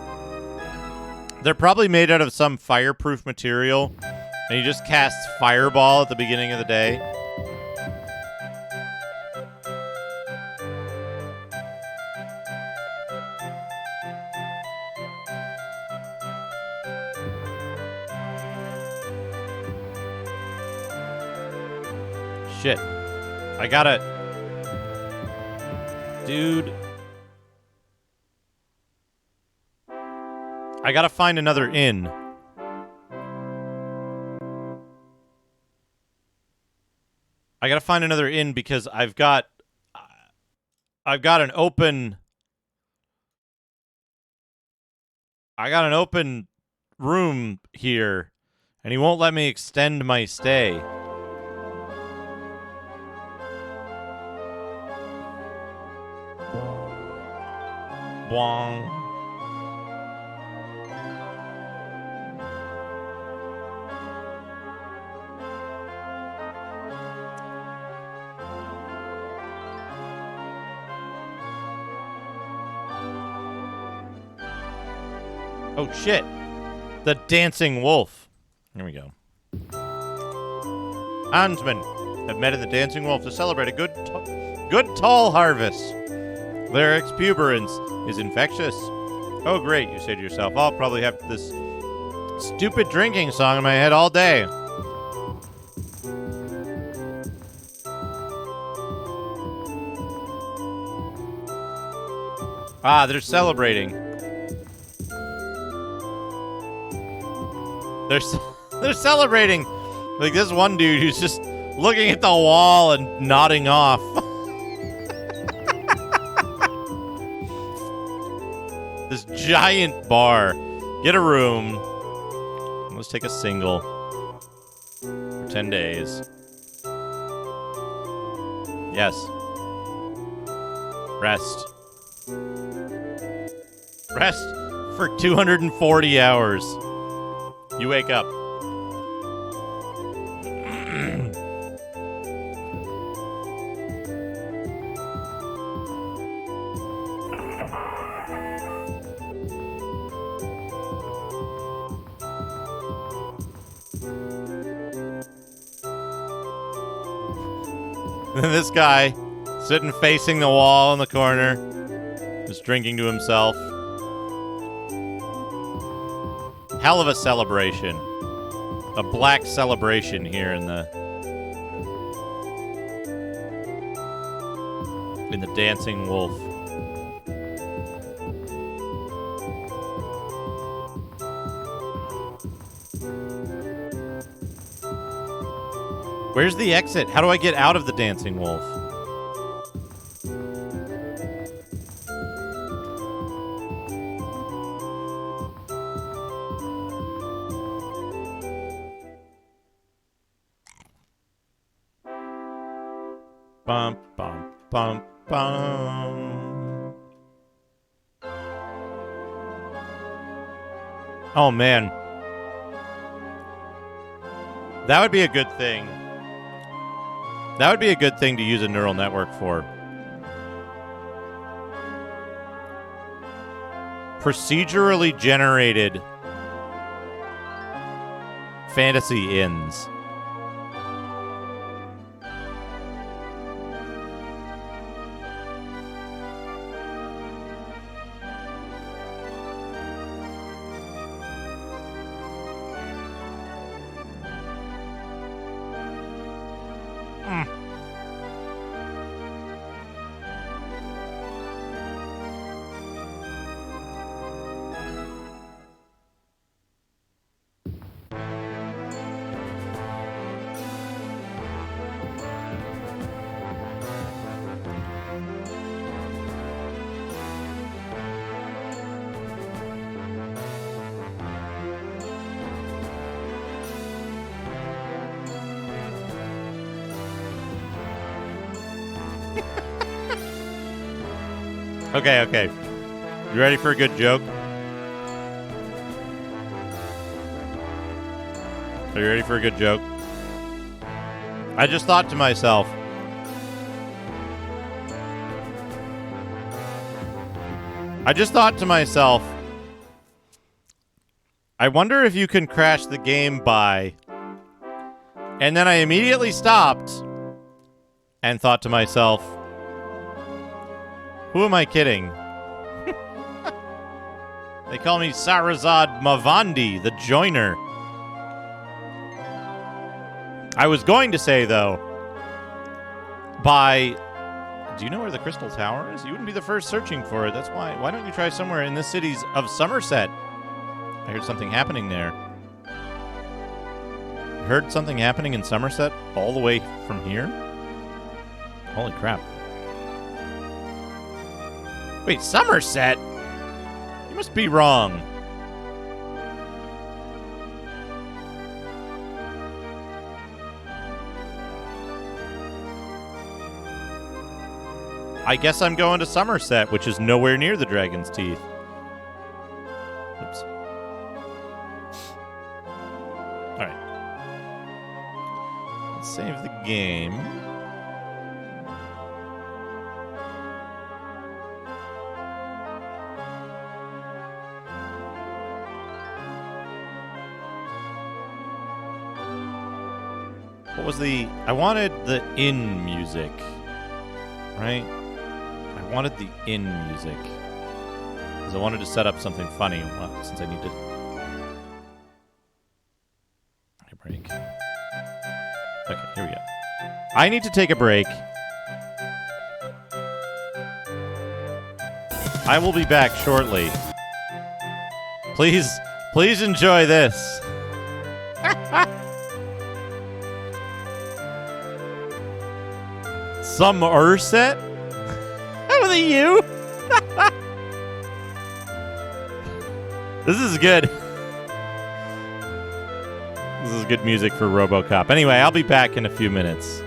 They're probably made out of some fireproof material, and you just cast Fireball at the beginning of the day. Shit. I gotta... Dude... I gotta find another inn. I gotta find another inn because I've got an open... I got an open room here, and he won't let me extend my stay. Bwong. Oh, shit. The Dancing Wolf. Here we go. Huntsmen have met in the Dancing Wolf to celebrate a good tall harvest. Their exuberance is infectious. Oh, great, you say to yourself. I'll probably have this stupid drinking song in my head all day. Ah, they're celebrating. They're celebrating. Like this one dude who's just looking at the wall and nodding off. This giant bar. Get a room. Let's take a single. For 10 days. Yes. Rest. Rest for 240 hours. You wake up. And this guy, sitting facing the wall in the corner, just drinking to himself. Hell of a celebration. A black celebration here in the Dancing Wolf. Where's the exit? How do I get out of the Dancing Wolf? Bum, bum, bum, bum. Oh, man. That would be a good thing. That would be a good thing to use a neural network for. Procedurally generated fantasy inns. Okay. You ready for a good joke? Are you ready for a good joke? I just thought to myself, I wonder if you can crash the game by... And then I immediately stopped and thought to myself, who am I kidding? They call me Sarazad Mavandi, the joiner. I was going to say, though, do you know where the Crystal Tower is? You wouldn't be the first searching for it. That's why. Why don't you try somewhere in the cities of Somerset? I heard something happening there. Heard something happening in Somerset all the way from here? Holy crap. Wait, Somerset? You must be wrong. I guess I'm going to Somerset, which is nowhere near the Dragon's Teeth. Oops. Alright. Let's save the game. What was I wanted the in music, right? I wanted the in music because I wanted to set up something funny. Well, since I need to take a break. Okay, here we go. I need to take a break. I will be back shortly. Please enjoy this. Somerset? With a U? This is good. This is good music for RoboCop. Anyway, I'll be back in a few minutes.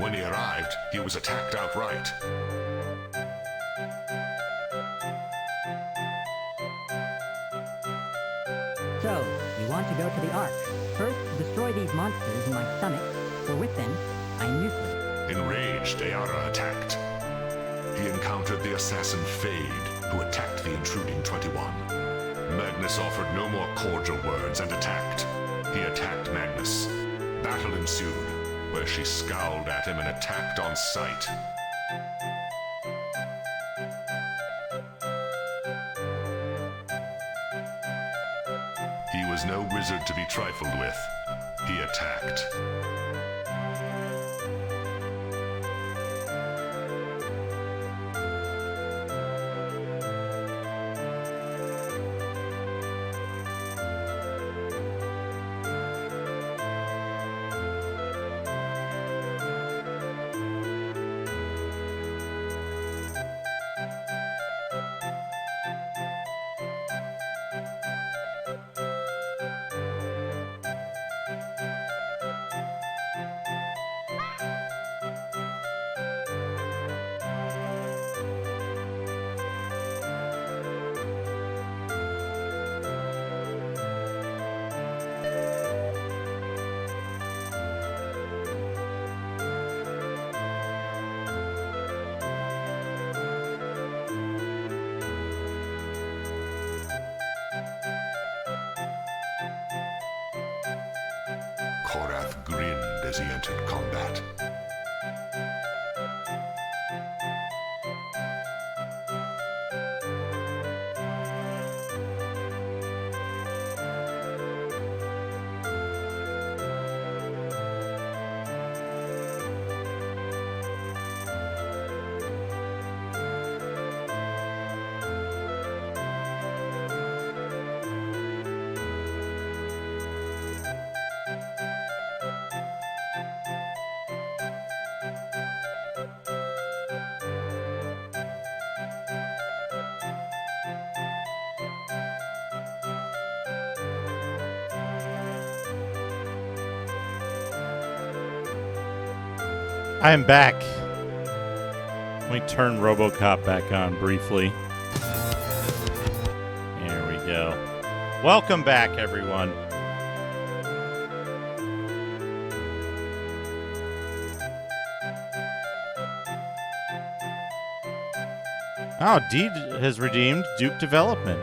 When he arrived, he was attacked outright. So, you want to go to the Ark. First, destroy these monsters in my stomach, for with them, I'm useless. Enraged, Ayara attacked. He encountered the assassin Fade, who attacked the intruding 21. Magnus offered no more cordial words and attacked. He attacked Magnus. Battle ensued, where she scowled at him and attacked on sight. He was no wizard to be trifled with. He attacked. Korath grinned as he entered combat. I am back. Let me turn RoboCop back on briefly. There we go. Welcome back, everyone. Oh, Dee has redeemed Duke Development.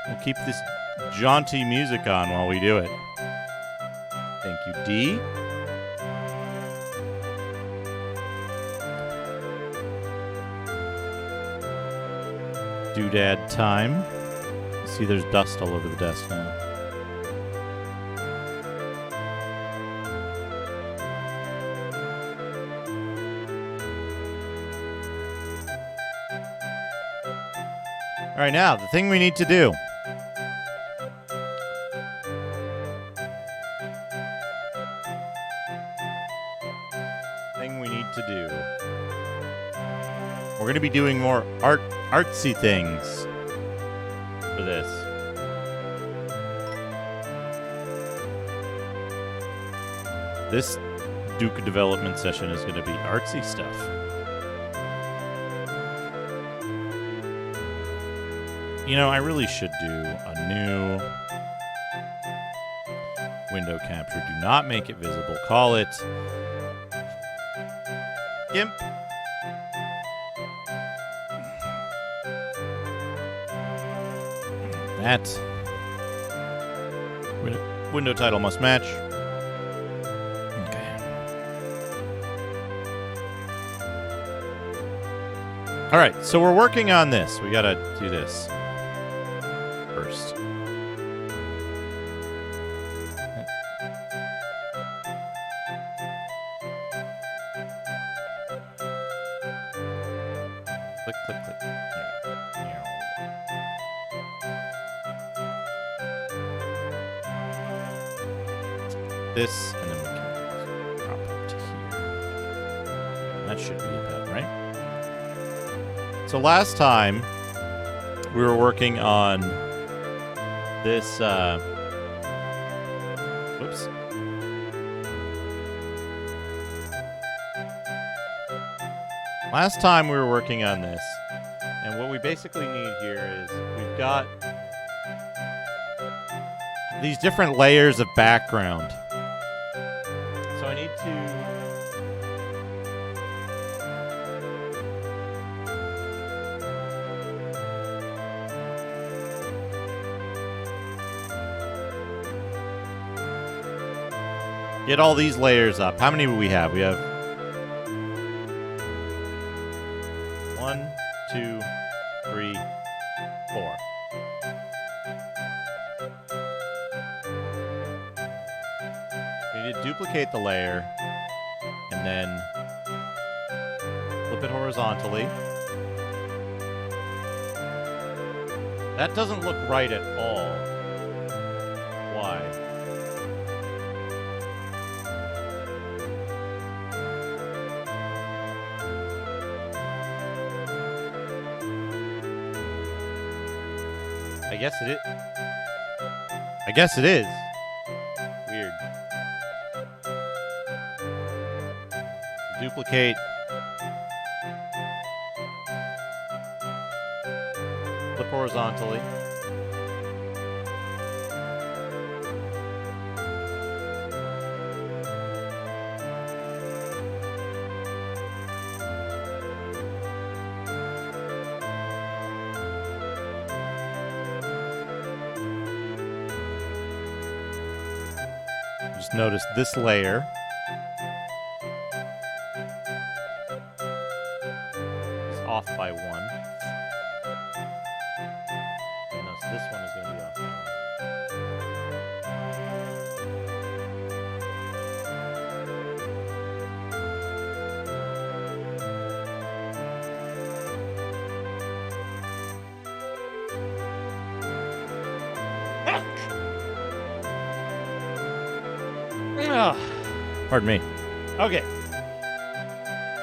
We'll keep this jaunty music on while we do it. Thank you, Dee. Doodad time. See, there's dust all over the desk now. All right, now, the thing we need to do. We're going to be doing more artsy things for this. This Duke development session is going to be artsy stuff. You know, I really should do a new window capture. Do not make it visible. Call it GIMP. That window title must match. Okay. All right, so we're working on this. We gotta do this first. Click, click, click. This, and then we can drop it to here. That should be about right. So last time we were working on this. Whoops. Last time we were working on this, and what we basically need here is we've got these different layers of background. So I need to get all these layers up. How many do we have? We have 1, 2, 3, 4. We need to duplicate the layer and then flip it horizontally. That doesn't look right at all. Why? I guess it is. Weird. Duplicate. Flip horizontally. Just notice this layer. Is off by 1. And notice this one is going to be off by 1. Pardon me. Okay.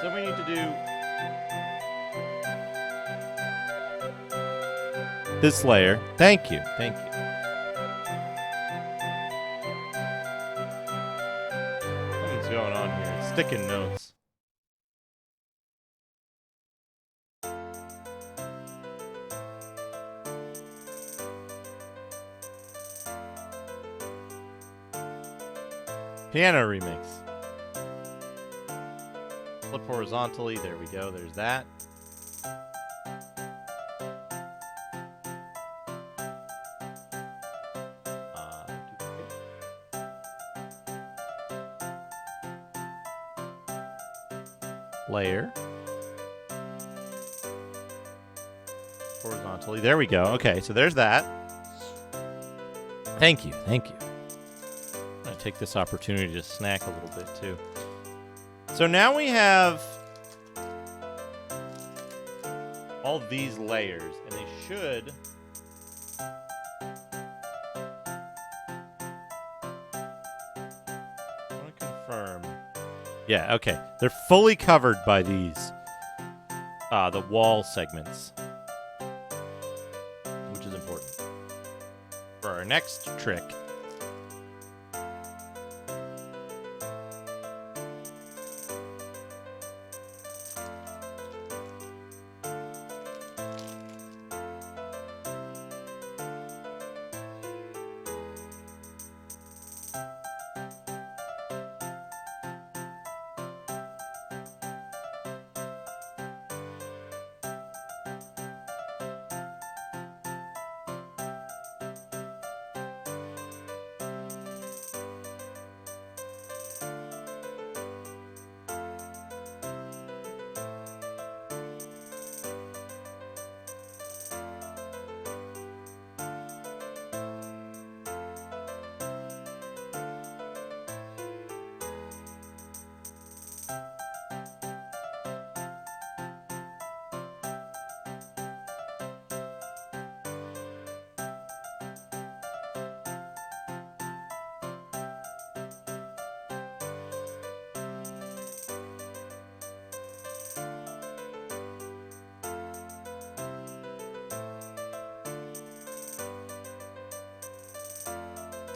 So we need to do this layer. Thank you. Thank you. Something's going on here. It's sticking notes. Piano remix. Flip horizontally. There we go. There's that. Layer. Horizontally. There we go. Okay, so there's that. Thank you. Thank you. I'm going to take this opportunity to snack a little bit, too. So now we have all these layers, and they should... I want to confirm. Yeah, okay. They're fully covered by these, the wall segments, which is important. For our next trick...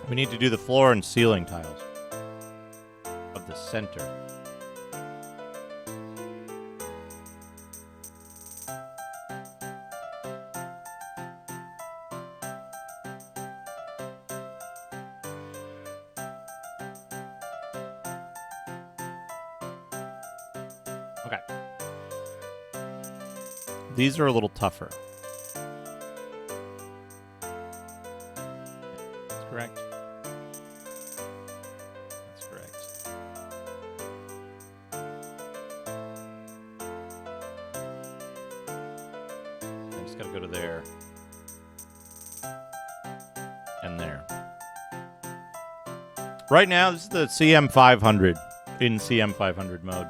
We need to do the floor and ceiling tiles of the center. Okay. These are a little tougher. That's correct. Gotta go to there. And there. Right now, this is the CM500 in CM500 mode.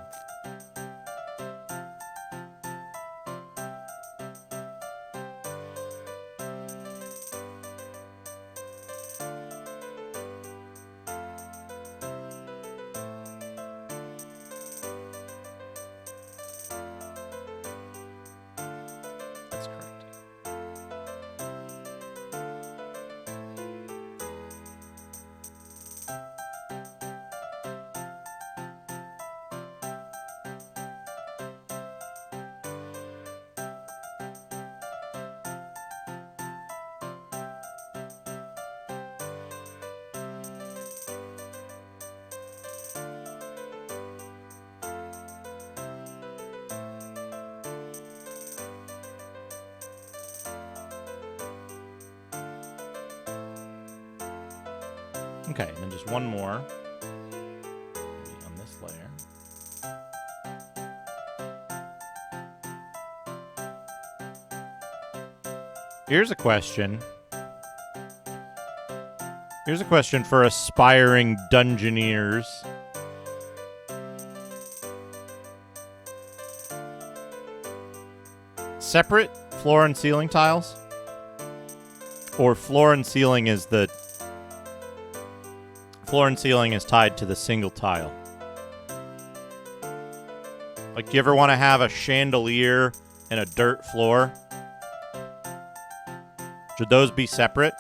Okay, and then just one more. Here's a question. Here's a question for aspiring dungeoneers. Separate floor and ceiling tiles? Or floor and ceiling is the... Floor and ceiling is tied to the single tile. Like, do you ever want to have a chandelier and a dirt floor? Should those be separate?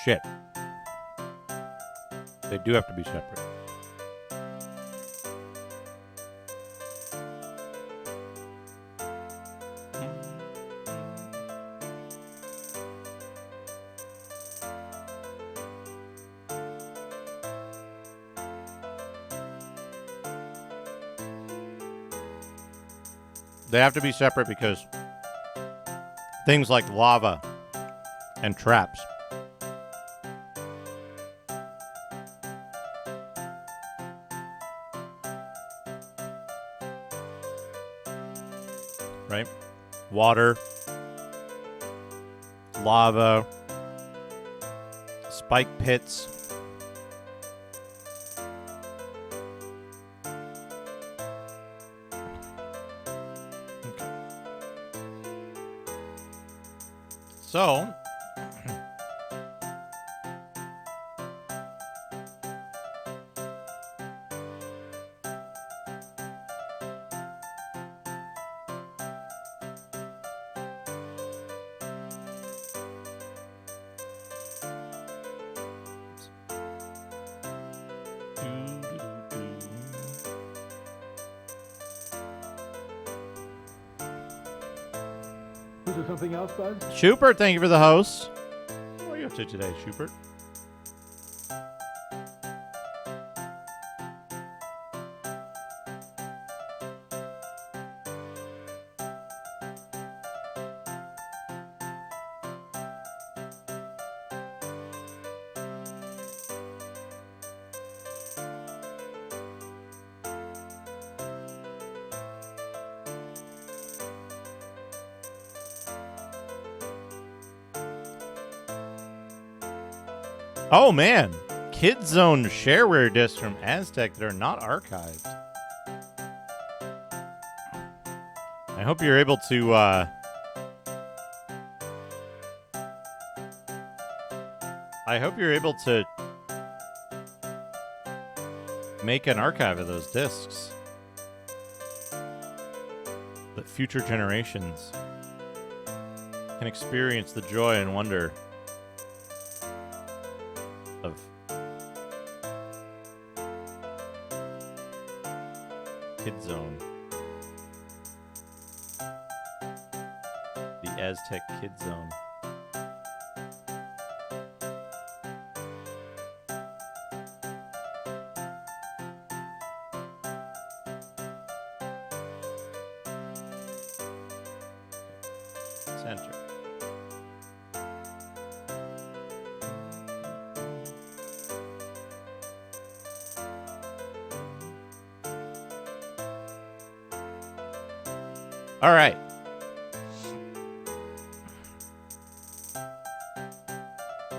Shit. They do have to be separate. They have to be separate because things like lava and traps right? Water, lava, spike pits. Okay. So, Was there something else, Buzz? Schubert, thank you for the host. What are you up to today, Schubert? Oh man, Kid Zone shareware discs from Aztec that are not archived. I hope you're able to make an archive of those discs that future generations can experience the joy and wonder of Kid Zone. The Aztec Kid Zone. Center. All right.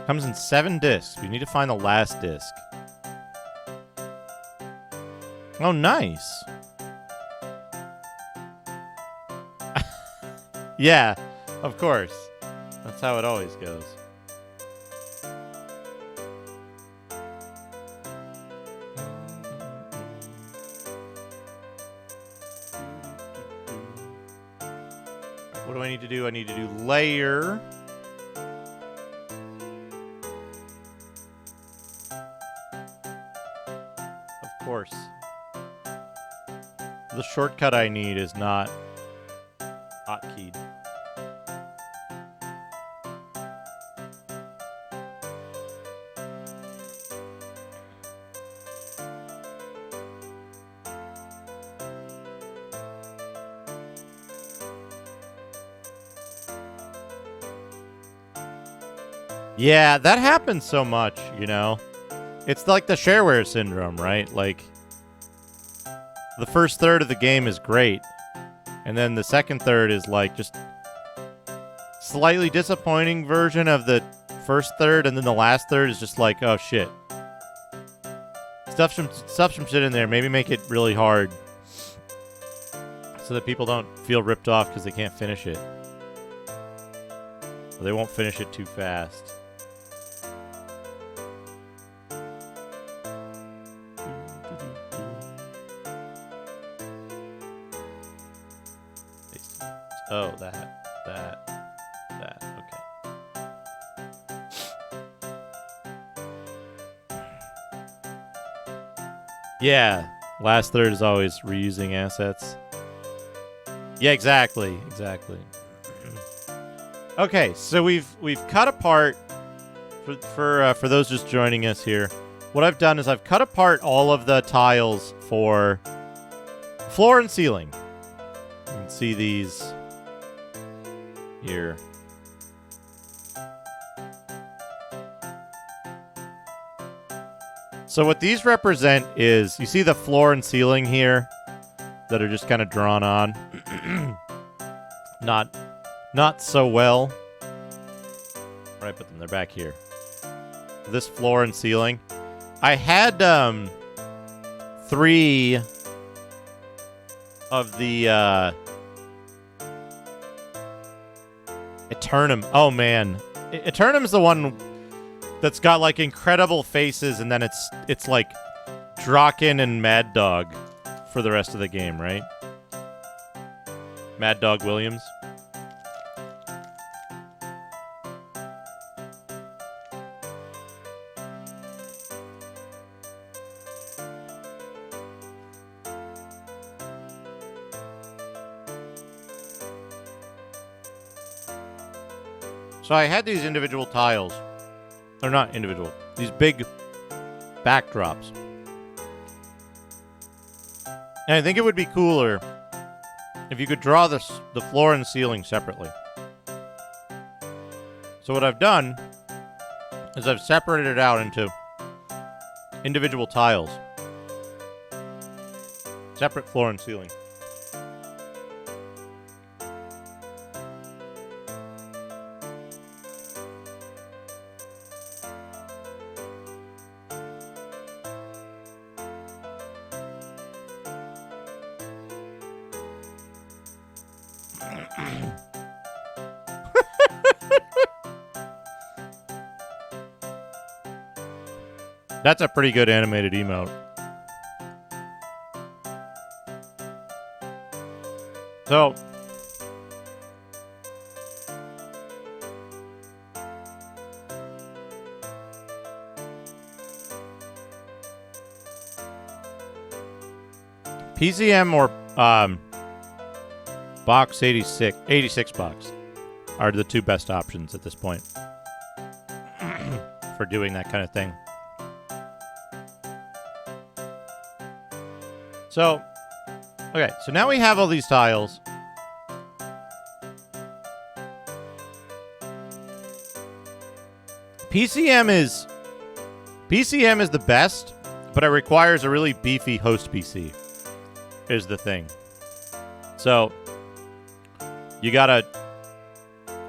Comes in 7 discs. We need to find the last disc. Oh, nice. Yeah, of course. That's how it always goes. What do I need to do? I need to do layer. Of shortcut I need is not hotkeyed. Yeah, that happens so much, you know? It's like the shareware syndrome, right? Like, the first third of the game is great, and then the second third is like just slightly disappointing version of the first third, and then the last third is just like, oh shit. Stuff some shit in there. Maybe make it really hard so that people don't feel ripped off because they can't finish it. Or they won't finish it too fast. Oh, that, okay. Yeah, last third is always reusing assets. Yeah, exactly. Okay, so we've cut apart for those just joining us here. What I've done is I've cut apart all of the tiles for floor and ceiling. You can see these here. So what these represent is, you see the floor and ceiling here that are just kind of drawn on. Not so well. Right, but then they're back here. This floor and ceiling. I had 3 of the Eternum. Oh man, Eternum's the one that's got like incredible faces, and then it's like Draken and Mad Dog for the rest of the game, right? Mad Dog Williams. So I had these individual tiles. They're not individual. These big backdrops. And I think it would be cooler if you could draw the floor and ceiling separately. So what I've done is I've separated it out into individual tiles. Separate floor and ceiling. That's a pretty good animated emote. So, PCM or box 86 box are the 2 best options at this point for doing that kind of thing. So, okay, so now we have all these tiles. PCM is the best, but it requires a really beefy host PC, is the thing. So, you gotta,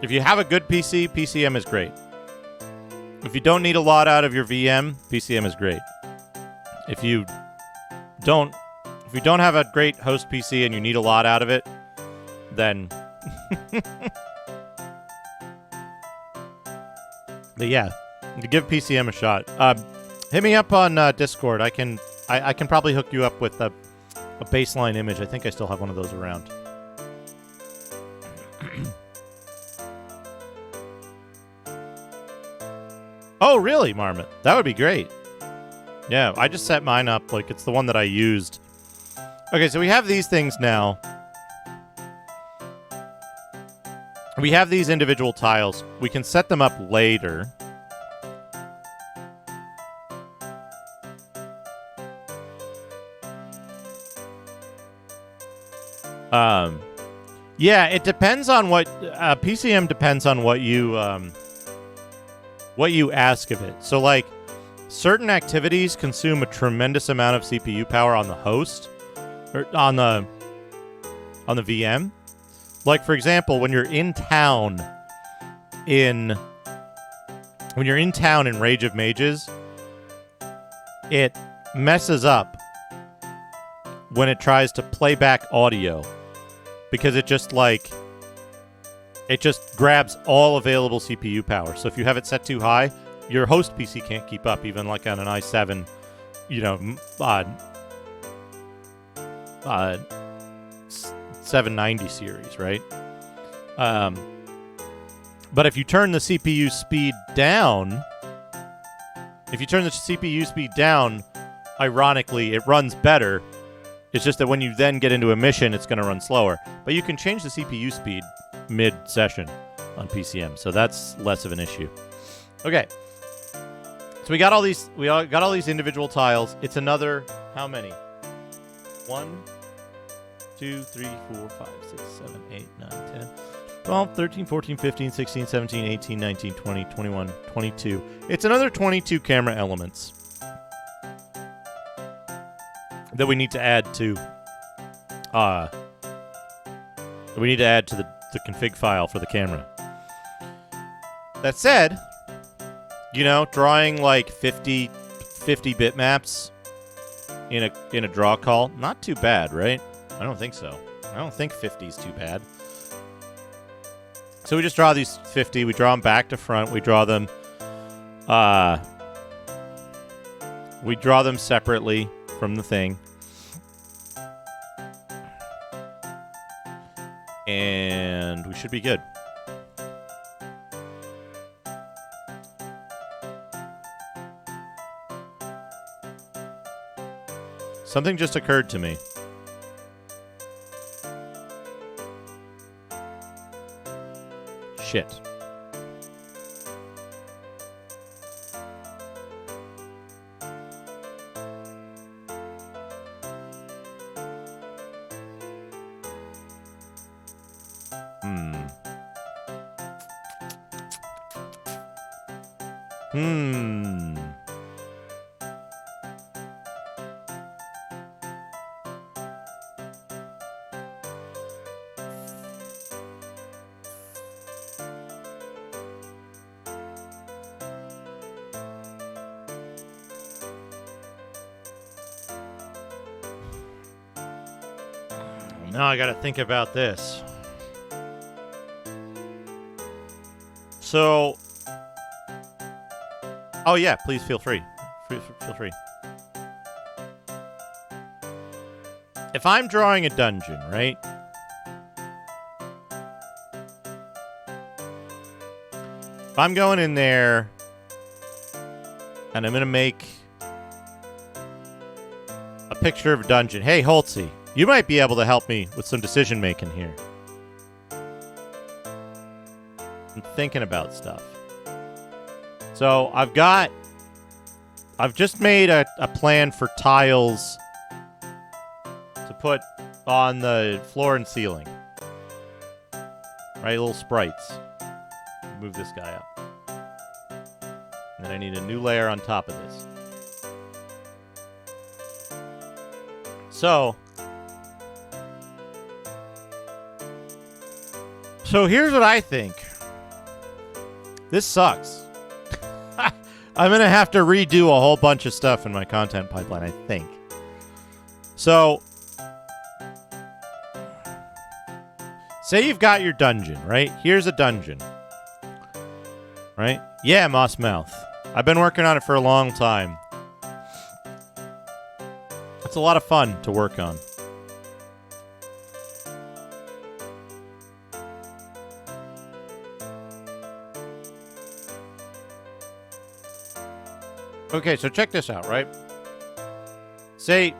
if you have a good PC, PCM is great. If you don't need a lot out of your VM, PCM is great. If you don't have a great host PC and you need a lot out of it, then but yeah, give PCM a shot. Hit me up on Discord. I can probably hook you up with a baseline image. I think I still have one of those around. Oh, really, Marmot? That would be great. Yeah, I just set mine up like it's the one that I used Okay, so we have these things now. We have these individual tiles. We can set them up later. Yeah, it depends on what PCM depends on what you ask of it. So like certain activities consume a tremendous amount of CPU power on the host or on the VM. Like for example, when you're in town in Rage of Mages, it messes up when it tries to play back audio. Because it just grabs all available CPU power. So if you have it set too high, your host PC can't keep up, even like on an i7, 790 series, right? But if you turn the CPU speed down, ironically, it runs better. It's just that when you then get into a mission, it's going to run slower. But you can change the CPU speed mid-session on PCM, so that's less of an issue. Okay, so we got all these individual tiles. It's another how many? 1, 2, 3, 4, 5, 6, 7, 8, 9, 10, 12, 13, 14, 15, 16, 17, 18, 19, 20, 21, 22. It's another 22 camera elements that we need to add to the config file for the camera. That said, drawing like 50 bitmaps in a draw call, not too bad, right? I don't think so. I don't think 50 is too bad. So we just draw these 50, we draw them back to front, we draw them separately from the thing. And we should be good. Something just occurred to me. Shit. Now I gotta think about this. So, oh yeah, please feel free. Feel free. If I'm drawing a dungeon, right? If I'm going in there and I'm gonna make a picture of a dungeon. Hey, Holtzy, you might be able to help me with some decision making here. I'm thinking about stuff. So I've just made a plan for tiles to put on the floor and ceiling. Right, little sprites. Move this guy up. And then I need a new layer on top of this. So here's what I think. This sucks. I'm going to have to redo a whole bunch of stuff in my content pipeline, I think. So, say you've got your dungeon, right? Here's a dungeon. Right? Yeah, Moss Mouth. I've been working on it for a long time. It's a lot of fun to work on. Okay, so check this out, right? Say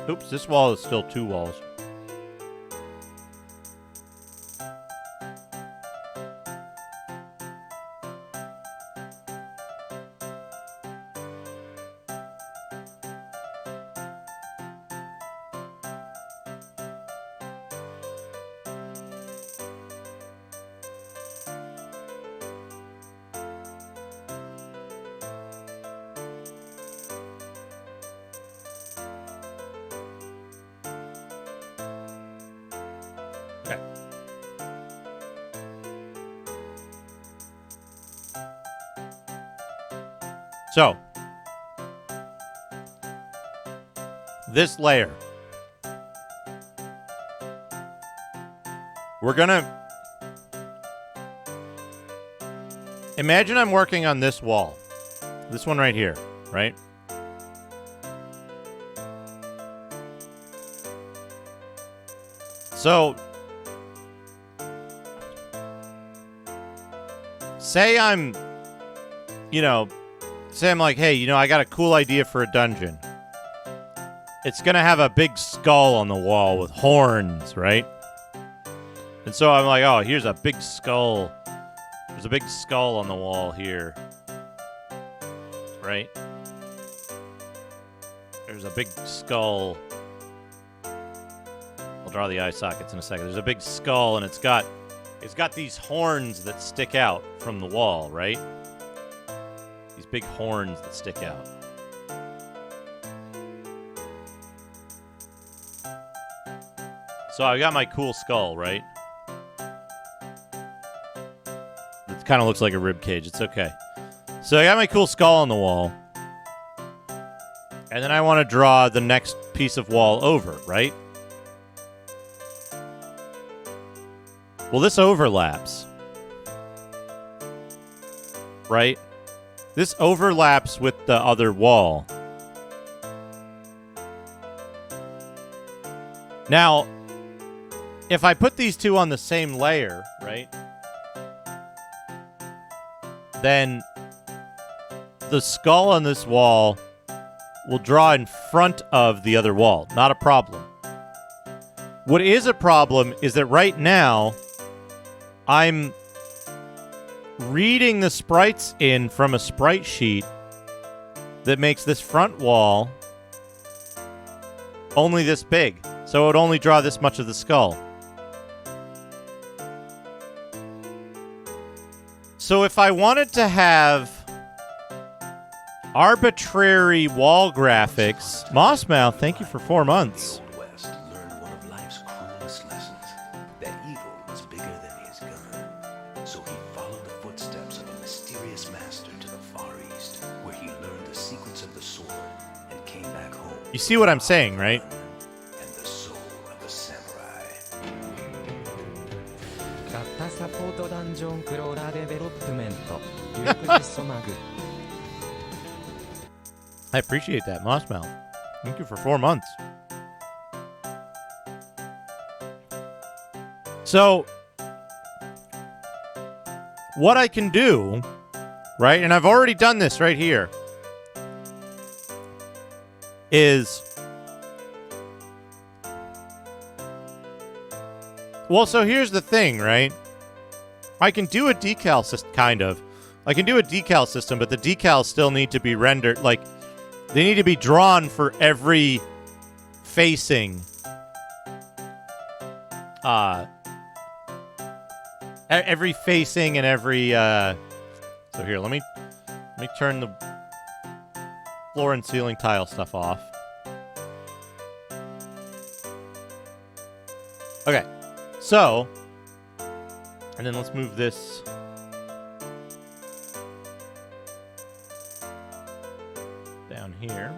Oops, this wall is still 2 walls. Okay. So, this layer, we're gonna imagine I'm working on this wall, this one right here, right? So, say I'm, say I'm like, hey, I got a cool idea for a dungeon. It's going to have a big skull on the wall with horns, right? And so I'm like, oh, here's a big skull. There's a big skull on the wall here. Right? There's a big skull. I'll draw the eye sockets in a second. There's a big skull, and it's got these horns that stick out from the wall, right? These big horns that stick out. So I got my cool skull, right? It kind of looks like a rib cage. It's okay. So I got my cool skull on the wall. And then I want to draw the next piece of wall over, right? Well, this overlaps. Right? This overlaps with the other wall. Now, if I put these two on the same layer, right? Then the skull on this wall will draw in front of the other wall. Not a problem. What is a problem is that right now, I'm reading the sprites in from a sprite sheet that makes this front wall only this big. So it would only draw this much of the skull. So if I wanted to have arbitrary wall graphics, Mossmouth, thank you for 4 months. Old West learned one of life's cruelest lessons, that evil was bigger than his gun. So he followed the footsteps of a mysterious master to the Far East, where he learned the secrets of the sword and came back home. You see what I'm saying, right? And the soul of a samurai. ダッタサポートダンジョンクローラーデベロップメントユークジソマグ I appreciate that, Mossmouth. Thank you for 4 months. So, what I can do, right, and I've already done this right here, is... Well, so here's the thing, right? I can do a decal system, kind of. I can do a decal system, but the decals still need to be rendered, like... They need to be drawn for every facing. Every facing and every. So here, let me turn the floor and ceiling tile stuff off. Okay, so, and then let's move this. Down here.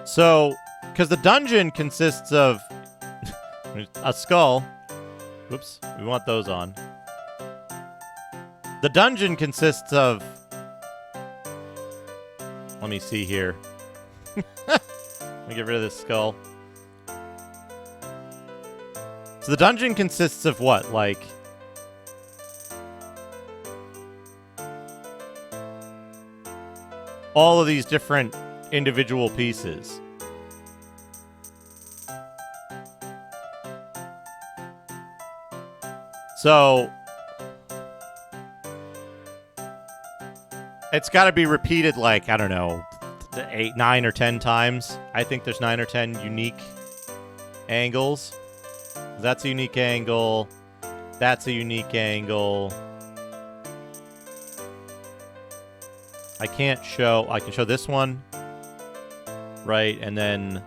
So, because the dungeon consists of a skull. Whoops, we want those on. The dungeon consists of... Let me see here. Let me get rid of this skull. So the dungeon consists of what? Like... all of these different individual pieces. So it's got to be repeated like, I don't know, 8, 9, or 10 times. I think there's 9 or 10 unique angles. That's a unique angle. That's a unique angle. I can show this one, right? And then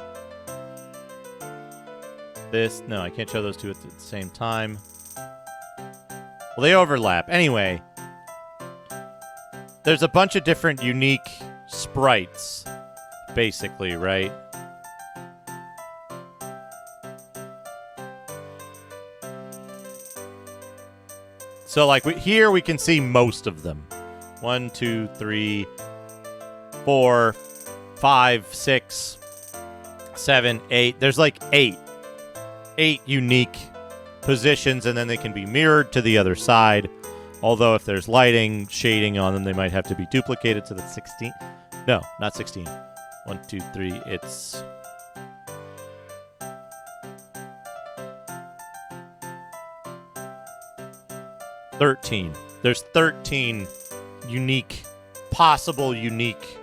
this. No, I can't show those two at the same time. Well, they overlap. Anyway, there's a bunch of different unique sprites, basically, right? So, like, here we can see most of them. 1, 2, 3, 4, 5, 6, 7, 8. There's like 8 unique positions, and then they can be mirrored to the other side. Although if there's lighting, shading on them, they might have to be duplicated. So that's 16. No, not 16. 1, 2, 3. It's... $13. There's 13 possible unique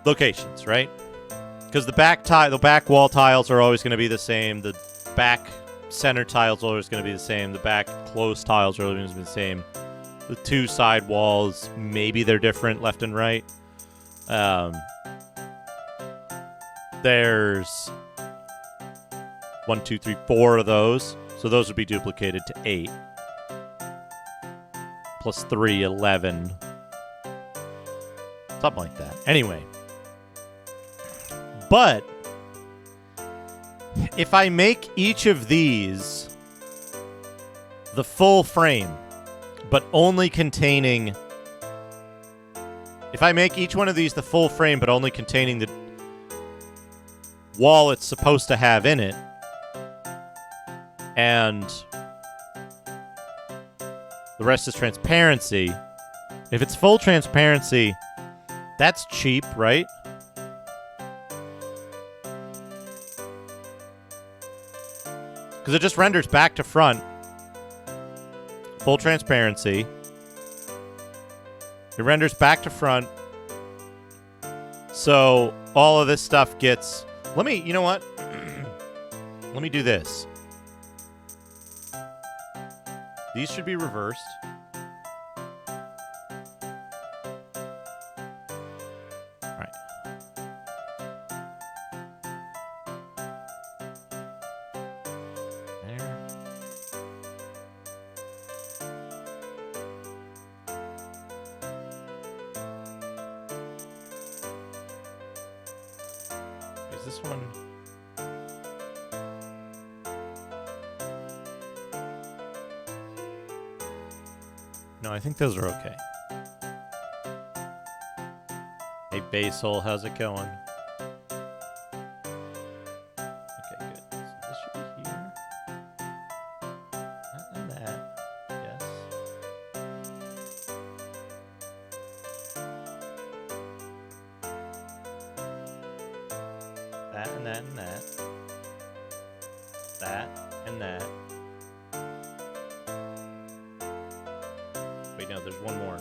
locations, right? Because the back wall tiles are always going to be the same. The back center tiles are always going to be the same. The back closed tiles are always going to be the same. The 2 side walls, maybe they're different left and right. There's 1, 2, 3, 4 of those. So those would be duplicated to 8. Plus 3, 11. Something like that. Anyway. But if I make each of these the full frame, but only containing... If I make each one of these the full frame, but only containing the wall it's supposed to have in it, and the rest is transparency. If it's full transparency, that's cheap, right? Because it just renders back to front. Full transparency. It renders back to front. So all of this stuff gets... you know what? Let me do this. These should be reversed. All right. There. Is this one? No, I think those are okay. Hey, Basil, how's it going? Okay, good. So this should be here. That and that. Yes. That and that and that. That and that. Wait, no, there's one more.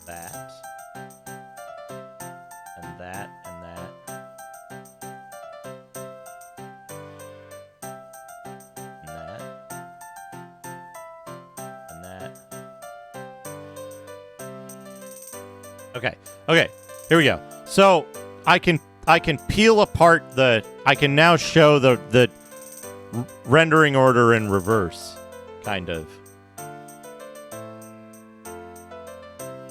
That. And that, and that. And that. And that. Okay, okay, here we go. So, I can peel apart I can now show the rendering order in reverse. Kind of.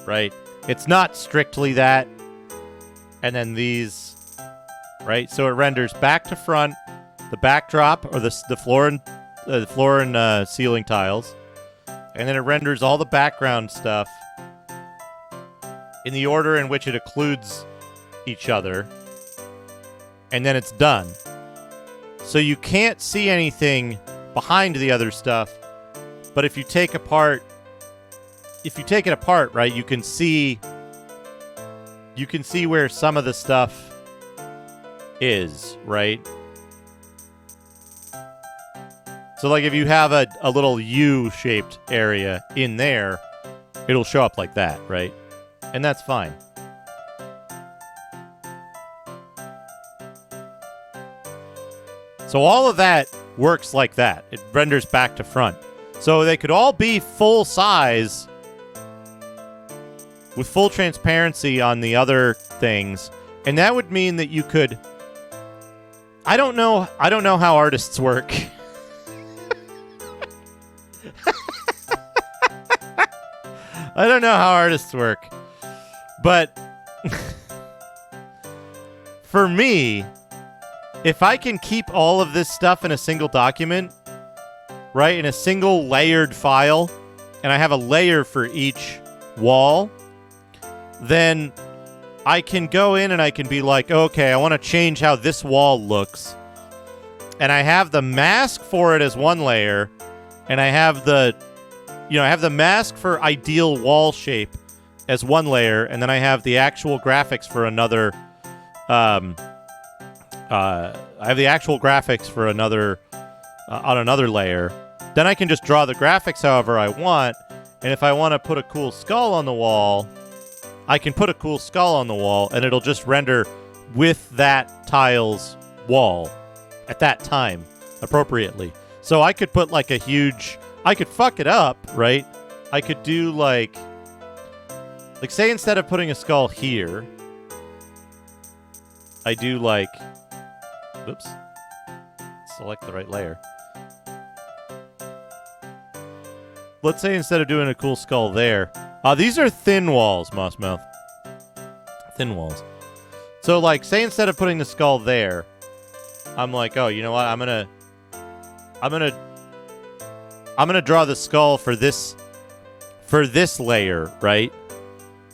Right? It's not strictly that. And then these. Right? So it renders back to front, the backdrop, or the floor and ceiling tiles. And then it renders all the background stuff in the order in which it occludes each other. And then it's done. So you can't see anything behind the other stuff. But if you take apart if you take it apart, right, you can see where some of the stuff is, right? So like if you have a little U-shaped area in there, it'll show up like that, right? And that's fine. So all of that works like that. It renders back to front. So they could all be full size with full transparency on the other things. And that would mean that you could... I don't know how artists work. I don't know how artists work. But for me, if I can keep all of this stuff in a single document, right, in a single layered file, and I have a layer for each wall, then I can go in and I can be like, okay, I want to change how this wall looks. And I have the mask for it as one layer, and I have the, I have the mask for ideal wall shape as one layer, and then I have the actual graphics for another, I have the actual graphics for another, on another layer. Then I can just draw the graphics however I want, and if I want to put a cool skull on the wall, I can put a cool skull on the wall, and it'll just render with that tile's wall at that time appropriately. So I could put like a huge... I could fuck it up, right? I could do like say instead of putting a skull here, I do like... Oops. Select the right layer. Let's say instead of doing a cool skull there... these are thin walls, Mossmouth. Thin walls. So, like, say instead of putting the skull there, I'm like, oh, you know what? I'm gonna draw the skull for this layer, right?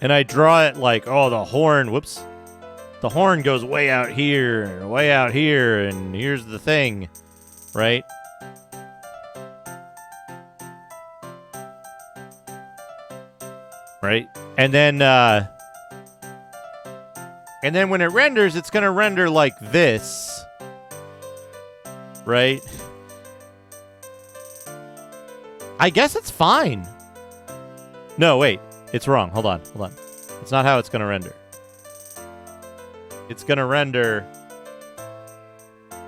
And I draw it like, oh, the horn. Whoops. The horn goes way out here, and here's the thing, right? Right? And then when it renders, it's going to render like this. Right? I guess it's fine. No, wait. It's wrong. Hold on. It's not how it's going to render. It's going to render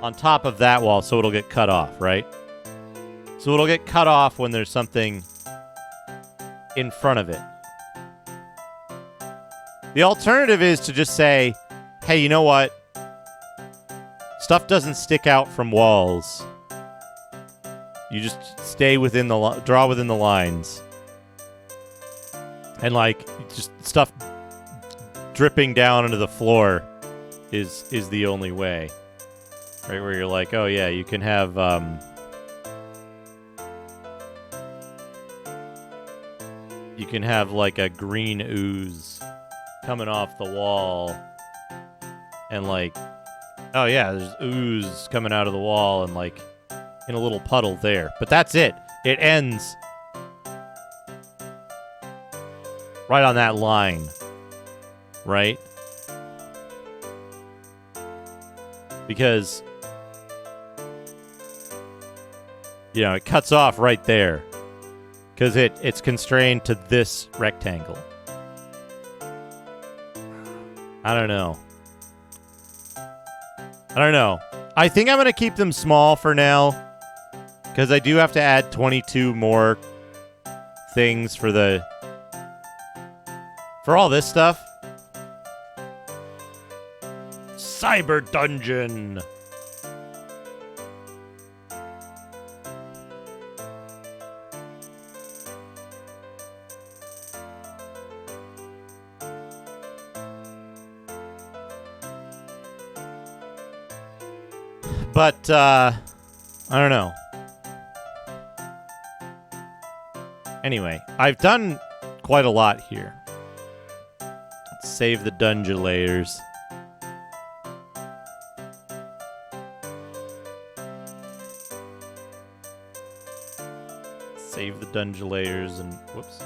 on top of that wall, so it'll get cut off, right? So it'll get cut off when there's something in front of it. The alternative is to just say, hey, you know what? Stuff doesn't stick out from walls. You just stay within the draw within the lines. And like just stuff dripping down into the floor is the only way. Right, where you're like, oh yeah, you can have like a green ooze coming off the wall, and like, oh yeah, there's ooze coming out of the wall and like in a little puddle there. But that's it. It ends right on that line, right? Because, it cuts off right there. Because it's constrained to this rectangle. I don't know. I think I'm going to keep them small for now. Because I do have to add 22 more things for all this stuff. Cyber Dungeon. But, I don't know. Anyway, I've done quite a lot here. Let's save the dungeon layers. Save the dungeon layers and... Whoops.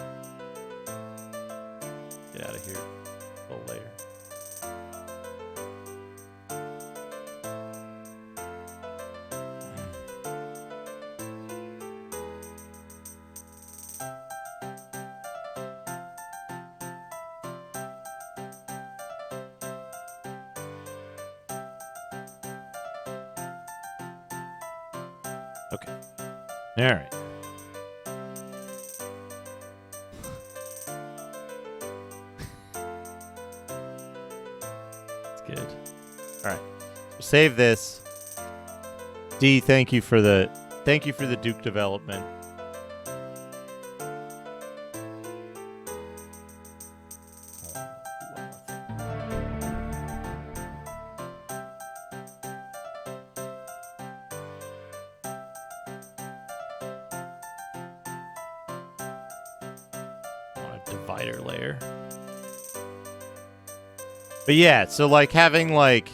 Get out of here a little later. Okay. All right. That's good. All right. Save this. D, thank you for the Duke development. Divider layer. But yeah, so like having like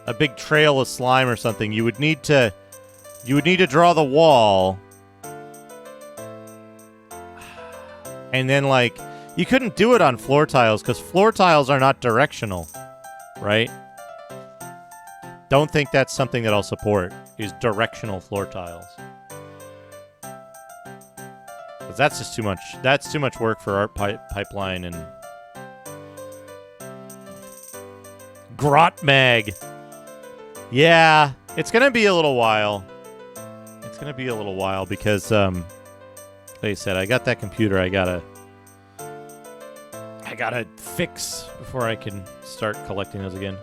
a big trail of slime or something, you would need to draw the wall. And then like you couldn't do it on floor tiles because floor tiles are not directional, right? Don't think that's something that I'll support, is directional floor tiles. That's just too much. That's too much work for Art Pipeline and Grot Mag. Yeah, it's gonna be a little while. It's gonna be a little while because, like I said, I got that computer. I gotta fix before I can start collecting those again.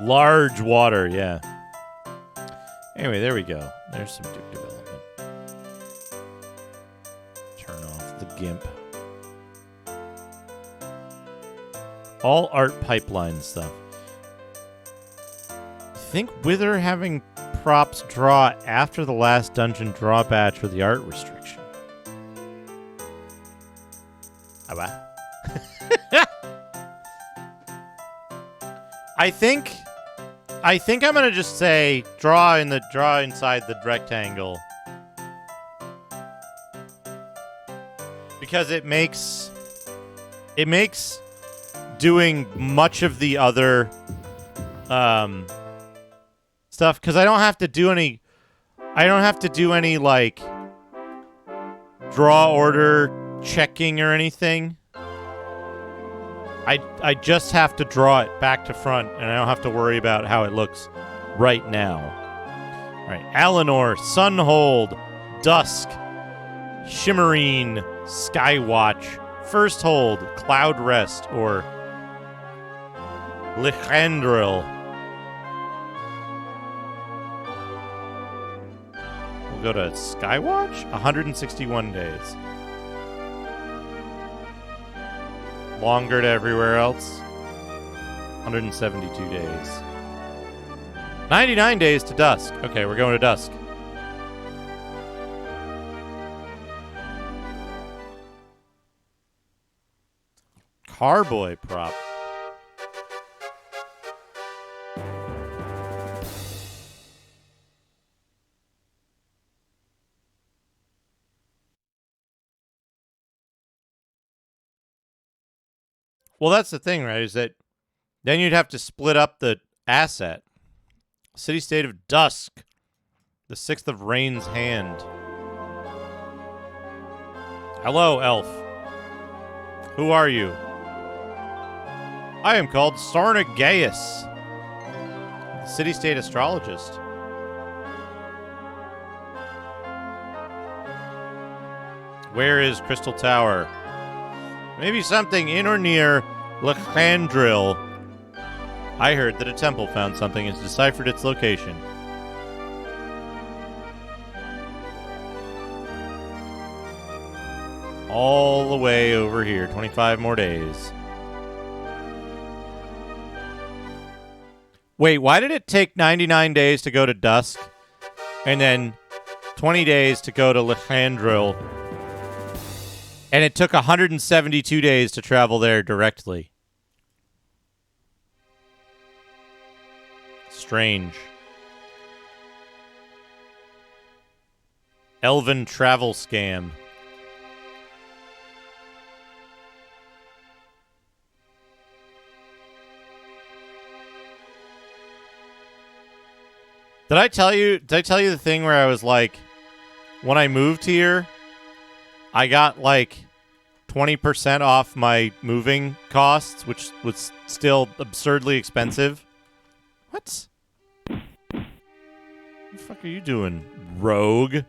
Large water, yeah. Anyway, there we go. There's some Duke development. Turn off the GIMP. All Art Pipeline stuff. Think Wither having props draw after the last dungeon draw batch for the art restriction. I think I'm gonna just say draw inside the rectangle because it makes doing much of the other stuff because I don't have to do any like draw order checking or anything. I just have to draw it back to front, and I don't have to worry about how it looks right now. All right, Alinor, Sunhold, Dusk, Shimmerine, Skywatch, First Hold, Cloud Rest, or Lichandril. We'll go to Skywatch, 161 days. Longer to everywhere else. 172 days. 99 days to Dusk. Okay, we're going to Dusk. Carboy prop. Well, that's the thing, right? Is that then you'd have to split up the asset. City State of Dusk. The Sixth of Rain's Hand. Hello, elf. Who are you? I am called Sarnagaeus, the City State Astrologist. Where is Crystal Tower? Maybe something in or near Lichandril. I heard that a temple found something and deciphered its location. All the way over here. 25 more days. Wait, why did it take 99 days to go to Dusk? And then 20 days to go to Lichandril? And it took 172 days to travel there directly. Strange. Elven travel scam. Did I tell you the thing where I was like, when I moved here, I got like 20% off my moving costs, which was still absurdly expensive? What? What the fuck are you doing, rogue?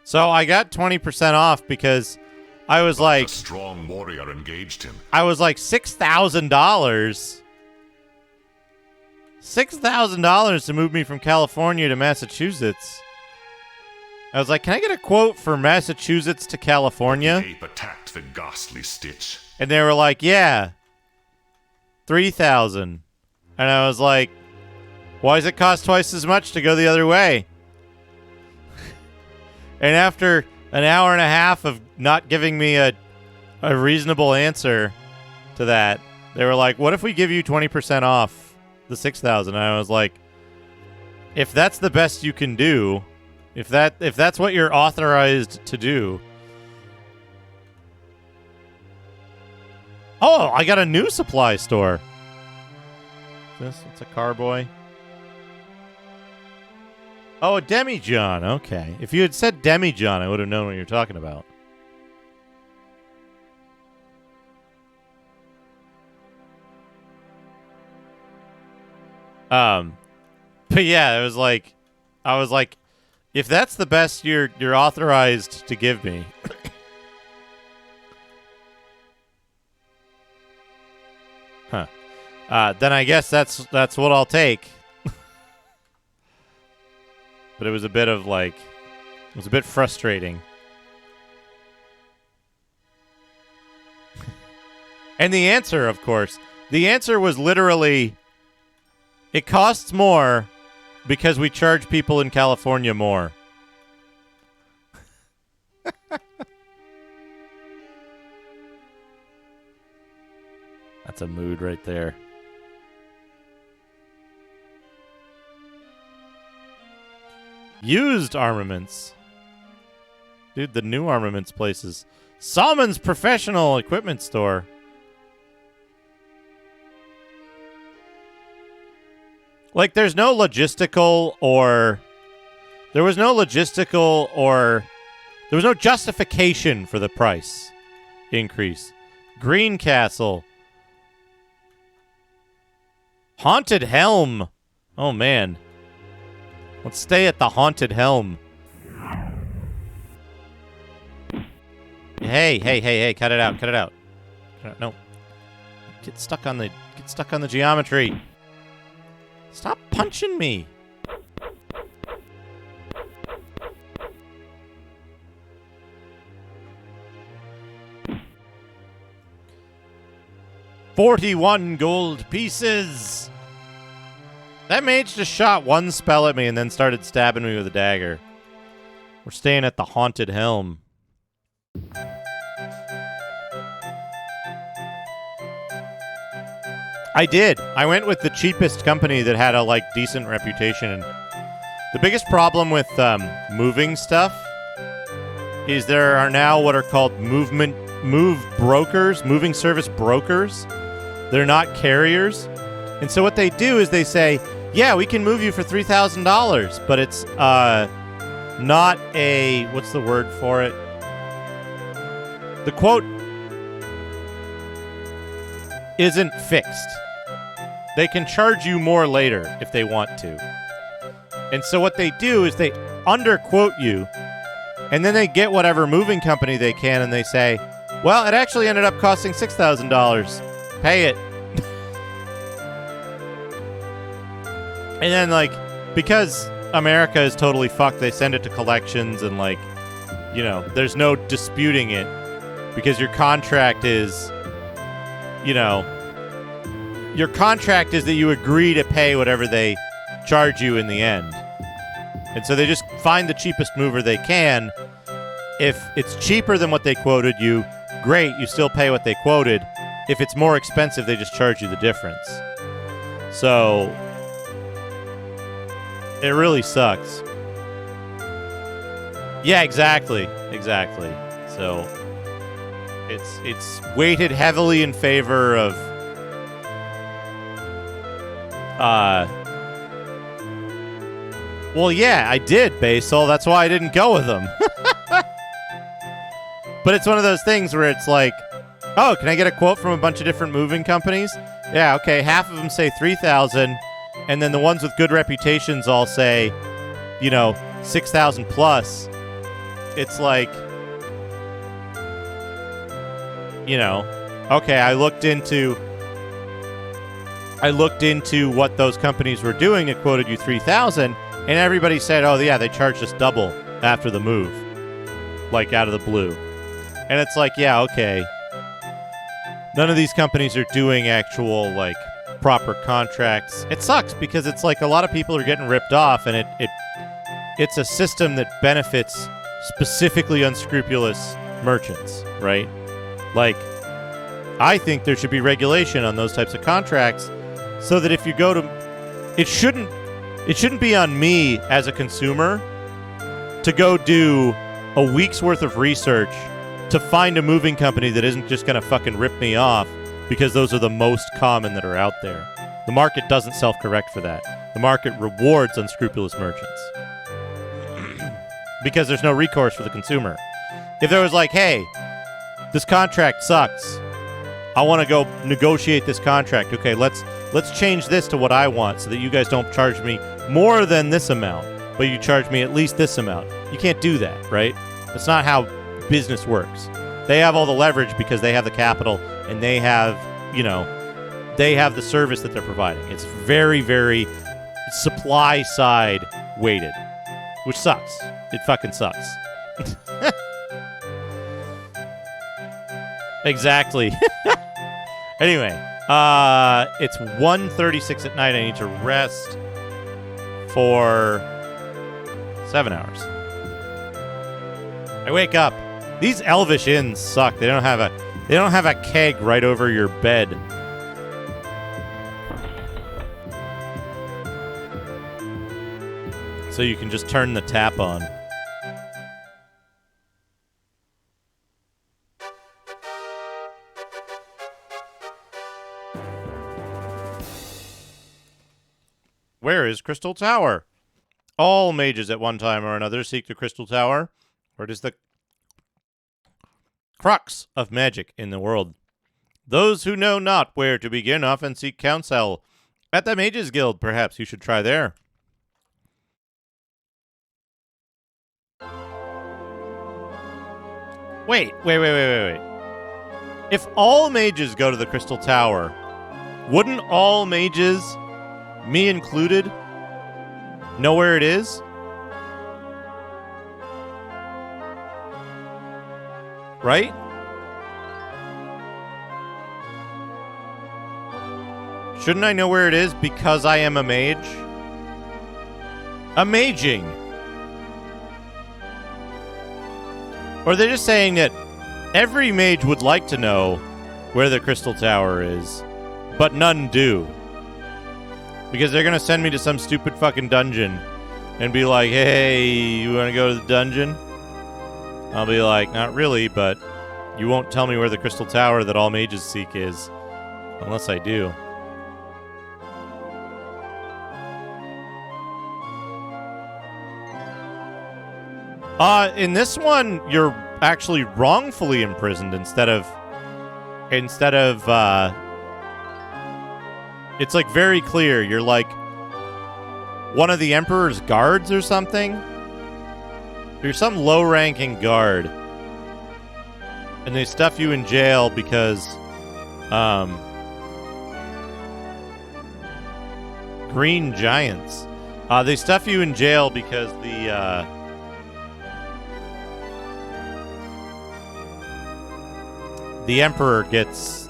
So I got 20% off because I was like, a strong warrior engaged him. I was like $6,000. $6,000 to move me from California to Massachusetts. I was like, can I get a quote for Massachusetts to California? The ape attacked the ghastly Stitch. And they were like, yeah, 3,000. And I was like, why does it cost twice as much to go the other way? And after an hour and a half of not giving me a reasonable answer to that, they were like, what if we give you 20% off the 6,000? And I was like, if that's the best you can do, if that's what you're authorized to do. Oh, I got a new supply store. It's a carboy. Oh, a Demijohn. Okay. If you had said Demijohn, I would have known what you're talking about. But yeah, it was like, I was like, if that's the best you're authorized to give me, then I guess that's what I'll take. But it was a bit of like, it was a bit frustrating. And the answer, of course, the answer was literally, it costs more because we charge people in California more. That's a mood right there. Used armaments. Dude, the new armaments places. Salmon's Professional Equipment Store. Like, there was no logistical or there was no justification for the price increase. Greencastle. Haunted Helm. Oh, man. Let's stay at the Haunted Helm. Hey, cut it out, cut it out. No. Get stuck on the geometry. Stop punching me. $41 gold pieces. That mage just shot one spell at me and then started stabbing me with a dagger. We're staying at the Haunted Helm. I did. I went with the cheapest company that had a decent reputation. The biggest problem with moving stuff is there are now what are called moving service brokers. They're not carriers. And so what they do is they say, yeah, we can move you for $3,000, but it's not a, what's the word for it? The quote isn't fixed. They can charge you more later if they want to. And so what they do is they underquote you, and then they get whatever moving company they can, and they say, well, it actually ended up costing $6,000. Pay it. And then, because America is totally fucked, they send it to collections, and, there's no disputing it because your contract is, your contract is that you agree to pay whatever they charge you in the end. And so they just find the cheapest mover they can. If it's cheaper than what they quoted you, great, you still pay what they quoted. If it's more expensive, they just charge you the difference. So it really sucks. Yeah, exactly. So it's weighted heavily in favor of well, yeah, I did, Basil. That's why I didn't go with them. But it's one of those things where it's like, oh, can I get a quote from a bunch of different moving companies? Yeah, okay, half of them say 3,000, and then the ones with good reputations all say, 6,000 plus. It's like, okay, I looked into what those companies were doing that quoted you 3,000, and everybody said, oh, yeah, they charged us double after the move, like out of the blue. And it's like, yeah, okay. None of these companies are doing actual, like, proper contracts. It sucks because it's like a lot of people are getting ripped off, and it's a system that benefits specifically unscrupulous merchants, right? Like, I think there should be regulation on those types of contracts so that if you go to... It shouldn't be on me as a consumer to go do a week's worth of research to find a moving company that isn't just going to fucking rip me off because those are the most common that are out there. The market doesn't self-correct for that. The market rewards unscrupulous merchants because there's no recourse for the consumer. If there was like, hey, this contract sucks, I want to go negotiate this contract. Okay, let's change this to what I want so that you guys don't charge me more than this amount, but you charge me at least this amount. You can't do that, right? That's not how business works. They have all the leverage because they have the capital and they have, they have the service that they're providing. It's very, very supply side weighted, which sucks. It fucking sucks. Exactly. Anyway, it's 1:36 at night. I need to rest for 7 hours. I wake up. These Elvish inns suck. They don't have a keg right over your bed. So you can just turn the tap on. Where is Crystal Tower? All mages at one time or another seek the Crystal Tower, for it is the crux of magic in the world. Those who know not where to begin often seek counsel. At the Mages Guild, perhaps you should try there. Wait. If all mages go to the Crystal Tower, wouldn't all mages, me included, know where it is? Right? Shouldn't I know where it is because I am a mage? Amazing. Or they're just saying that every mage would like to know where the Crystal Tower is, but none do. Because they're going to send me to some stupid fucking dungeon and be like, hey, you want to go to the dungeon? I'll be like, not really, but you won't tell me where the Crystal Tower that all mages seek is. Unless I do. In this one, you're actually wrongfully imprisoned instead of, it's like very clear. You're like one of the Emperor's guards or something. You're some low-ranking guard. And they stuff you in jail because, green giants. They stuff you in jail because the Emperor gets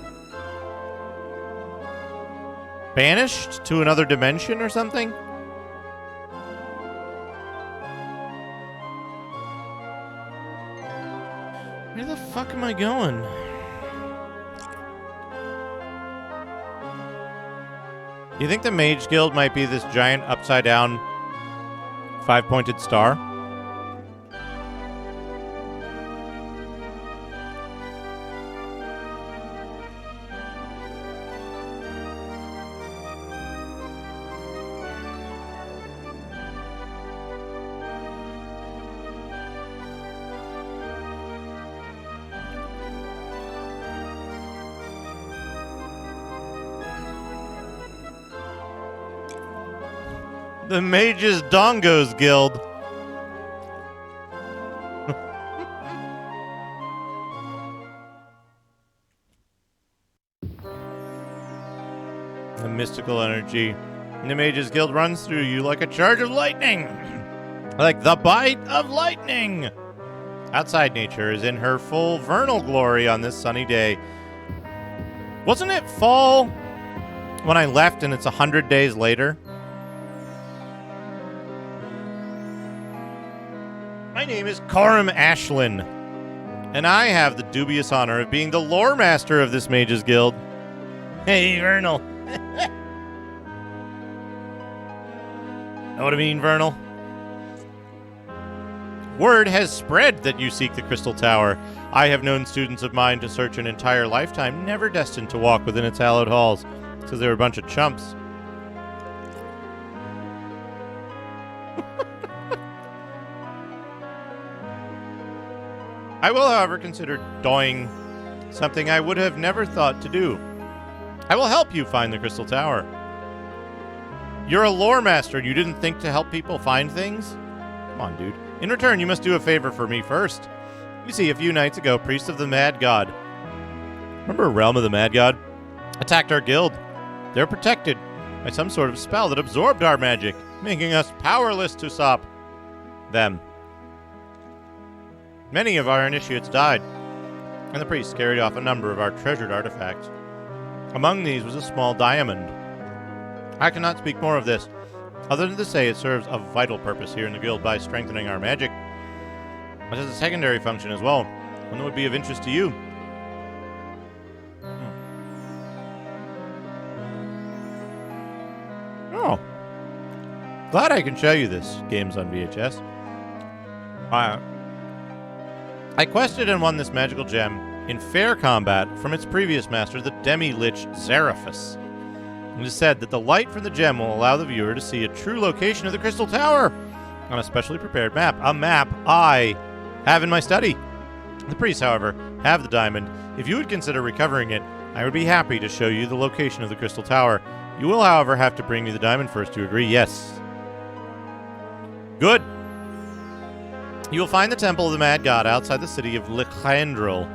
banished to another dimension or something? Where the fuck am I going? You think the Mage Guild might be this giant upside-down 5-pointed star? The Mages Dongos Guild. The mystical energy in the Mages Guild runs through you like a charge of lightning. Like the bite of lightning. Outside nature is in her full vernal glory on this sunny day. Wasn't it fall when I left and it's 100 days later? My name is Coram Ashlyn, and I have the dubious honor of being the lore master of this Mages Guild. Hey, Vernal. Know what I mean, Vernal? Word has spread that you seek the Crystal Tower. I have known students of mine to search an entire lifetime, never destined to walk within its hallowed halls, because they were a bunch of chumps. I will, however, consider doing something I would have never thought to do. I will help you find the Crystal Tower. You're a lore master and you didn't think to help people find things? Come on, dude. In return, you must do a favor for me first. You see, a few nights ago, priests of the Mad God, remember Realm of the Mad God, attacked our guild. They're protected by some sort of spell that absorbed our magic, making us powerless to stop them. Many of our initiates died, and the priests carried off a number of our treasured artifacts. Among these was a small diamond. I cannot speak more of this, other than to say it serves a vital purpose here in the guild by strengthening our magic. It has a secondary function as well, one that would be of interest to you. Oh. Glad I can show you this. Games on VHS. I quested and won this magical gem in fair combat from its previous master, the Demi-Lich Zeraphus. It is said that the light from the gem will allow the viewer to see a true location of the Crystal Tower on a specially prepared map. A map I have in my study. The priests, however, have the diamond. If you would consider recovering it, I would be happy to show you the location of the Crystal Tower. You will, however, have to bring me the diamond first to agree. Yes. Good. You will find the Temple of the Mad God outside the city of Lichandril.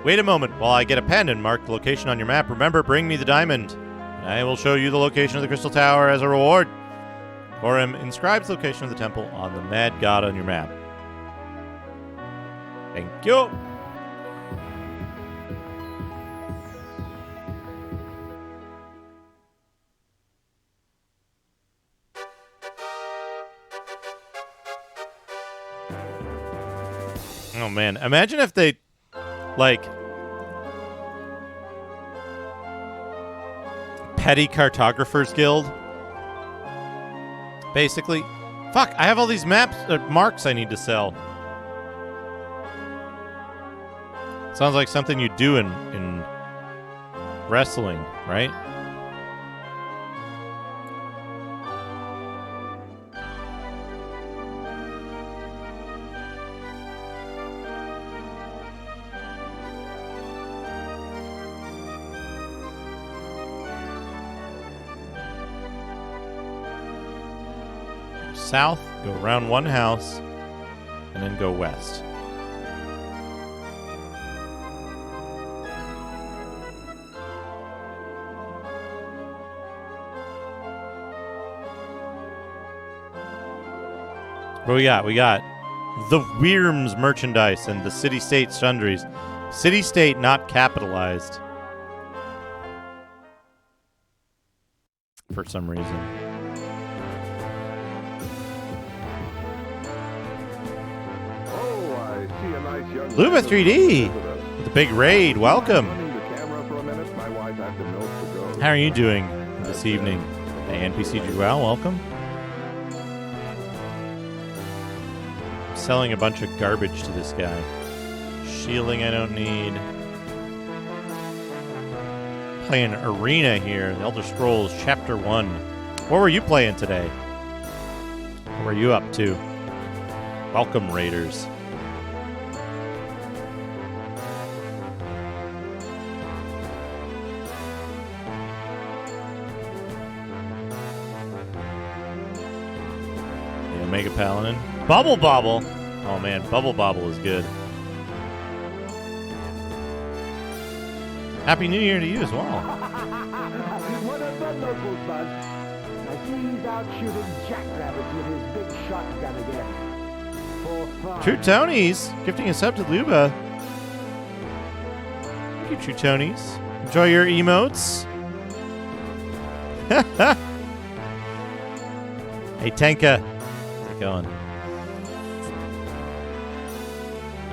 Wait a moment while I get a pen and mark the location on your map. Remember, bring me the diamond. I will show you the location of the Crystal Tower as a reward. Coram inscribes the location of the temple on the Mad God on your map. Thank you. Oh man, imagine if they, like, Petty Cartographers Guild. Basically. Fuck, I have all these maps, marks I need to sell. Sounds like something you do in wrestling, right? South, go around one house, and then go west. What we got? We got the Wyrms merchandise and the city-state sundries. City-state not capitalized. For some reason. Oh, I see a nice young Luba man 3D visit us. with the big raid. Welcome. Running the camera for a minute. My wife has to milk the goat. How are you doing this evening? Hey, NPC Joel, welcome. I'm selling a bunch of garbage to this guy. Shielding I don't need. Playing Arena here, The Elder Scrolls Chapter 1. What were you playing today? What were you up to? Welcome, Raiders. The Omega Paladin. Bubble Bobble! Oh man, Bubble Bobble is good. Happy New Year to you as well. What have the locals, Bud? I see he's out shooting jackrabbits with his big shotgun again. For fun. True Tonys gifting us up to Luba. Thank you, True Tonys. Enjoy your emotes. Hey, Tenka. How's it going?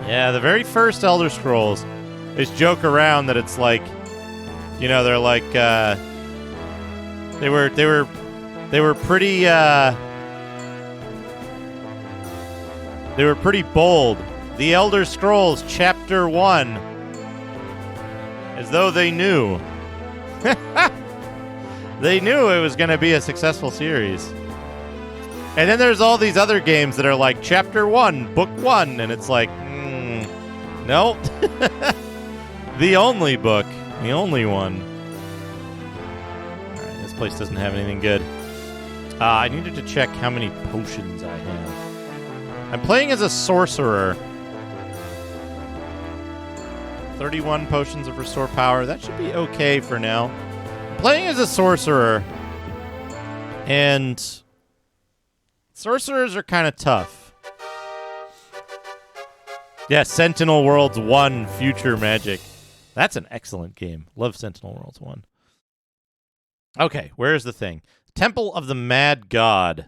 Yeah, the very first Elder Scrolls is joke around that it's like, you know, they're like, they were pretty, they were pretty bold. The Elder Scrolls Chapter 1. As though they knew. They knew it was going to be a successful series. And then there's all these other games that are like Chapter 1, Book 1, and it's like, nope. The only book. The only one. Alright, this place doesn't have anything good. I needed to check how many potions I have. I'm playing as a sorcerer. 31 potions of restore power. That should be okay for now. I'm playing as a sorcerer. And sorcerers are kind of tough. Yeah, Sentinel Worlds 1 Future Magic. That's an excellent game. Love Sentinel Worlds 1. Okay, where's the thing? Temple of the Mad God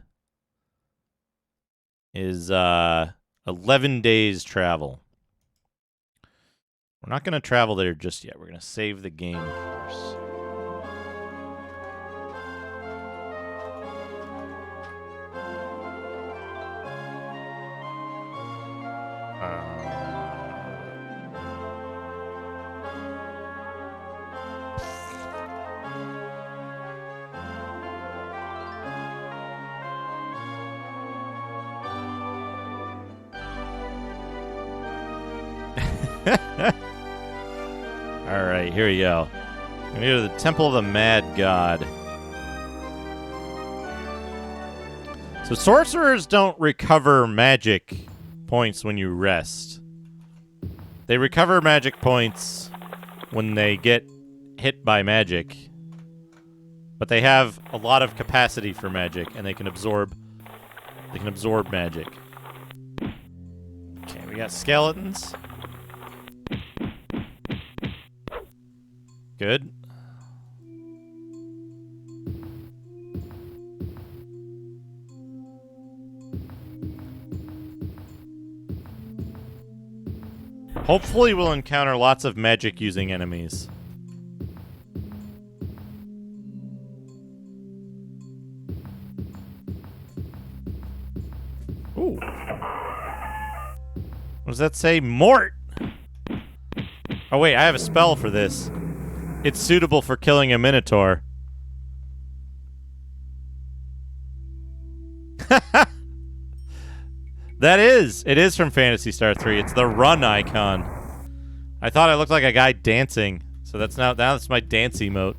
is 11 days travel. We're not going to travel there just yet. We're going to save the game first. Alright, here we go. We're going to go to the Temple of the Mad God. So sorcerers don't recover magic points when you rest. They recover magic points when they get hit by magic. But they have a lot of capacity for magic, and they can absorb magic. Okay, we got skeletons. Good. Hopefully we'll encounter lots of magic-using enemies. Ooh. What does that say? Mort! Oh wait, I have a spell for this. It's suitable for killing a Minotaur. That is. It is from Phantasy Star 3. It's the run icon. I thought I looked like a guy dancing. So that's now that's my dance emote.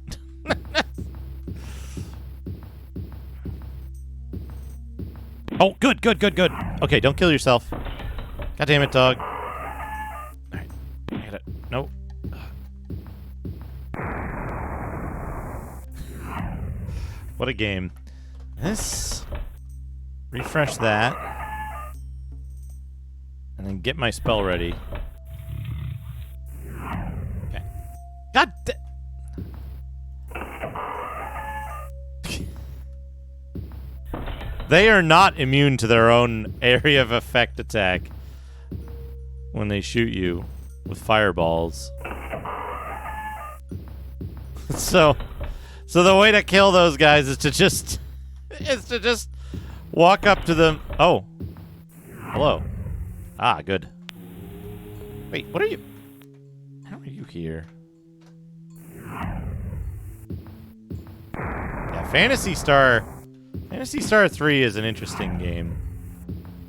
Oh, good. Okay, don't kill yourself. God damn it, dog. Alright. I gotta... Nope. What a game. This. Refresh that. And then get my spell ready. Okay. God They are not immune to their own area of effect attack. when they shoot you with fireballs. So the way to kill those guys is to just walk up to them. Oh, hello. Ah, good. Wait, what are you? How are you here? Yeah, Phantasy Star 3 is an interesting game.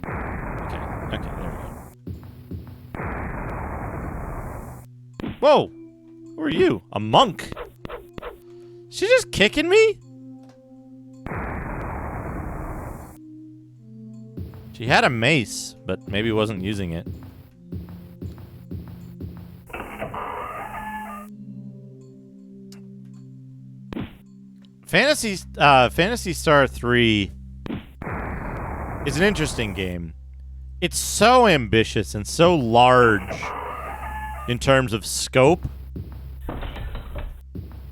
Okay, there we go. Whoa! Who are you? A monk? She just kicking me? She had a mace, but maybe wasn't using it. Phantasy Star 3 is an interesting game. It's so ambitious and so large in terms of scope.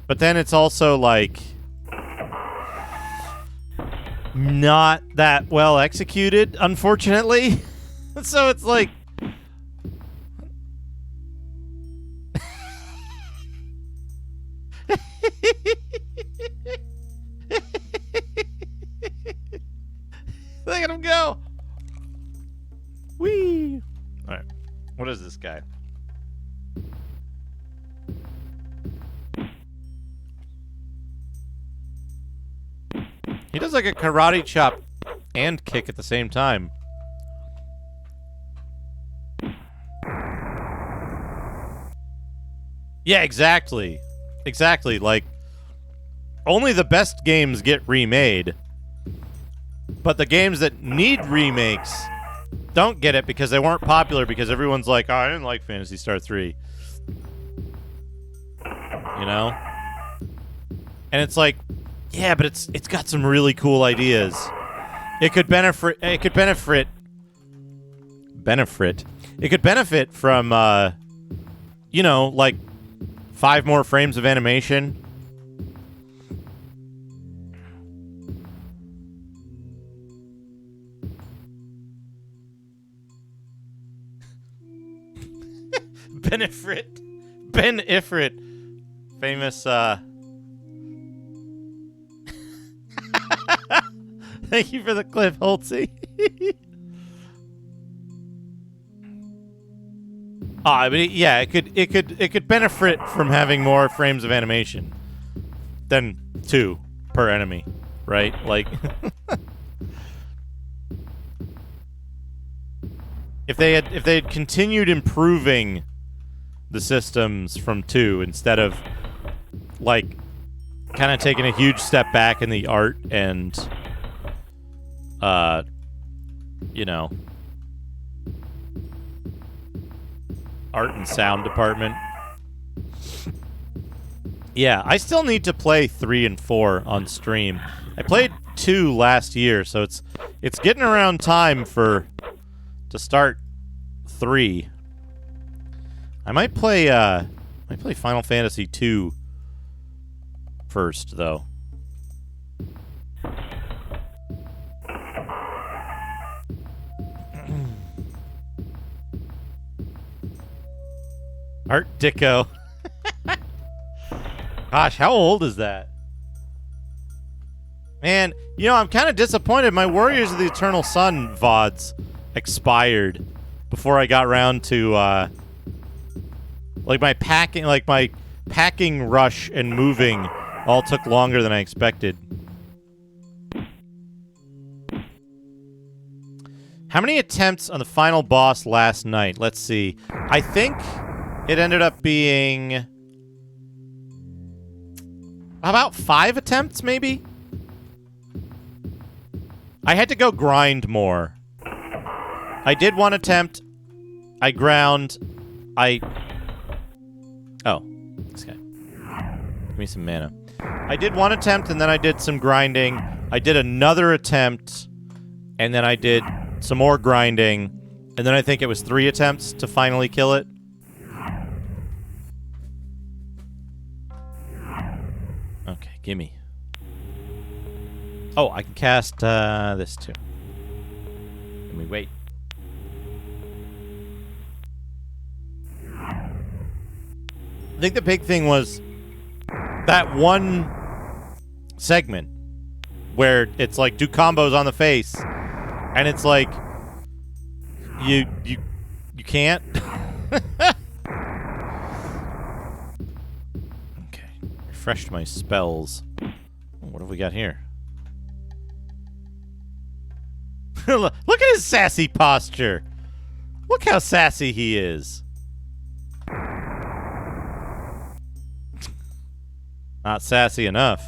But then it's also, like, not that well executed, unfortunately. So it's like... Look at him go! Whee! Alright, what is this guy? He does like a karate chop and kick at the same time. Yeah, exactly. Exactly. Like, only the best games get remade. But the games that need remakes don't get it because they weren't popular because everyone's like, oh, I didn't like Phantasy Star 3. You know? And it's like, yeah, but it's got some really cool ideas. It could benefit. It could benefit from, you know, like 5 more frames of animation. Ben Ifrit, famous. Thank you for the clip, Holtzy. But yeah, it could benefit from having more frames of animation than 2 per enemy, right? Like, if they had continued improving the systems from 2 instead of like kind of taking a huge step back in the art and you know, art and sound department. Yeah, I still need to play 3 and 4 on stream. I played 2 last year, so it's getting around time to start 3. I might play Final Fantasy 2 first, though. Art Deco. Gosh, how old is that? Man, you know, I'm kind of disappointed. My Warriors of the Eternal Sun VODs expired before I got around to, my packing rush and moving all took longer than I expected. How many attempts on the final boss last night? Let's see. I think it ended up being about 5 attempts, maybe? I had to go grind more. I did 1 attempt. I ground. Oh, this guy. Give me some mana. I did 1 attempt, and then I did some grinding. I did another attempt, and then I did some more grinding, and then I think it was 3 attempts to finally kill it. Okay, gimme. Oh, I can cast this too. Let me wait. I think the big thing was that one segment where it's like do combos on the face, and it's like you can't. Okay, refreshed my spells. What have we got here? Look at his sassy posture. Look how sassy he is. Not sassy enough.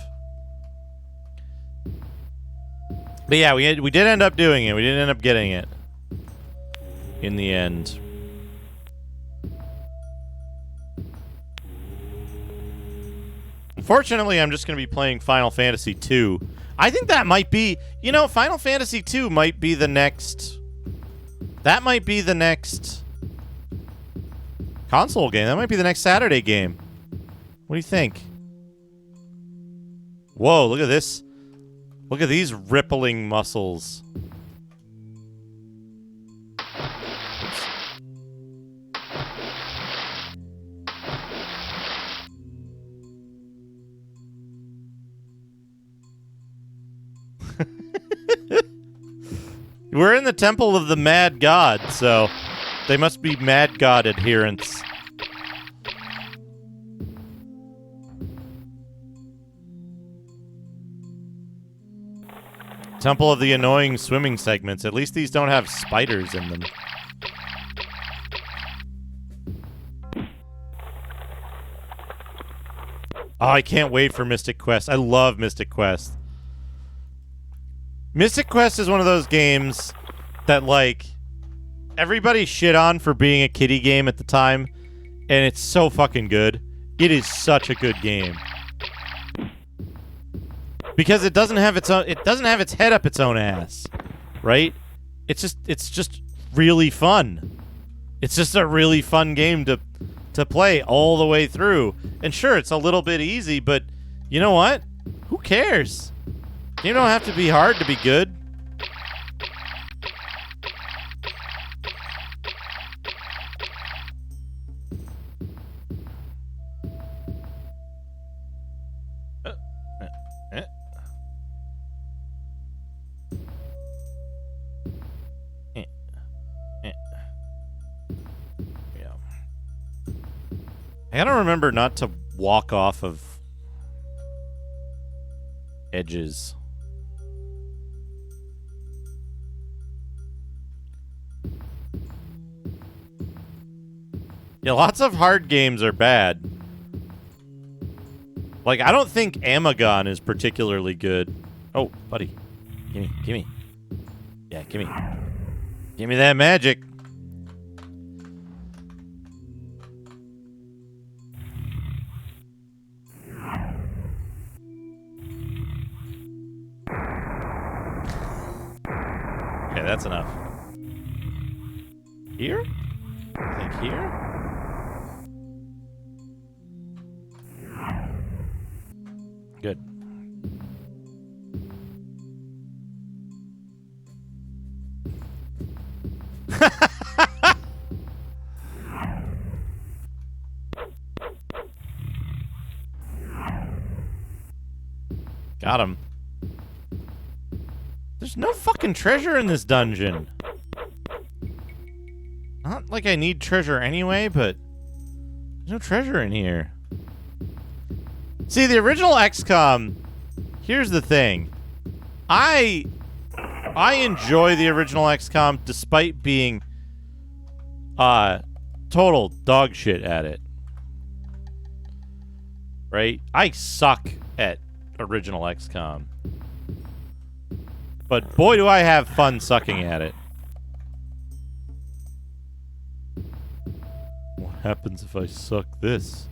But yeah, we did end up doing it. We did end up getting it in the end. Unfortunately, I'm just going to be playing Final Fantasy II. I think that might be, you know, Final Fantasy II might be the next. That might be the next console game. That might be the next Saturday game. What do you think? Whoa, look at this. Look at these rippling muscles. We're in the Temple of the Mad God, so they must be Mad God adherents. Temple of the annoying swimming segments. At least these don't have spiders in them. Oh, I can't wait for Mystic Quest. I love Mystic Quest. Mystic Quest is one of those games that, like, everybody shit on for being a kiddie game at the time, and it's so fucking good. It is such a good game. Because it doesn't have its own, it doesn't have its head up its own ass, right? It's just really fun. It's just a really fun game to play all the way through. And sure, it's a little bit easy, but you know what? Who cares? You don't have to be hard to be good. I gotta remember not to walk off of edges. Yeah, lots of hard games are bad. Like, I don't think Amagon is particularly good. Oh, buddy. Gimme. Yeah, gimme. Gimme that magic. Okay, that's enough. Here? I think here? Good. Got him. There's no fucking treasure in this dungeon. Not like I need treasure anyway, but there's no treasure in here. See, the original XCOM, here's the thing. I enjoy the original XCOM despite being total dog shit at it. Right? I suck at original XCOM. But boy, do I have fun sucking at it. What happens if I suck this?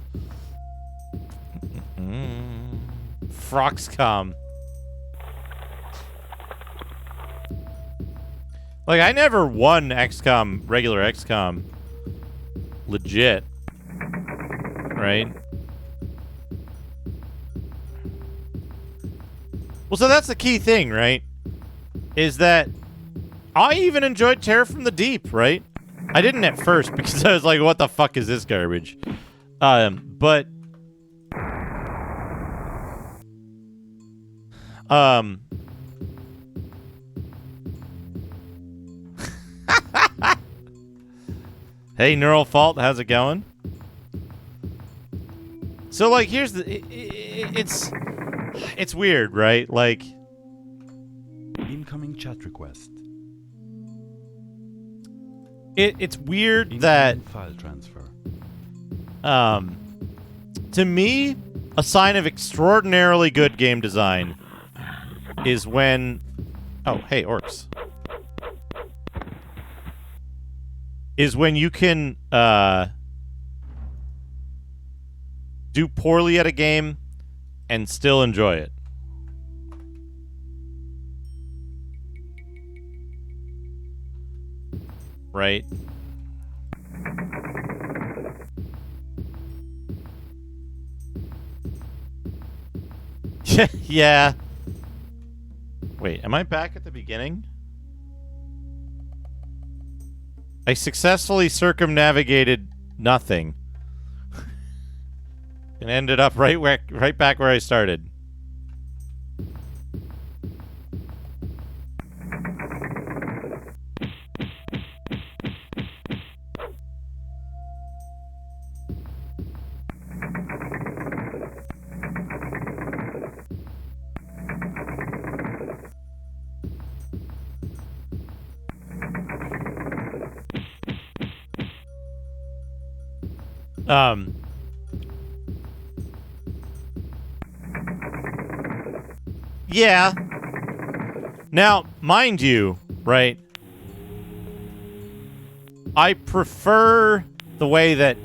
Froxcom. Like, I never won XCOM, regular XCOM. Legit. Right? Well, so that's the key thing, right? Is that I even enjoyed Terror from the Deep, right? I didn't at first because I was like, what the fuck is this garbage? But hey, Neural Fault, how's it going? So, like, here's the... It's weird, right? Like... Incoming chat request. It's weird that... File transfer. To me, a sign of extraordinarily good game design is when... Oh, hey, orcs. Is when you can do poorly at a game and still enjoy it. Right? Yeah. Wait, am I back at the beginning? I successfully circumnavigated nothing. And ended up right back where I started. Yeah. Now, mind you, right? I prefer the way the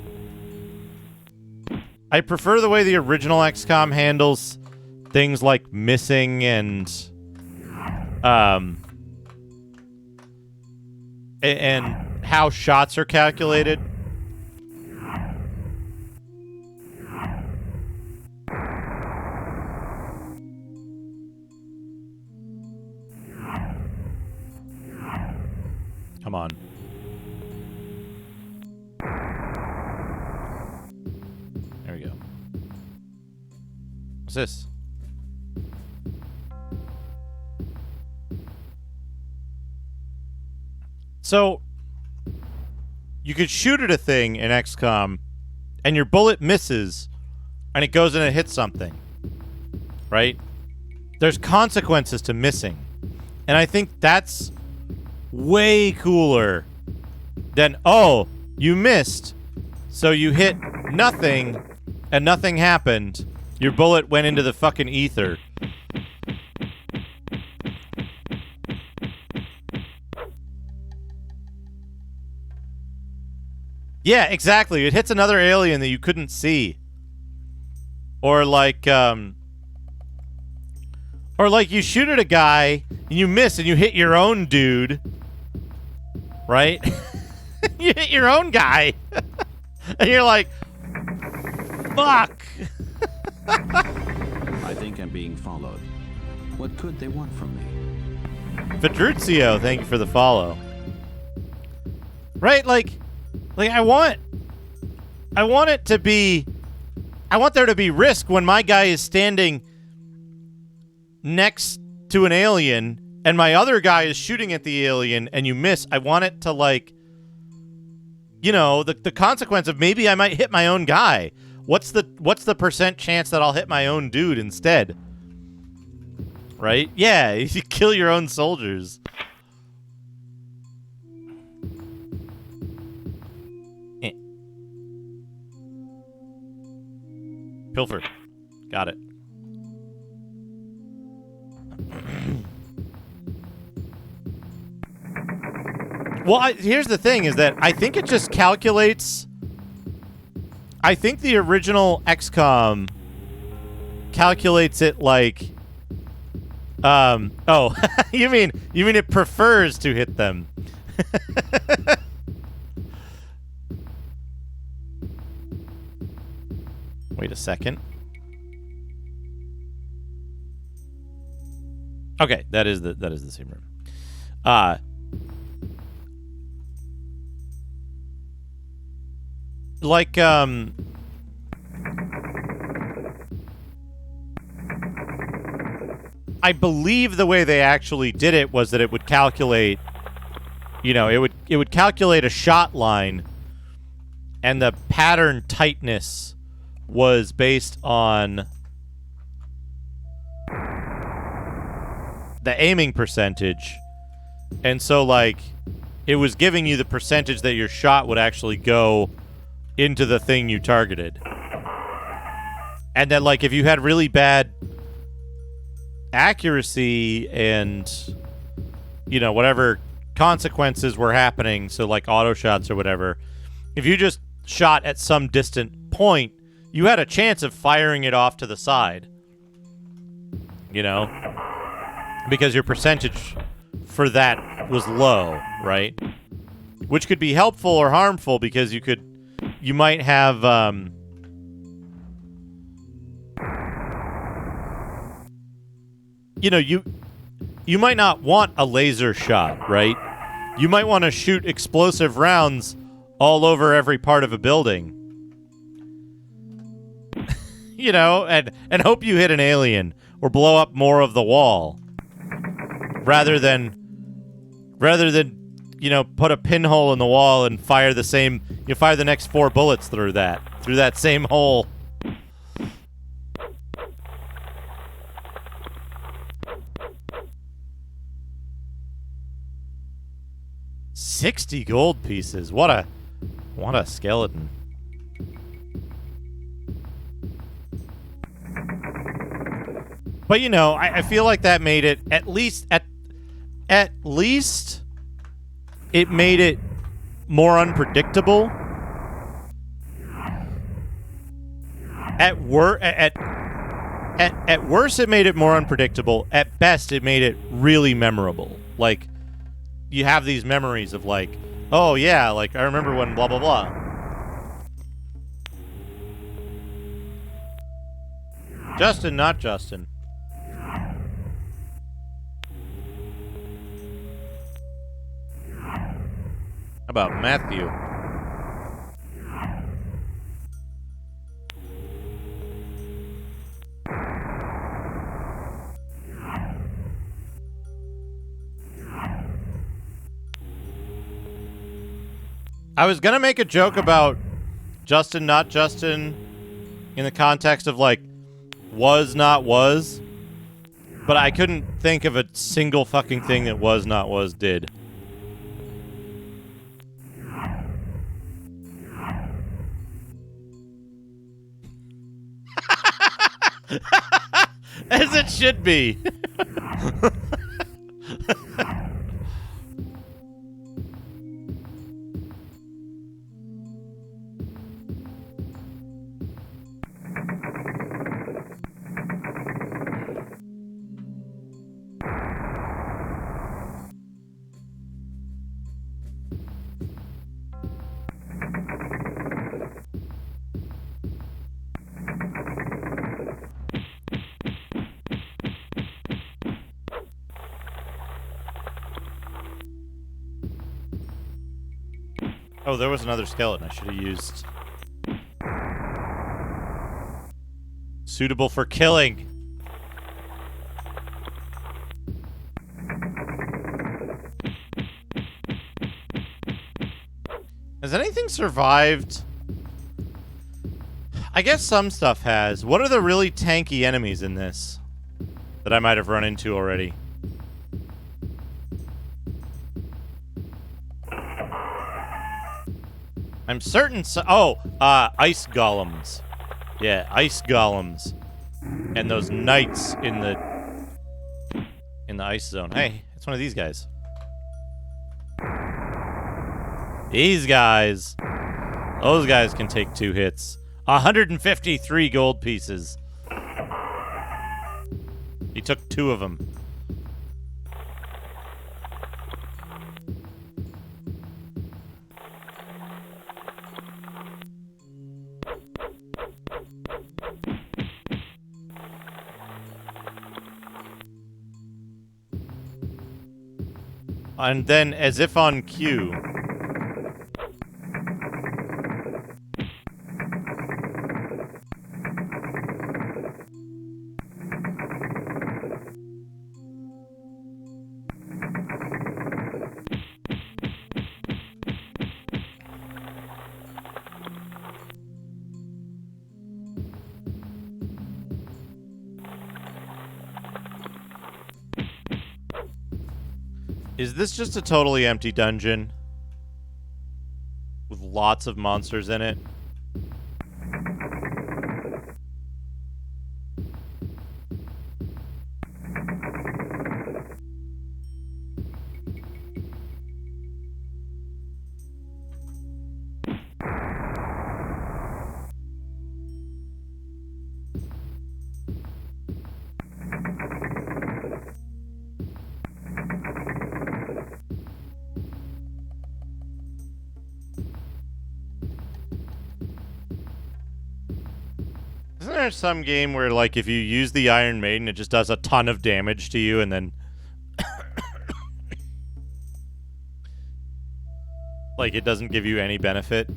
original XCOM handles things like missing and how shots are calculated. Come on. There we go. What's this? So, you could shoot at a thing in XCOM, and your bullet misses, and it goes and it hits something. Right? There's consequences to missing. And I think that's way cooler than, oh, you missed, so you hit nothing, and nothing happened. Your bullet went into the fucking ether. Yeah, exactly. It hits another alien that you couldn't see. Or like you shoot at a guy, and you miss, and you hit your own dude. Right? You hit your own guy. And you're like, fuck. I think I'm being followed. What could they want from me? Pedruzio, thank you for the follow. Right? Like I want it to be... I want there to be risk when my guy is standing next to an alien and my other guy is shooting at the alien and you miss. I want it to, like, you know, the consequence of maybe I might hit my own guy. What's the percent chance that I'll hit my own dude instead? Right? Yeah, you kill your own soldiers. Pilfer. Got it. Well, here's the thing, is that I think it just calculates... I think the original XCOM calculates it like... oh, you mean it prefers to hit them. Wait a second. Okay, that is the same room. I believe the way they actually did it was that it would calculate, it would calculate a shot line, and the pattern tightness was based on the aiming percentage. And so, like, it was giving you the percentage that your shot would actually go into the thing you targeted. And then, like, if you had really bad accuracy and, whatever consequences were happening, so, like, auto shots or whatever, if you just shot at some distant point, you had a chance of firing it off to the side. Because your percentage for that was low, right? Which could be helpful or harmful because you might have, you might not want a laser shot, right? You might want to shoot explosive rounds all over every part of a building. And hope you hit an alien or blow up more of the wall. Rather than put a pinhole in the wall and fire the next 4 bullets through that same hole. $60 gold pieces. What a skeleton. But I feel like that made it at least it made it more unpredictable. At worst, it made it more unpredictable. At best, it made it really memorable. Like, you have these memories of, like, oh yeah, like, I remember when blah blah blah. Justin, not Justin. How about Matthew? I was gonna make a joke about Justin, not Justin, in the context of, like, was, not was, but I couldn't think of a single fucking thing that was, not was did. As it should be. Oh, there was another skeleton I should have used. Suitable for killing. Has anything survived? I guess some stuff has. What are the really tanky enemies in this that I might have run into already? I'm certain ice golems. Yeah, ice golems. And those knights in the ice zone. Hey, it's one of these guys. These guys. Those guys can take 2 hits. 153 gold pieces. He took 2 of them. And then, as if on cue, Is this just a totally empty dungeon? With lots of monsters in it? Isn't there some game where, like, if you use the Iron Maiden, it just does a ton of damage to you, and then... like, it doesn't give you any benefit?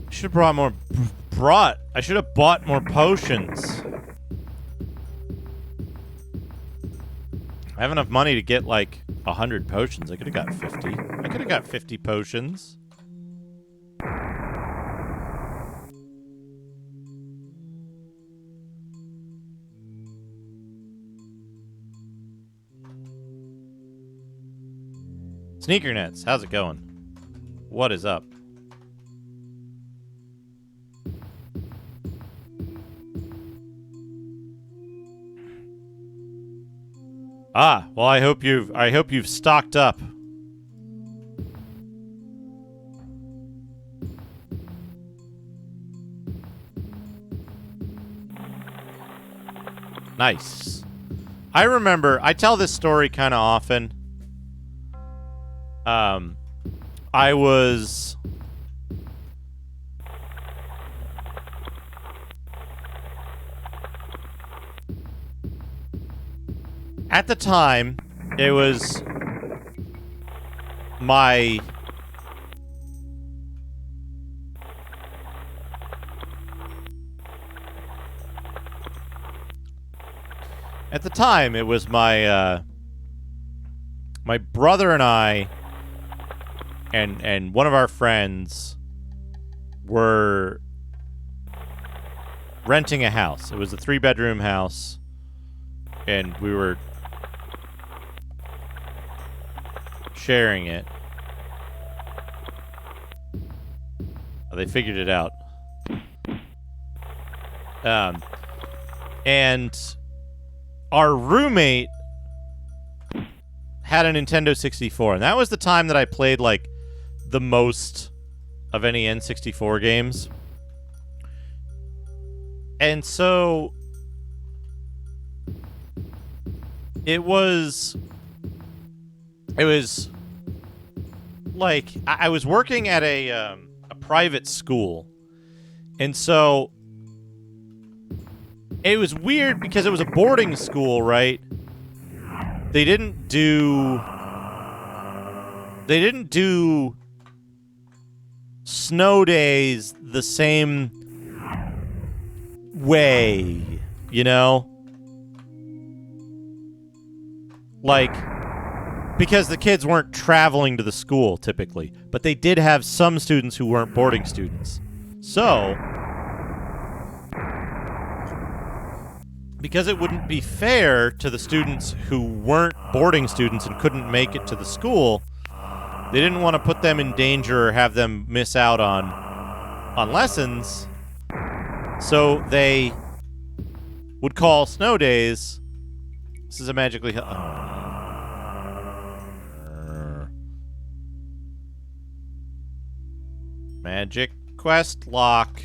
Should have brought more... I should have bought more potions. I have enough money to get, like, 100 potions. I could have got 50. I could have got 50 potions. Sneaker Nets, how's it going? What is up? Ah, well, I hope you've stocked up. Nice. I remember, I tell this story kind of often. I was... At the time, it was my... At the time, it was my, my brother and I and one of our friends were renting a house. It was a 3-bedroom house, and we were sharing it. Oh, they figured it out. And our roommate had a Nintendo 64, and that was the time that I played, like, the most of any N64 games. And so it was like I was working at a private school, and so it was weird because it was a boarding school, right? They didn't do snow days the same way, you know? Like, because the kids weren't traveling to the school, typically. But they did have some students who weren't boarding students. So, because it wouldn't be fair to the students who weren't boarding students and couldn't make it to the school, they didn't want to put them in danger or have them miss out on lessons. So they would call snow days. This is a magically... Magic quest lock.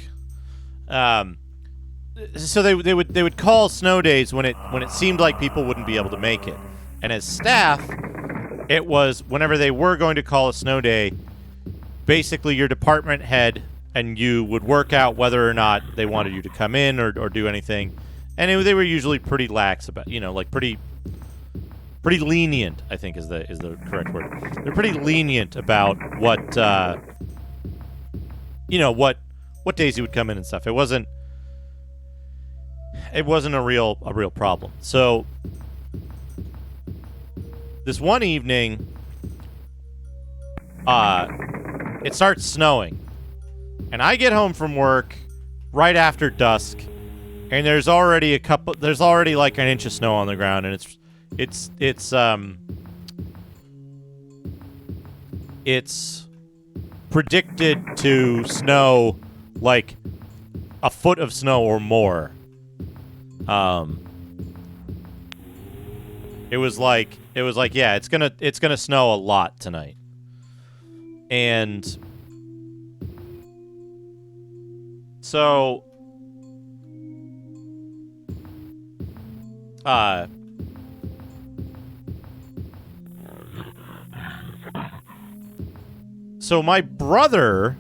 So they would call snow days when it seemed like people wouldn't be able to make it. And as staff, it was whenever they were going to call a snow day, basically your department head and you would work out whether or not they wanted you to come in or do anything. And they were usually pretty lax about, you know, like pretty lenient, I think is the correct word. They're pretty lenient about what you know, what days you would come in and stuff. It wasn't a real problem. So this one evening, it starts snowing. And I get home from work right after dusk, and there's already like an inch of snow on the ground, and it's predicted to snow like a foot of snow or more. It was like, yeah, it's gonna snow a lot tonight. And so so my brother,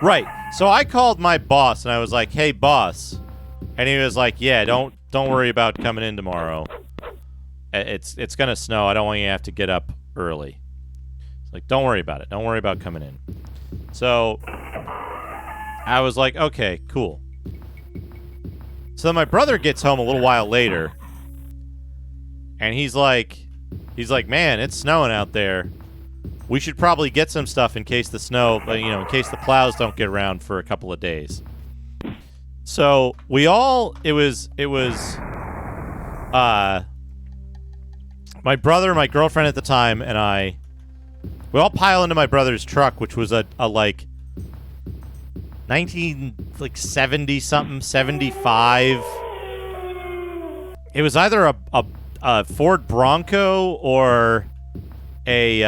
right, so I called my boss and I was like, hey boss, and he was like, yeah, don't worry about coming in tomorrow. It's gonna snow. I don't want you to have to get up early. It's like, don't worry about it. Don't worry about coming in. So I was like, okay, cool. So then my brother gets home a little while later, and he's like, man, it's snowing out there. We should probably get some stuff in case the snow, in case the plows don't get around for a couple of days. So it was my brother, my girlfriend at the time, and we all pile into my brother's truck, which was a 1970 something, 75. It was either a Ford Bronco or a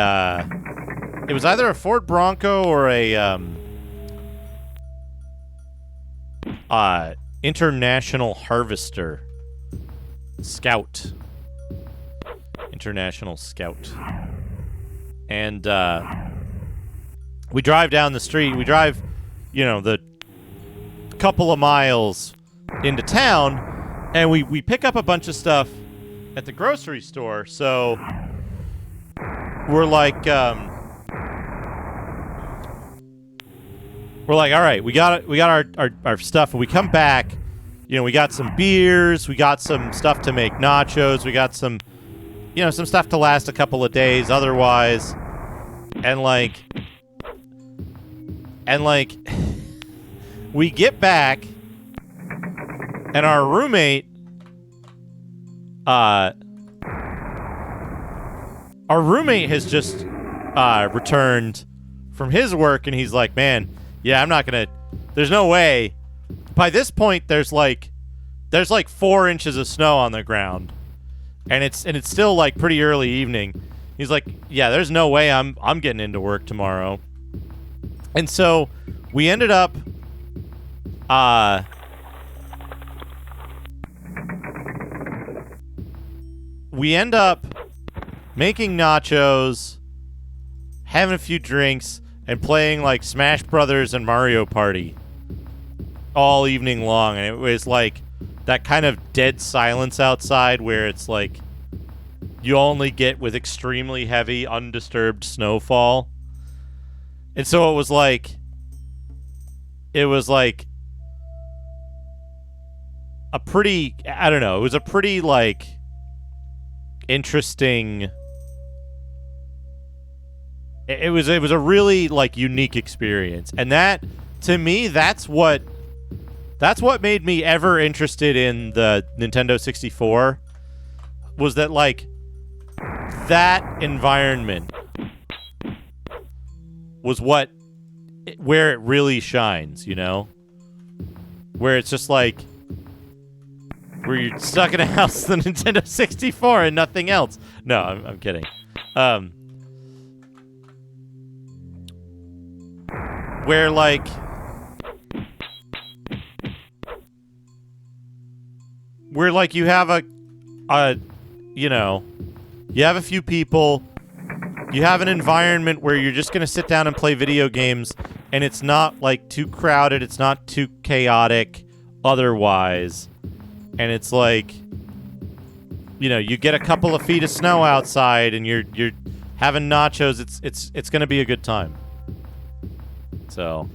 International Harvester Scout. International Scout. And we drive down the street. We drive, the couple of miles into town, and we pick up a bunch of stuff at the grocery store. So we're like, all right, we got our stuff, and we come back. We got some beers, we got some stuff to make nachos, we got some stuff to last a couple of days otherwise. And we get back, and our roommate has just returned from his work, and he's like, man, yeah, there's no way. By this point, there's like 4 inches of snow on the ground, and it's still like pretty early evening. He's like, yeah, there's no way I'm getting into work tomorrow. And so we ended up making nachos, having a few drinks, and playing like Smash Brothers and Mario Party all evening long. And it was like that kind of dead silence outside where it's like you only get with extremely heavy, undisturbed snowfall. And so it was like a pretty, I don't know, it was a pretty like interesting, it was a really like unique experience. And that, to me, that's what made me ever interested in the Nintendo 64, was that like that environment was where it really shines, where it's just like where you're stuck in a house with the Nintendo 64 and nothing else. No, I'm kidding. Where you have you have a few people, you have an environment where you're just going to sit down and play video games, and it's not like too crowded, it's not too chaotic otherwise. And it's like, you get a couple of feet of snow outside and you're having nachos. It's going to be a good time. So,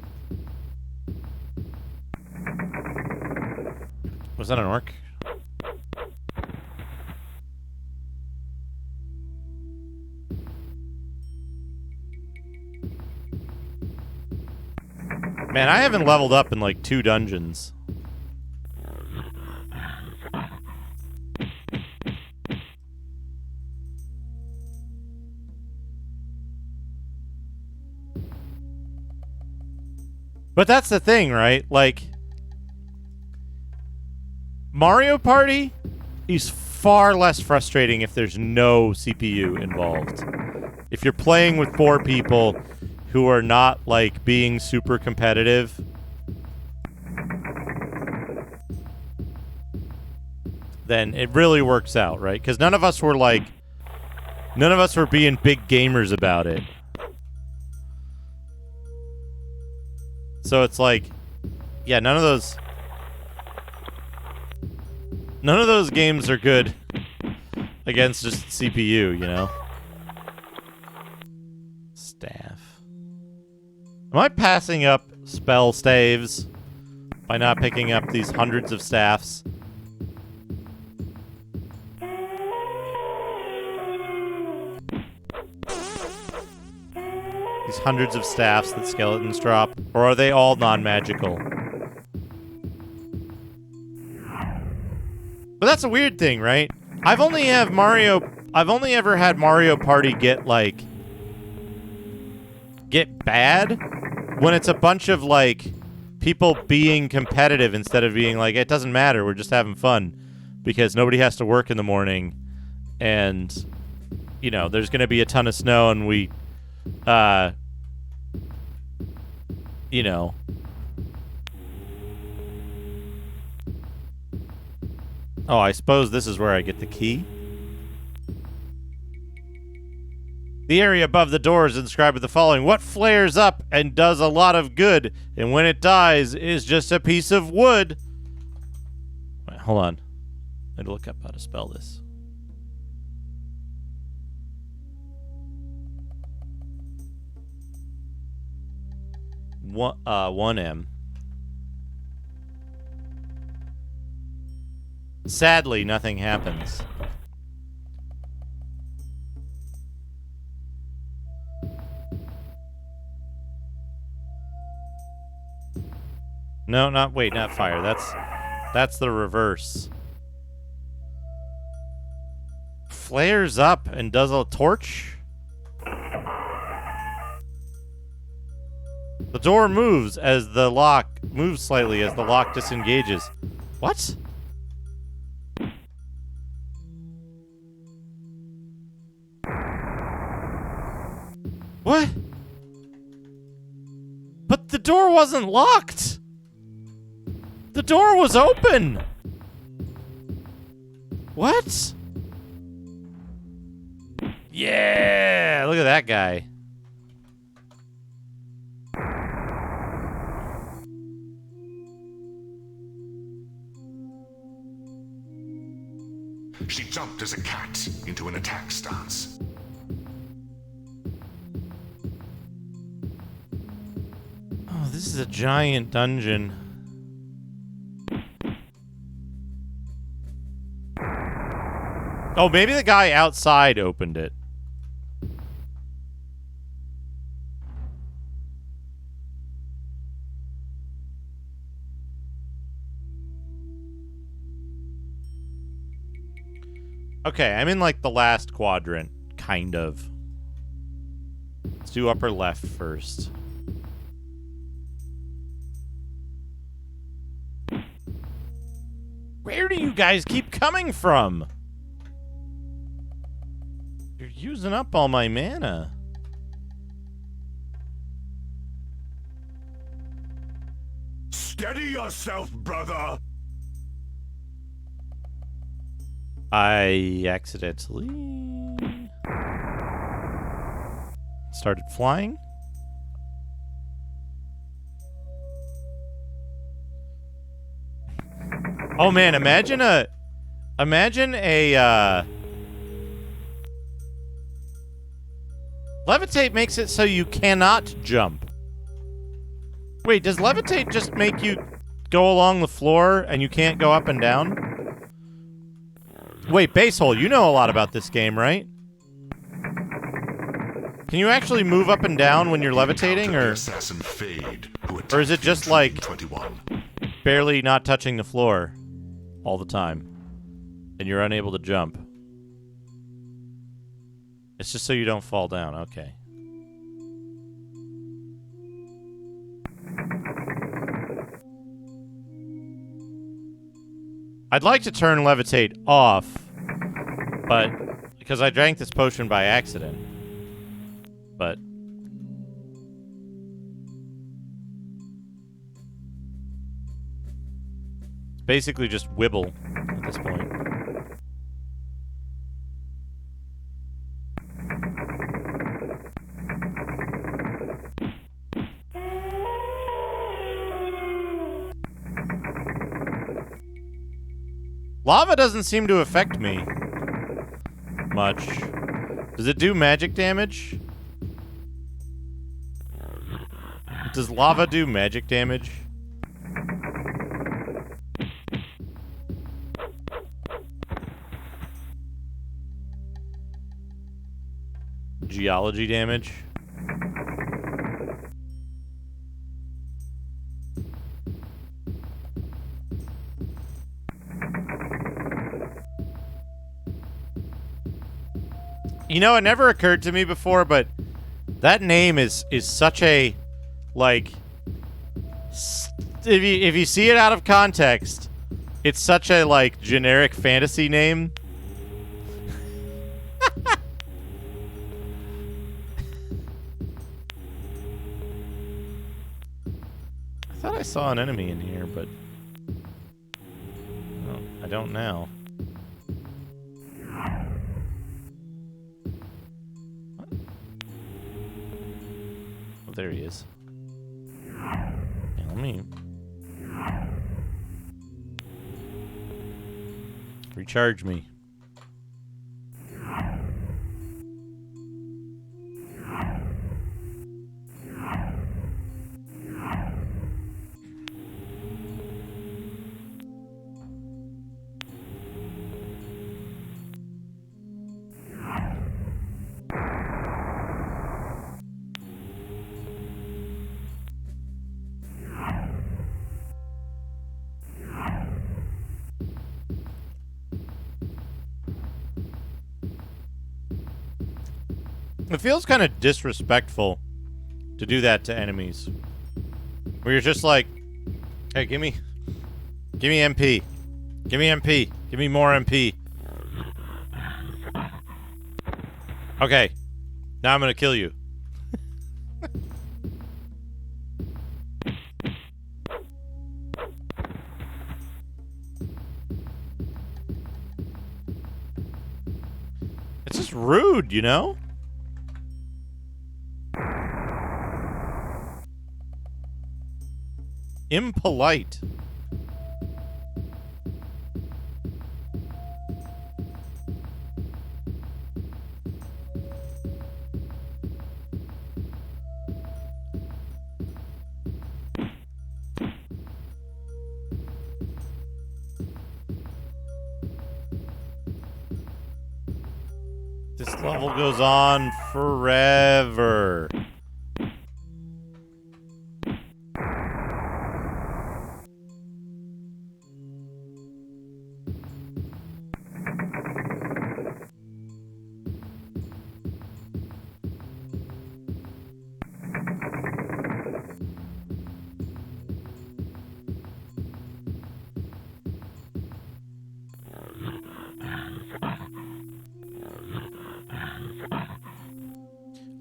was that an orc? Man, I haven't leveled up in like 2 dungeons. But that's the thing, right? Like, Mario Party is far less frustrating if there's no CPU involved. If you're playing with 4 people who are not, like, being super competitive, then it really works out, right? Because none of us were being big gamers about it. So it's like, yeah, none of those games are good against just CPU, you know? Staff. Am I passing up spell staves by not picking up these hundreds of staffs? These hundreds of staffs that skeletons drop? Or are they all non-magical? But that's a weird thing, right? I've only ever had Mario Party get bad when it's a bunch of, like, people being competitive instead of being like, it doesn't matter, we're just having fun. Because nobody has to work in the morning, and, you know, there's gonna be a ton of snow, and we, you know. Oh, I suppose this is where I get the key. The area above the door is inscribed with the following. What flares up and does a lot of good, and when it dies is just a piece of wood. Wait, hold on. I had to look up how to spell this. One M. Sadly, nothing happens. No, not fire. That's the reverse. Flares up and does a torch? The door moves slightly as the lock disengages. What? What? But the door wasn't locked! The door was open! What? Yeah! Look at that guy. She jumped as a cat into an attack stance. Oh, this is a giant dungeon. Oh, maybe the guy outside opened it. Okay, I'm in like the last quadrant, kind of. Let's do upper left first. Where do you guys keep coming from? You're using up all my mana. Steady yourself, brother! I accidentally started flying. Oh man, imagine a levitate makes it so you cannot jump. Wait, does levitate just make you go along the floor and you can't go up and down? Wait, Basehole, you know a lot about this game, right? Can you actually move up and down when you're levitating, or assassin Fade, or is it just like 21. barely not touching the floor all the time, and you're unable to jump? It's just so you don't fall down. Okay. I'd like to turn levitate off, but because I drank this potion by accident. But it's basically just wibble at this point. Lava doesn't seem to affect me much. Does it do magic damage? Does lava do magic damage? Geology damage? You know, it never occurred to me before, but that name is such a, like, if you see it out of context, it's such a, like, generic fantasy name. I thought I saw an enemy in here, but oh, I don't now. Oh, there he is. Yeah, let me recharge me. It feels kind of disrespectful to do that to enemies. Where you're just like, hey, give me MP. Give me MP. Give me more MP. Okay. Now I'm gonna kill you. It's just rude, you know? Impolite. This level goes on forever.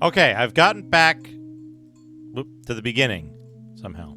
Okay, I've gotten back to the beginning somehow.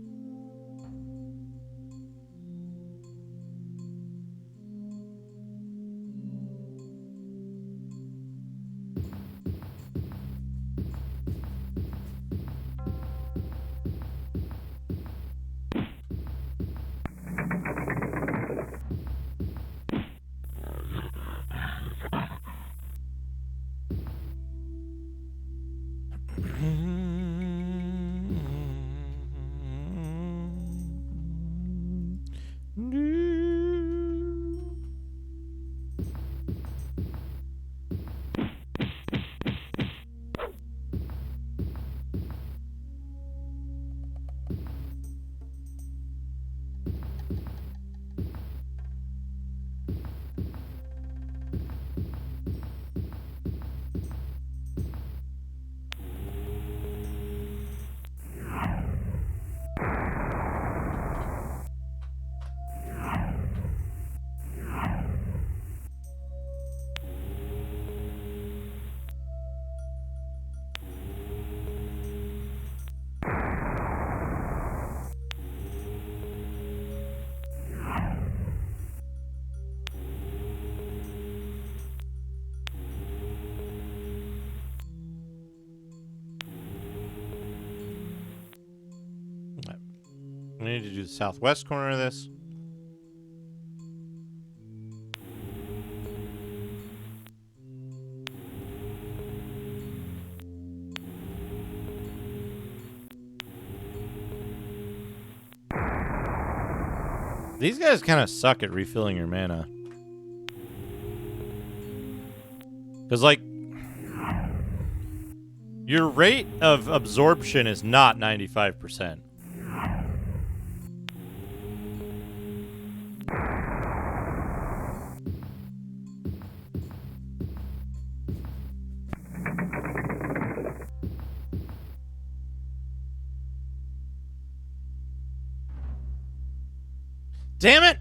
We need to do the southwest corner of this. These guys kind of suck at refilling your mana. Because, like, your rate of absorption is not 95%. Damn it!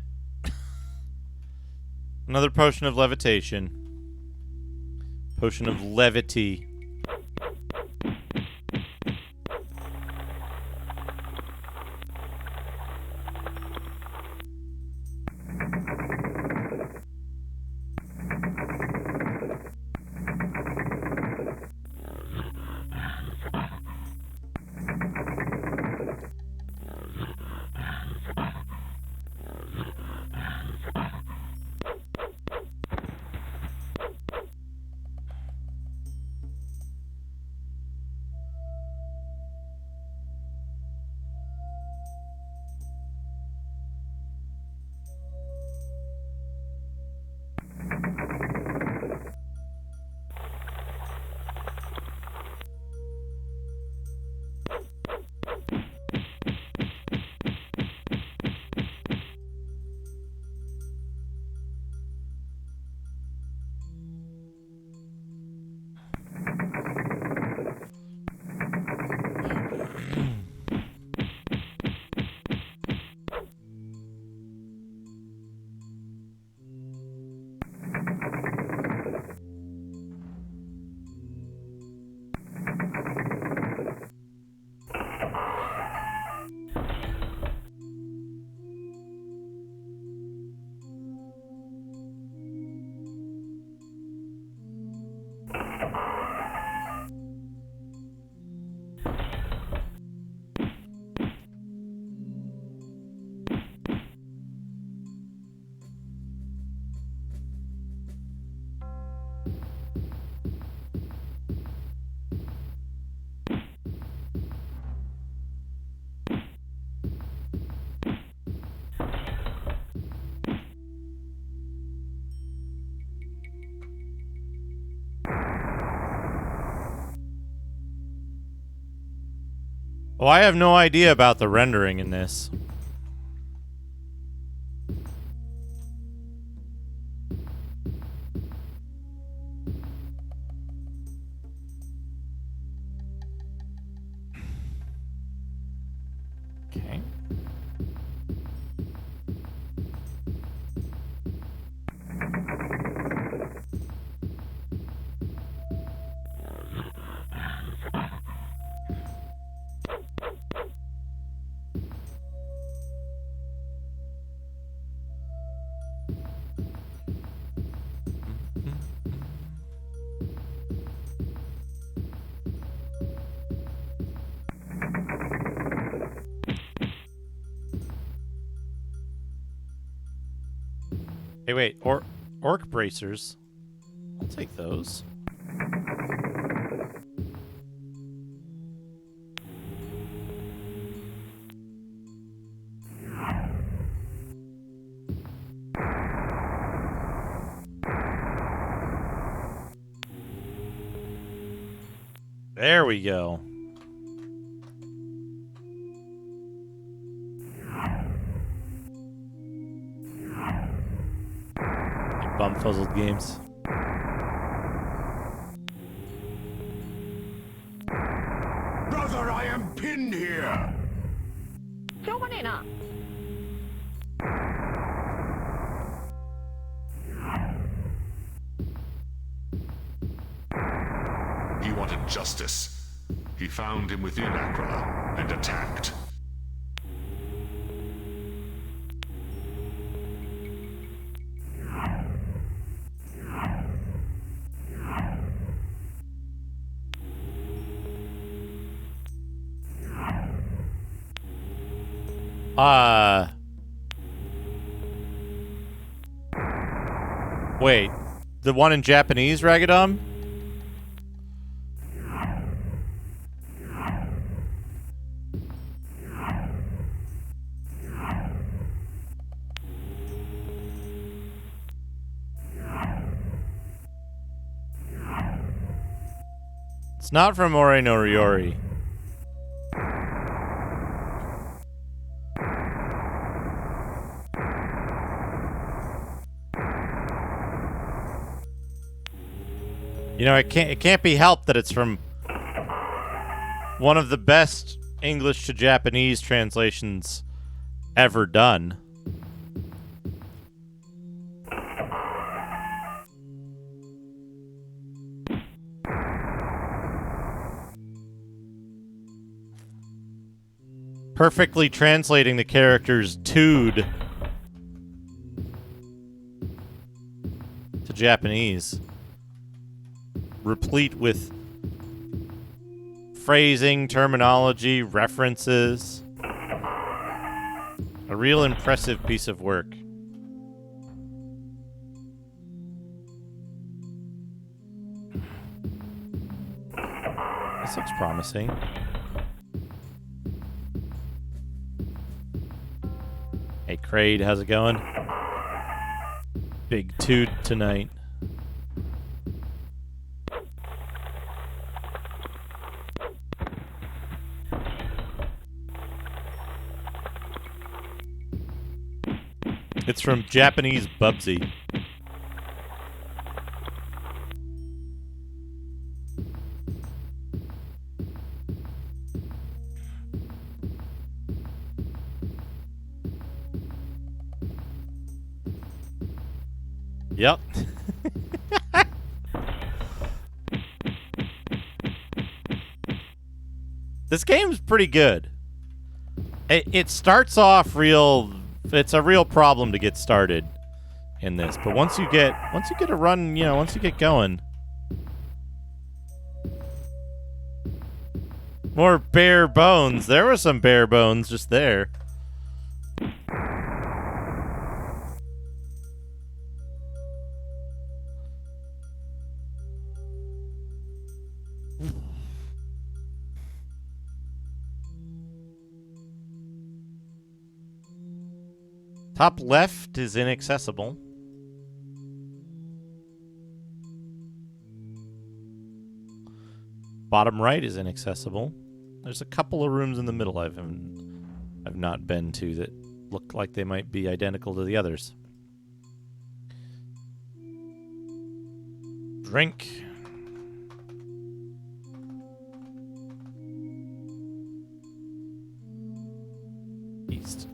Another potion of levitation. Potion of levity. Oh, I have no idea about the rendering in this. Okay. Hey, wait, orc bracers. I'll take those. There we go. Bum-fuzzled games. Brother, I am pinned here! He wanted justice. He found him within Akrala and attacked. Wait. The one in Japanese, Ragadom? It's not from Ore no Ryori. You know, it can't be helped that it's from one of the best English to Japanese translations ever done. Perfectly translating the characters "tood" to Japanese. Replete with phrasing, terminology, references. A real impressive piece of work. This looks promising. Hey, Kraid, how's it going? Big toot tonight. It's from Japanese Bubsy. Yep. This game's pretty good. It starts off real. It's a real problem to get started in this, but once you get a run, you know, once you get going, more bare bones. There was some bare bones just there. Top left is inaccessible. Bottom right is inaccessible. There's a couple of rooms in the middle I've not been to that look like they might be identical to the others. Drink. East.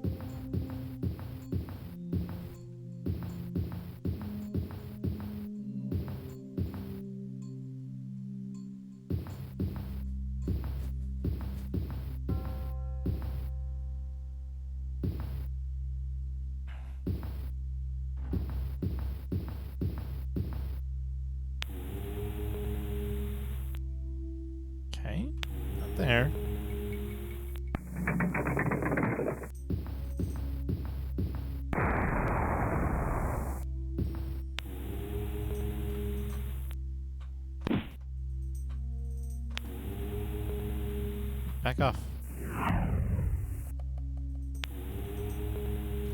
There. Back off.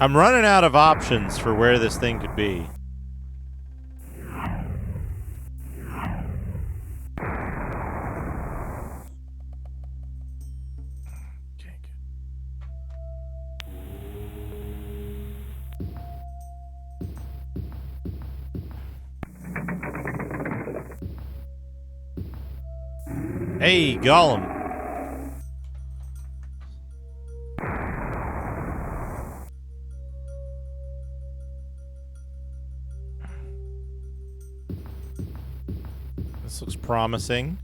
I'm running out of options for where this thing could be. Hey, Gollum. This looks promising.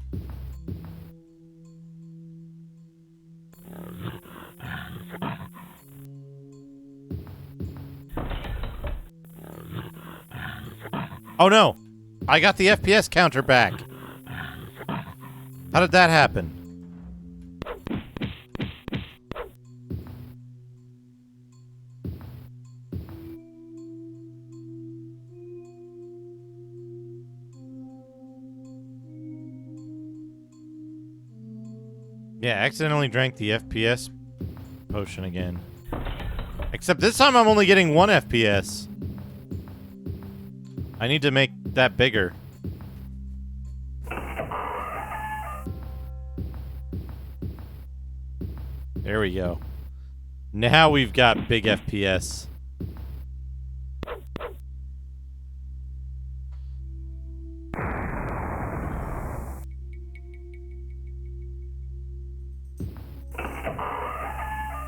Oh no! I got the FPS counter back. How did that happen? Yeah, accidentally drank the FPS potion again. Except this time I'm only getting 1 FPS. I need to make that bigger. There we go. Now we've got big FPS.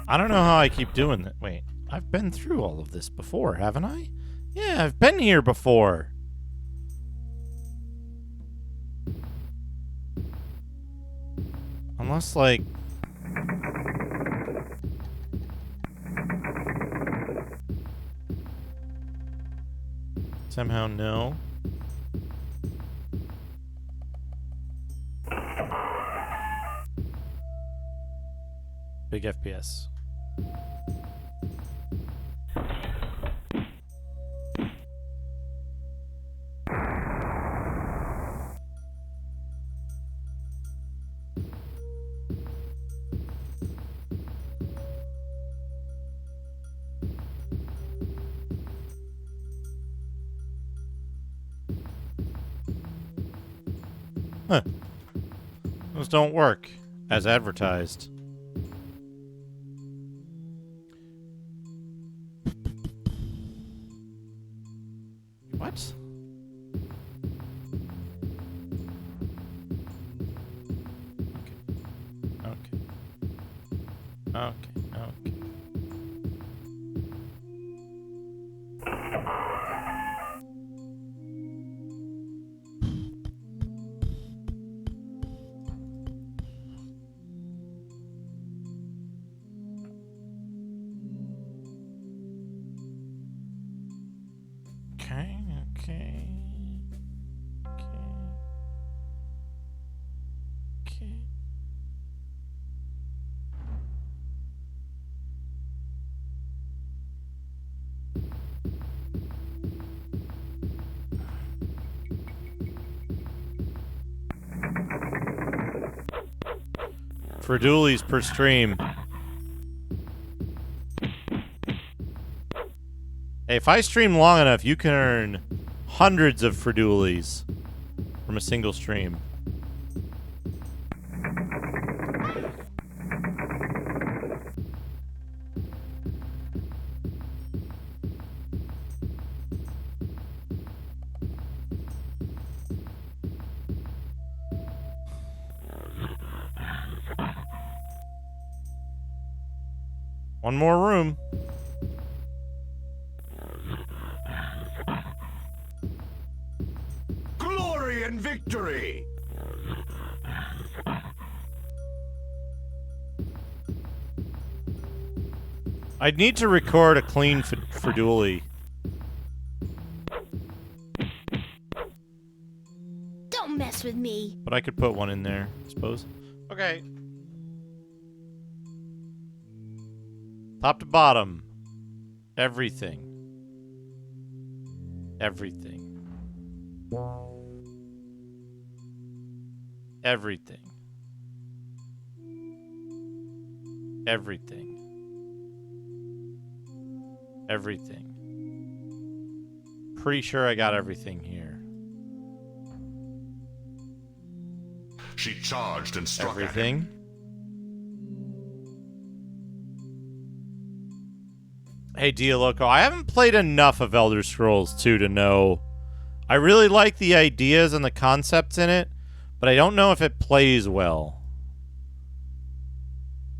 I don't know how I keep doing that. Wait, I've been through all of this before, haven't I? Yeah, I've been here before. Unless, like... somehow no. Big FPS. Huh. Those don't work as advertised. What? Okay. For dualies per stream. Hey, if I stream long enough, you can earn hundreds of Ferdulies from a single stream. One more room. Glory and victory! I'd need to record a clean Ferduli. Don't mess with me. But I could put one in there, I suppose. Okay. Top to bottom. Everything. Everything. Everything. Everything. Everything. Pretty sure I got everything here. She charged and struck everything. At him. Hey, Dialoco, I haven't played enough of Elder Scrolls 2 to know. I really like the ideas and the concepts in it, but I don't know if it plays well.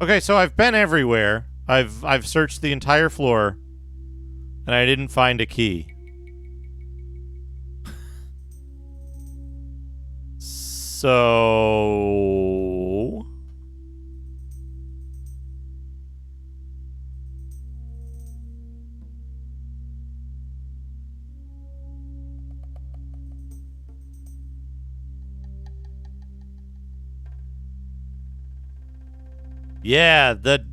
Okay, so I've been everywhere. I've searched the entire floor, and I didn't find a key. So... yeah, the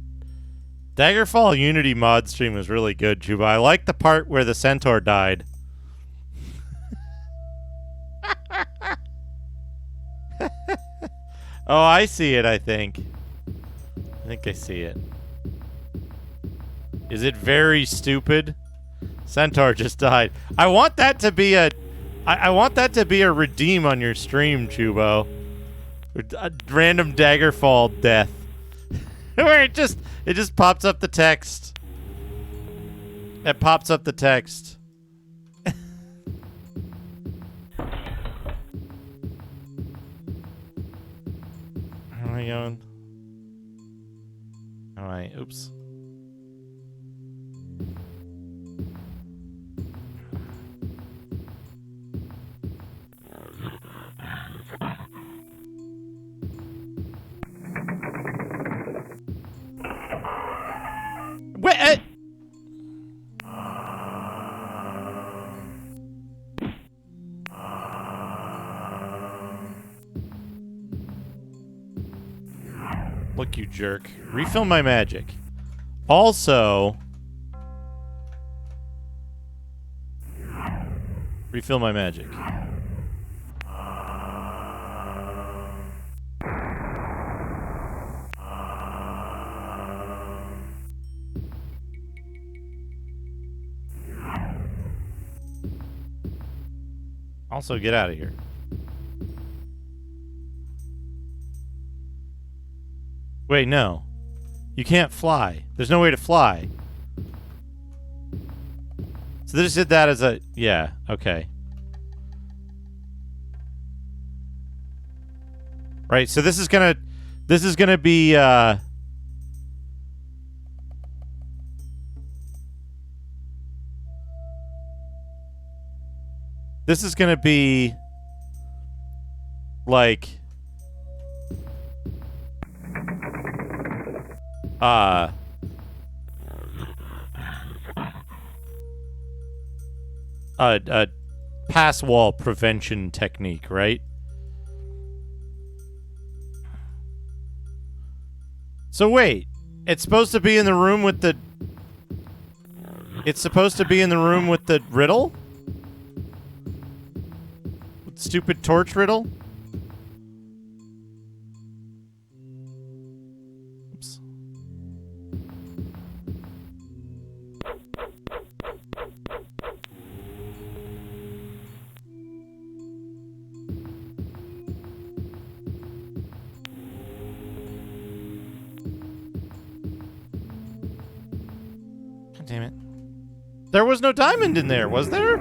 Daggerfall Unity mod stream was really good, Juba. I like the part where the centaur died. Oh, I see it, I think. I think I see it. Is it very stupid? Centaur just died. I want that to be a... I want that to be a redeem on your stream, Chubo. A random Daggerfall death. Where it just pops up the text. It pops up the text. How am I going? Alright, oops. Wait, look, you jerk. Refill my magic. Also, refill my magic. Also, get out of here. Wait, no. You can't fly. There's no way to fly. So they just did that as a... Yeah, okay. Right, so this is gonna be, this is gonna be like a pass wall prevention technique, right? So wait, it's supposed to be in the room with the... It's supposed to be in the room with the riddle? With stupid torch riddle? Oops. Damn it. There was no diamond in there, was there?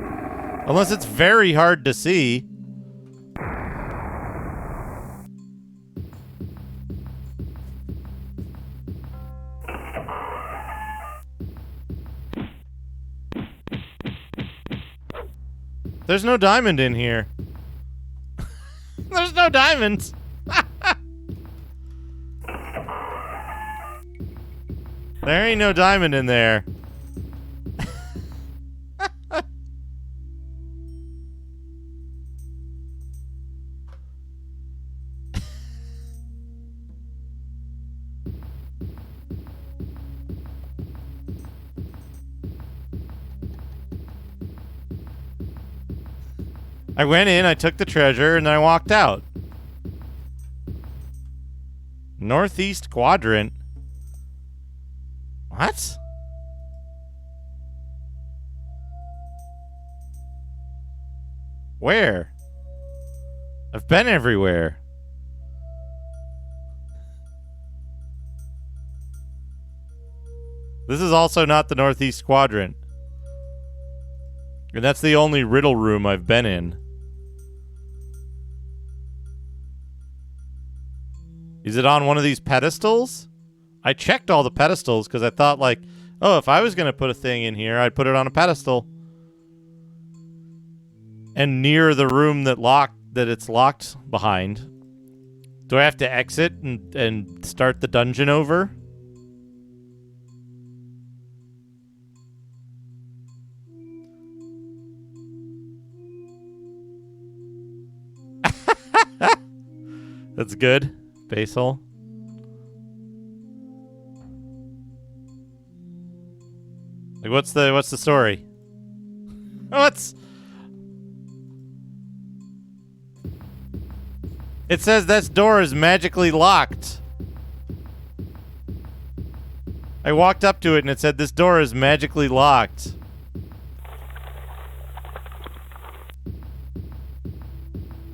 Unless it's very hard to see. There's no diamond in here. There's no diamonds. There ain't no diamond in there. I went in, I took the treasure, and then I walked out. Northeast quadrant. What? Where? I've been everywhere. This is also not the Northeast quadrant. And that's the only riddle room I've been in. Is it on one of these pedestals? I checked all the pedestals because I thought, like, oh, if I was going to put a thing in here, I'd put it on a pedestal. And near the room that it's locked behind. Do I have to exit and start the dungeon over? That's good. Basil. Like, what's the story? It says that door is magically locked. I walked up to it and it said, "This door is magically locked."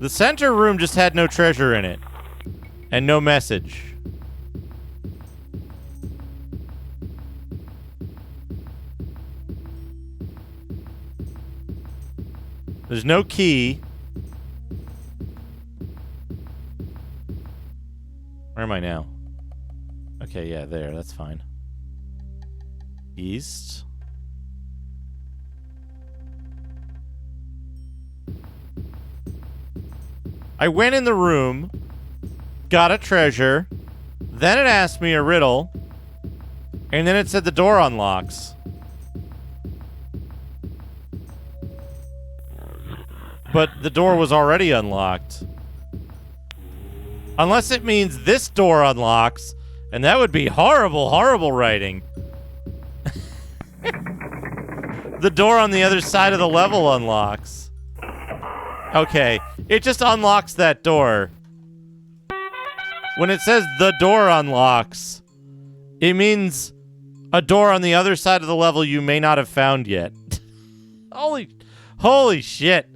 The center room just had no treasure in it. And no message. There's no key. Where am I now? Okay, yeah, there. That's fine. East. I went in the room, got a treasure, then it asked me a riddle, and then it said the door unlocks. But the door was already unlocked. Unless it means this door unlocks, and that would be horrible, horrible writing. The door on the other side of the level unlocks. Okay, it just unlocks that door. When it says the door unlocks, it means a door on the other side of the level you may not have found yet. Holy shit.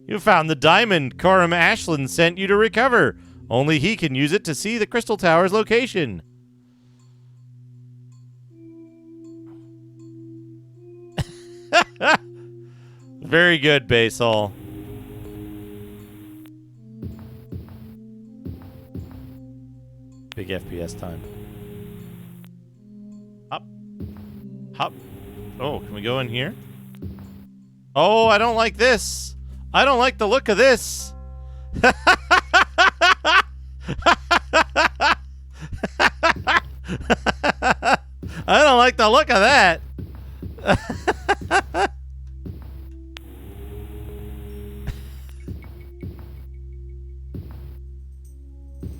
You found the diamond Coram Ashland sent you to recover. Only he can use it to see the Crystal Tower's location. Very good, Basal. Big FPS time. Up. Hop. Oh, can we go in here? Oh, I don't like this. I don't like the look of this. I don't like the look of that.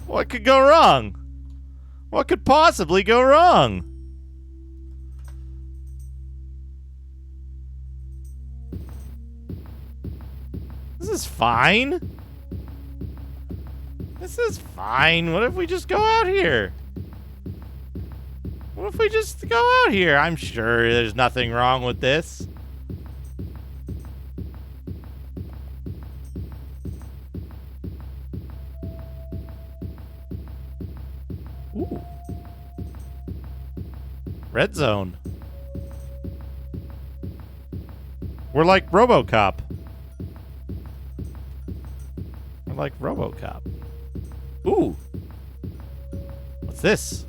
What could go wrong? What could possibly go wrong? This is fine. This is fine. What if we just go out here? What if we just go out here? I'm sure there's nothing wrong with this. Ooh. Red zone. We're like RoboCop. We're like RoboCop. Ooh. What's this?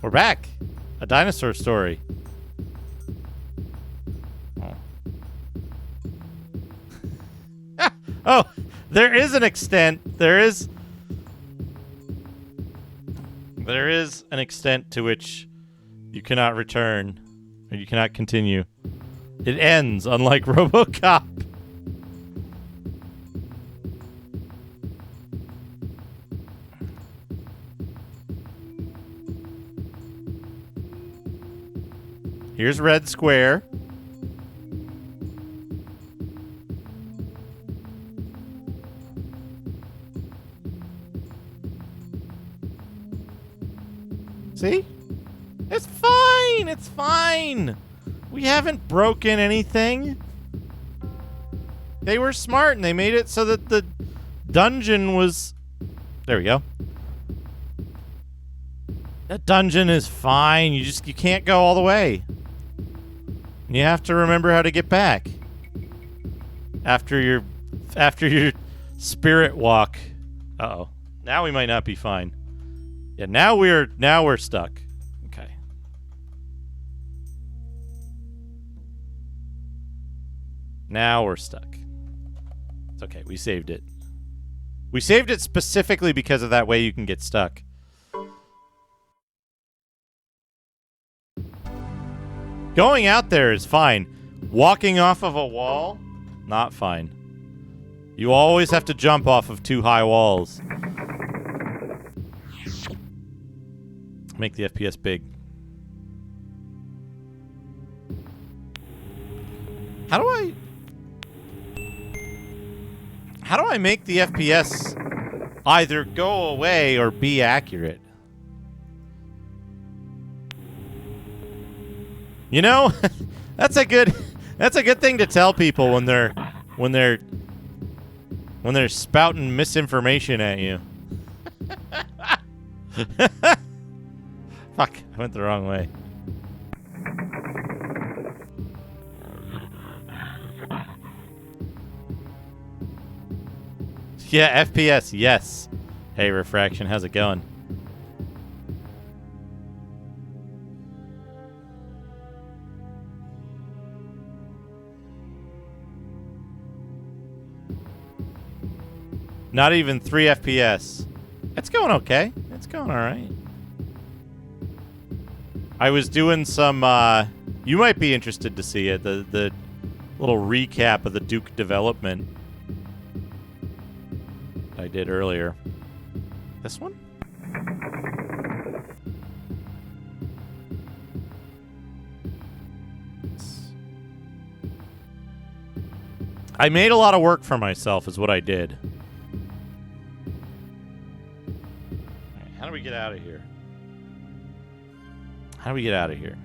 We're back. A dinosaur story. Oh. Oh, there is an extent. There is an extent to which you cannot return, or you cannot continue. It ends, unlike RoboCop. Here's Red Square. See? It's fine! It's fine! We haven't broken anything. They were smart and they made it so that the dungeon was... There we go. That dungeon is fine. You can't go all the way. You have to remember how to get back. After your spirit walk. Uh-oh. Now we might not be fine. Yeah, now we're stuck. Okay. Now we're stuck. It's okay. We saved it. We saved it specifically because of that way you can get stuck. Going out there is fine. Walking off of a wall, not fine. You always have to jump off of two high walls. Make the FPS big. How do I make the FPS either go away or be accurate? You know, that's a good thing to tell people when they're spouting misinformation at you. Fuck, I went the wrong way. Yeah, FPS, yes. Hey, Refraction, how's it going? Not even 3 FPS. It's going okay. It's going alright. I was doing some, you might be interested to see it, the little recap of the Duke development I did earlier. This one? I made a lot of work for myself is what I did. How do we get out of here? How do we get out of here?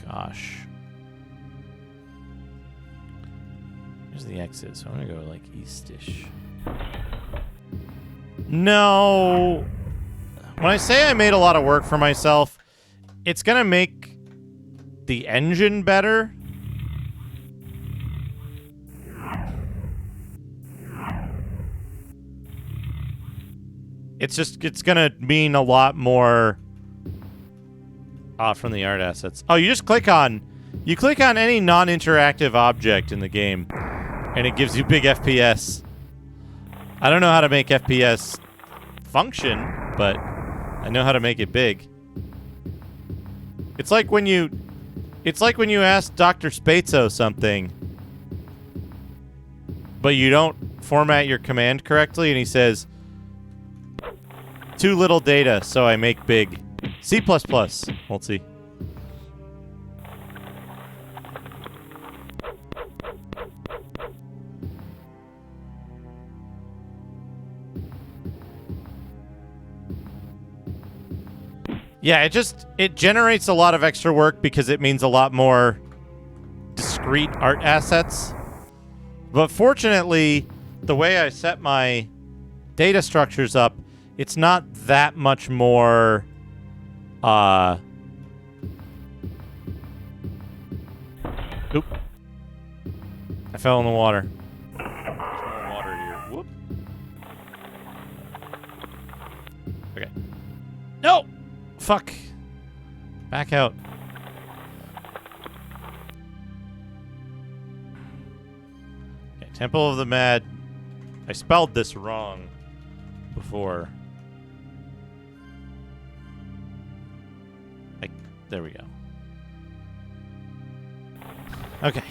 Gosh. Here's the exit, so I'm gonna go like eastish. No. When I say I made a lot of work for myself, it's gonna make the engine better. It's gonna mean a lot more from the art assets. Oh, you click on any non-interactive object in the game, and it gives you big FPS. I don't know how to make FPS function, but I know how to make it big. It's like when you ask Dr. Spatzo something, but you don't format your command correctly, and he says, too little data, so I make big. C++. We'll see. Yeah, it generates a lot of extra work because it means a lot more discrete art assets. But fortunately, the way I set my data structures up, it's not that much more Oop. I fell in the water. There's more water here. Whoop. Okay. No! Fuck. Back out. Okay, Temple of the Mad. I spelled this wrong before. There we go. Okay.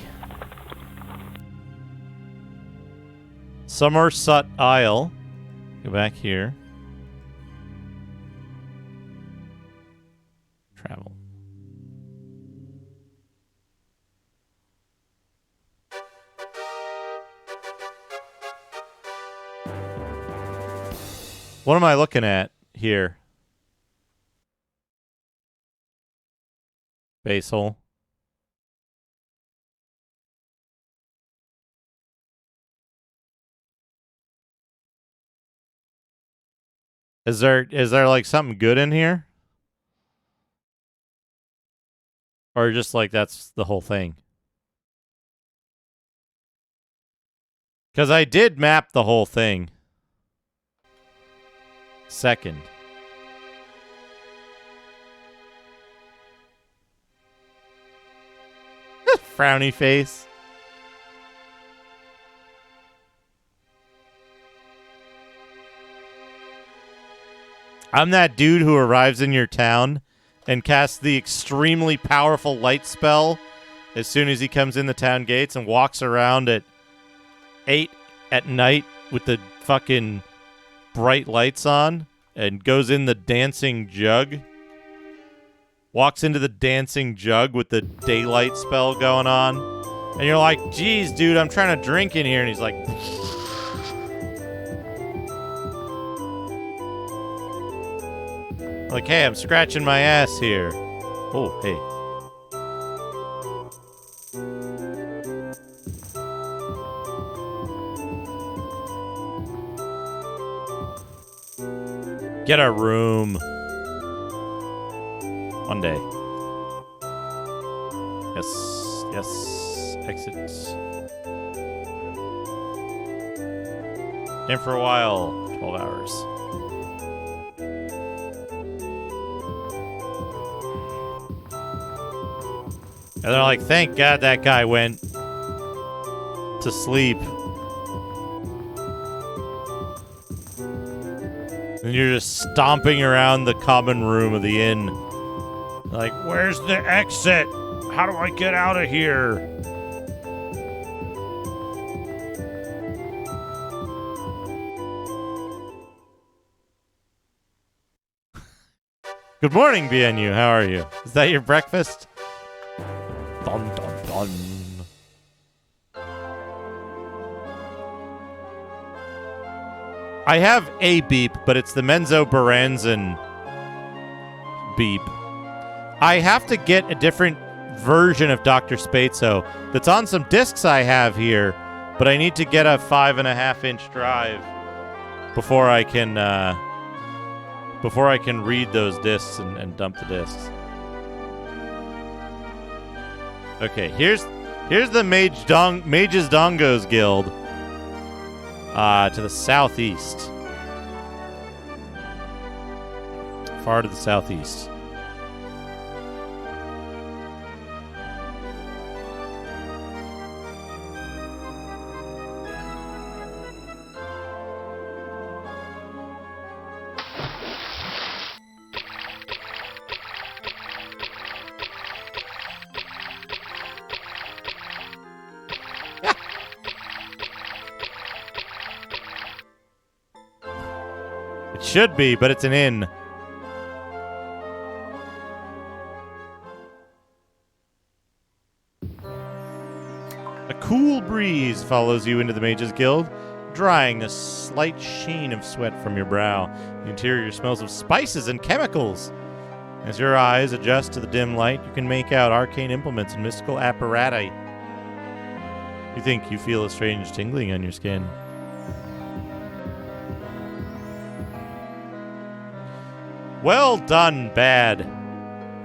Somerset Isle. Go back here. Travel. What am I looking at here? Basil. Is there like something good in here? Or just like that's the whole thing? Because I did map the whole thing. Second. Frowny face. I'm that dude who arrives in your town and casts the extremely powerful light spell as soon as he comes in the town gates and walks around at 8 at night with the fucking bright lights on and goes in the dancing jug. Walks into the dancing jug with the daylight spell going on. And you're like, geez, dude, I'm trying to drink in here. And he's like... Like, hey, I'm scratching my ass here. Oh, hey. Get a room. One day. Yes, yes. Exit. In for a while. 12 hours. And they're like, thank God that guy went to sleep. And you're just stomping around the common room of the inn. Like, where's the exit? How do I get out of here? Good morning, BNU. How are you? Is that your breakfast? Dun, dun, dun. I have a beep, but it's the Menzo Baranzan beep. I have to get a different version of Dr. Spatzo that's on some discs I have here, but I need to get a 5.5-inch drive before I can read those discs and dump the discs. Okay, here's the Mages Dongos Guild. To the southeast. Far to the southeast. Should be, but it's an inn. A cool breeze follows you into the Mages Guild, drying a slight sheen of sweat from your brow. The interior smells of spices and chemicals. As your eyes adjust to the dim light, you can make out arcane implements and mystical apparatus. You think you feel a strange tingling on your skin. Well done, Bad.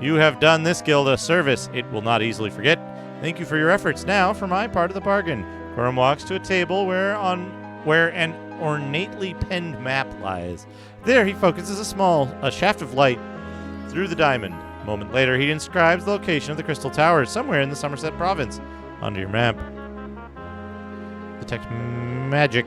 You have done this guild a service it will not easily forget. Thank you for your efforts. Now, for my part of the bargain. Coram walks to a table where an ornately penned map lies. There he focuses a shaft of light through the diamond. A moment later, he inscribes the location of the Crystal Tower somewhere in the Somerset province onto your map. Detect magic.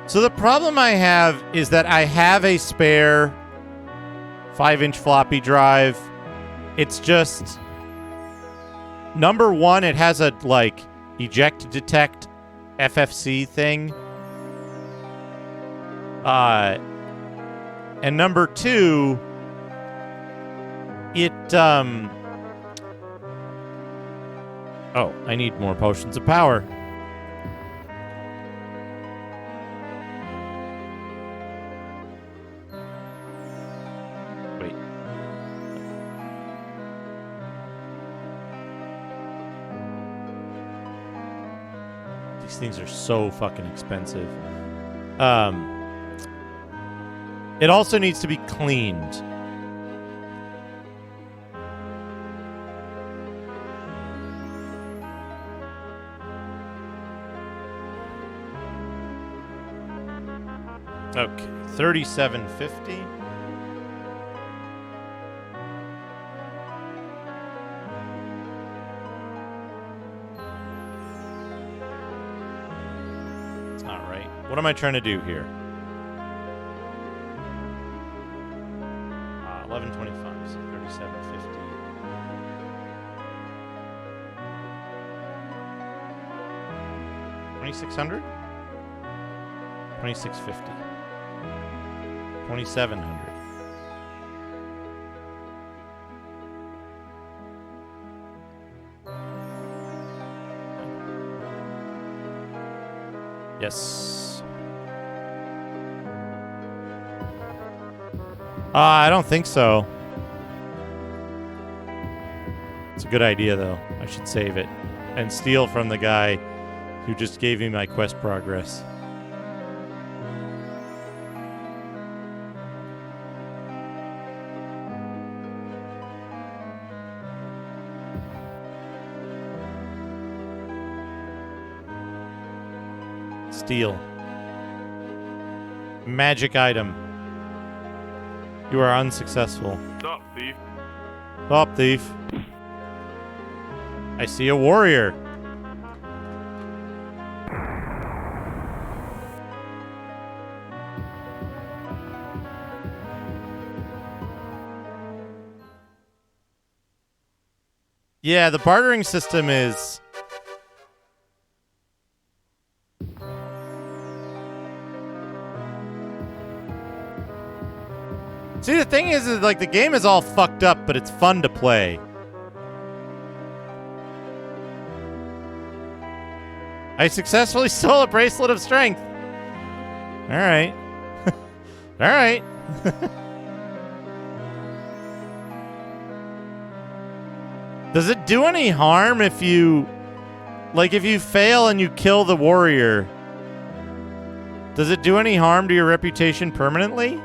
So the problem I have is that I have a spare 5-inch floppy drive. It's just, number one, it has a eject detect FFC thing. And number two, it oh, I need more potions of power. Things are so fucking expensive. It also needs to be cleaned. Okay, $37.50. What am I trying to do here? 1125, so 37.50. $2,600? 2650. 2700. Yes. I don't think so. It's a good idea, though. I should save it and steal from the guy who just gave me my quest progress. Steal. Magic item. You are unsuccessful. Stop, thief. Stop, thief. I see a warrior. Yeah, the bartering system is... See, the thing is like, the game is all fucked up, but it's fun to play. I successfully stole a bracelet of strength. All right. All right. Does it do any harm if you... Like, if you fail and you kill the warrior, does it do any harm to your reputation permanently?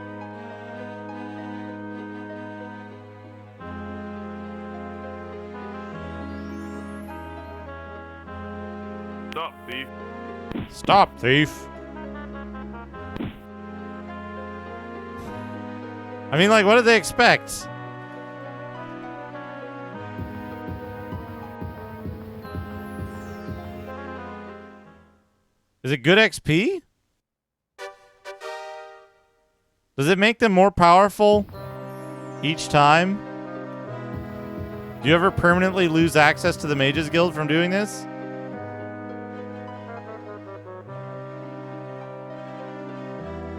Stop, thief. Stop, thief. I mean, like, what do they expect? Is it good XP? Does it make them more powerful each time? Do you ever permanently lose access to the Mages Guild from doing this?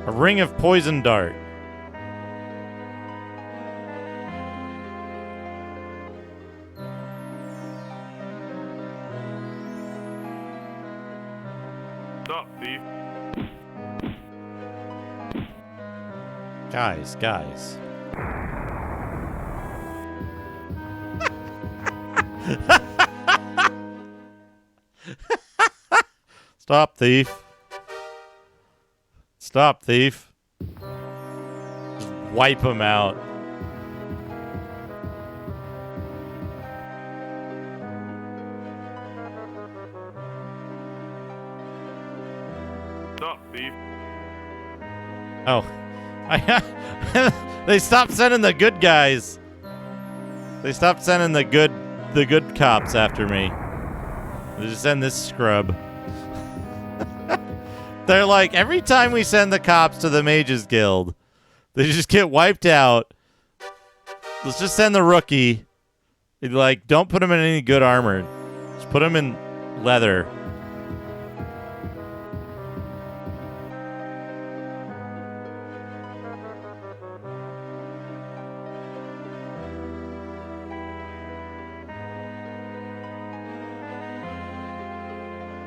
A ring of poison dart. Stop, thief. Guys. Stop, thief. Stop, thief. Just wipe him out. Stop, thief. Oh. They stopped sending the good guys. They stopped sending the good cops after me. They just send this scrub. They're like, every time we send the cops to the Mages Guild, they just get wiped out. Let's just send the rookie. Like, don't put him in any good armor. Just put him in leather.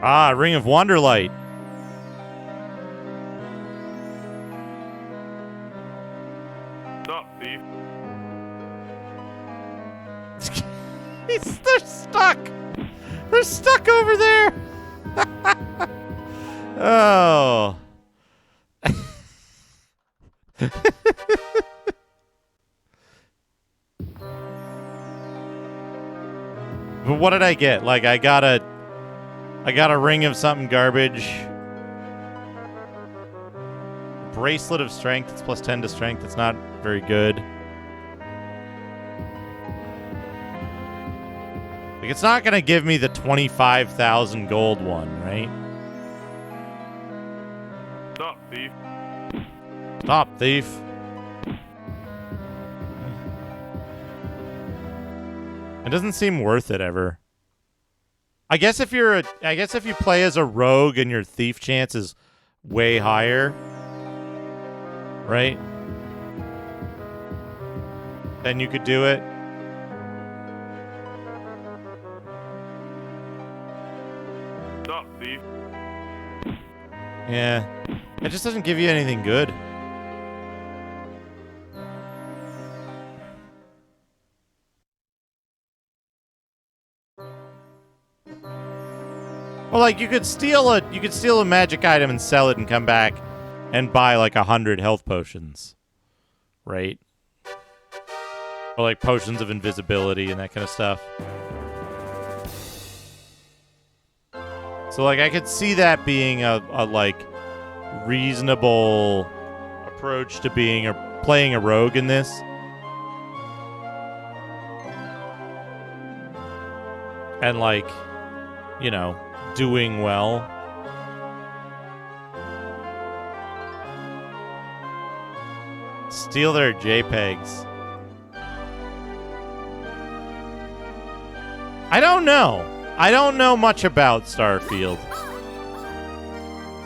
Ah, Ring of Wanderlight. Stop, thief. They're stuck. They're stuck over there. Oh. But what did I get? Like, I got a ring of something garbage. Bracelet of strength. It's plus 10 to strength. It's not very good. Like, it's not going to give me the 25,000 gold one, right? Stop, thief. Stop, thief. It doesn't seem worth it ever. I guess if you play as a rogue and your thief chance is way higher, right? Then you could do it. Stop, thief. Yeah. It just doesn't give you anything good. Well, like you could steal a magic item and sell it and come back and buy like 100 health potions. Right? Or like potions of invisibility and that kind of stuff. So like I could see that being a like reasonable approach to playing a rogue in this. And like, you know, doing well. Steal their JPEGs. I don't know. I don't know much about Starfield.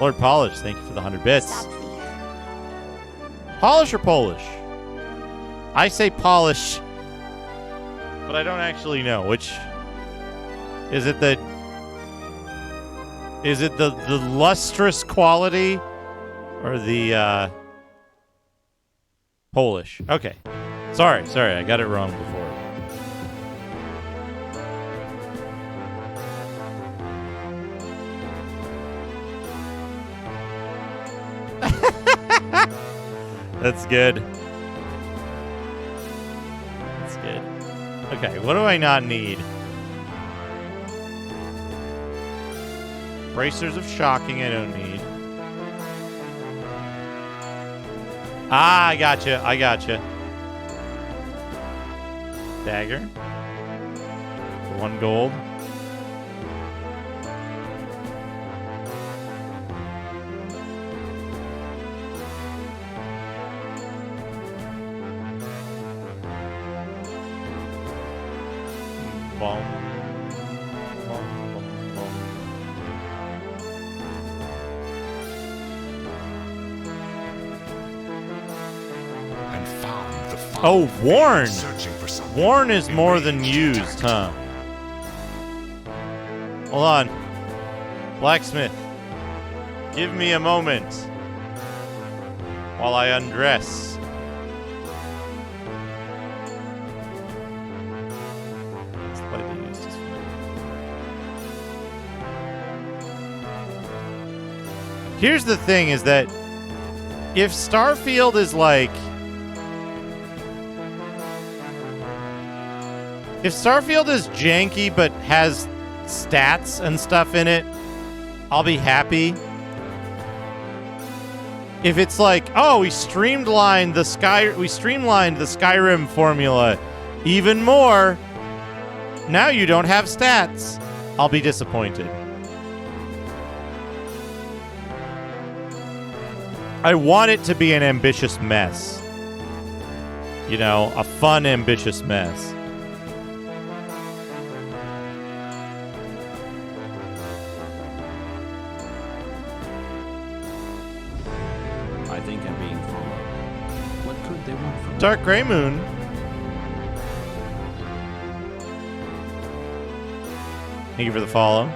Lord Polish, thank you for the 100 bits. Polish or Polish? I say Polish, but I don't actually know. Which is it? The lustrous quality or the Polish? Okay. Sorry, I got it wrong before. That's good. That's good. Okay, what do I not need? Bracers of Shocking I don't need. Ah, I gotcha. Dagger. For 1 gold. Oh, Warn! Warn is more than used, huh? Hold on. Blacksmith. Give me a moment while I undress. Slightly used is fine. Here's the thing is that if Starfield is like... If Starfield is janky but has stats and stuff in it, I'll be happy. If it's like, oh, we streamlined the Skyrim formula even more, now you don't have stats, I'll be disappointed. I want it to be an ambitious mess. You know, a fun, ambitious mess. Dark Grey Moon. Thank you for the follow.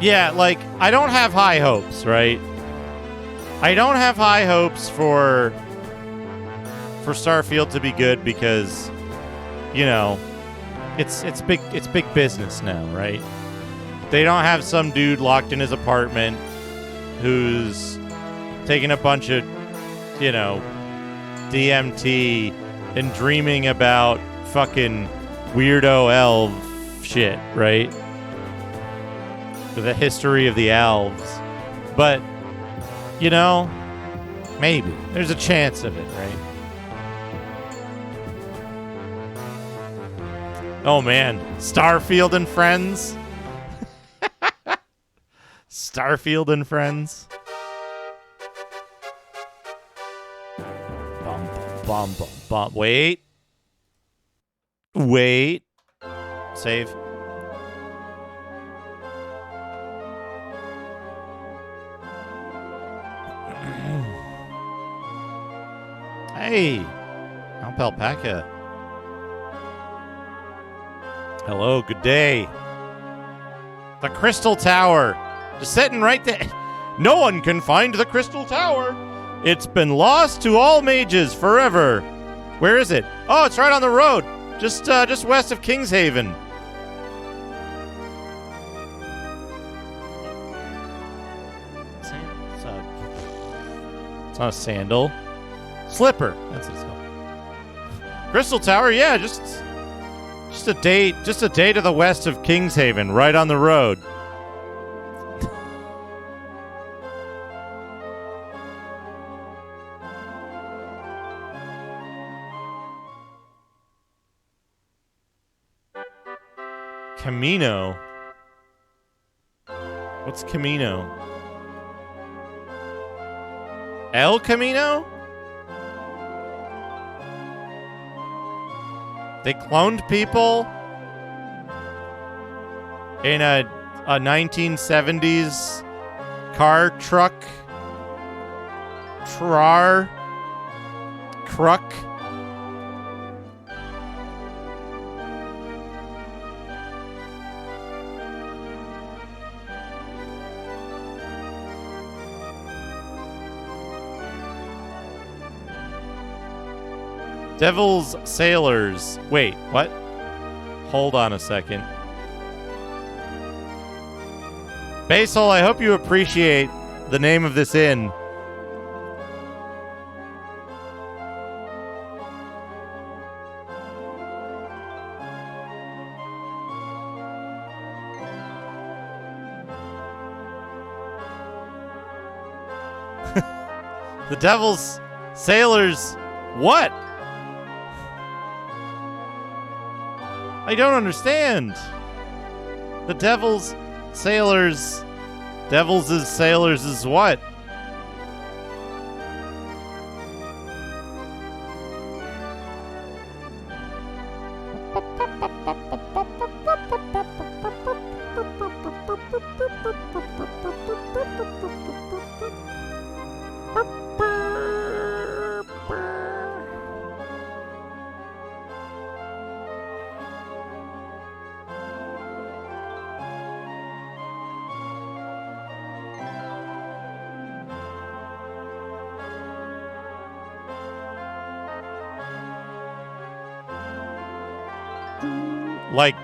Yeah, like, I don't have high hopes, right? I don't have high hopes for Starfield to be good because, you know, it's big business now, right? They don't have some dude locked in his apartment who's taking a bunch of, you know, DMT and dreaming about fucking weirdo elf shit, right? The history of the elves. But, you know, Maybe. There's a chance of it, right? Oh, man. Starfield and Friends. Starfield and Friends. Bum. Wait. Save. Hey. Alpaca. Hello, good day. The Crystal Tower. Just sitting right there. No one can find the Crystal Tower. It's been lost to all mages forever. Where is it? Oh, it's right on the road. Just west of Kingshaven. It's not a sandal. Slipper. That's what it's called. Crystal Tower, yeah, just a day to the west of Kingshaven, right on the road. Camino? What's Camino? El Camino? They cloned people in a 1970s car truck truck. Devil's Sailors. Wait, what? Hold on a second. Basil, I hope you appreciate the name of this inn. The Devil's Sailors. What? I don't understand. The Devil's Sailors. Devil's Sailors is what? Like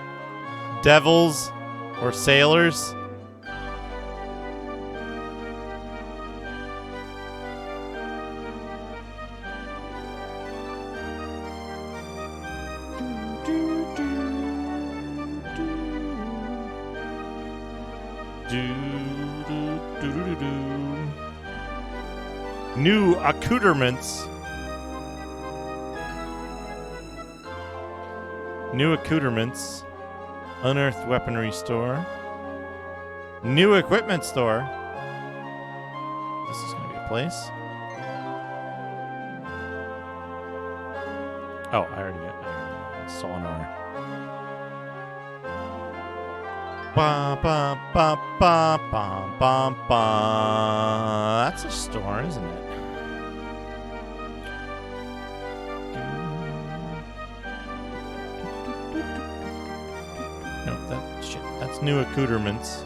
devils or sailors? New accoutrements. New accoutrements. Unearthed weaponry store. New equipment store. This is going to be a place. Oh, I already got sonar. Ba ba ba ba ba ba ba. That's a store, isn't it? That's new accoutrements.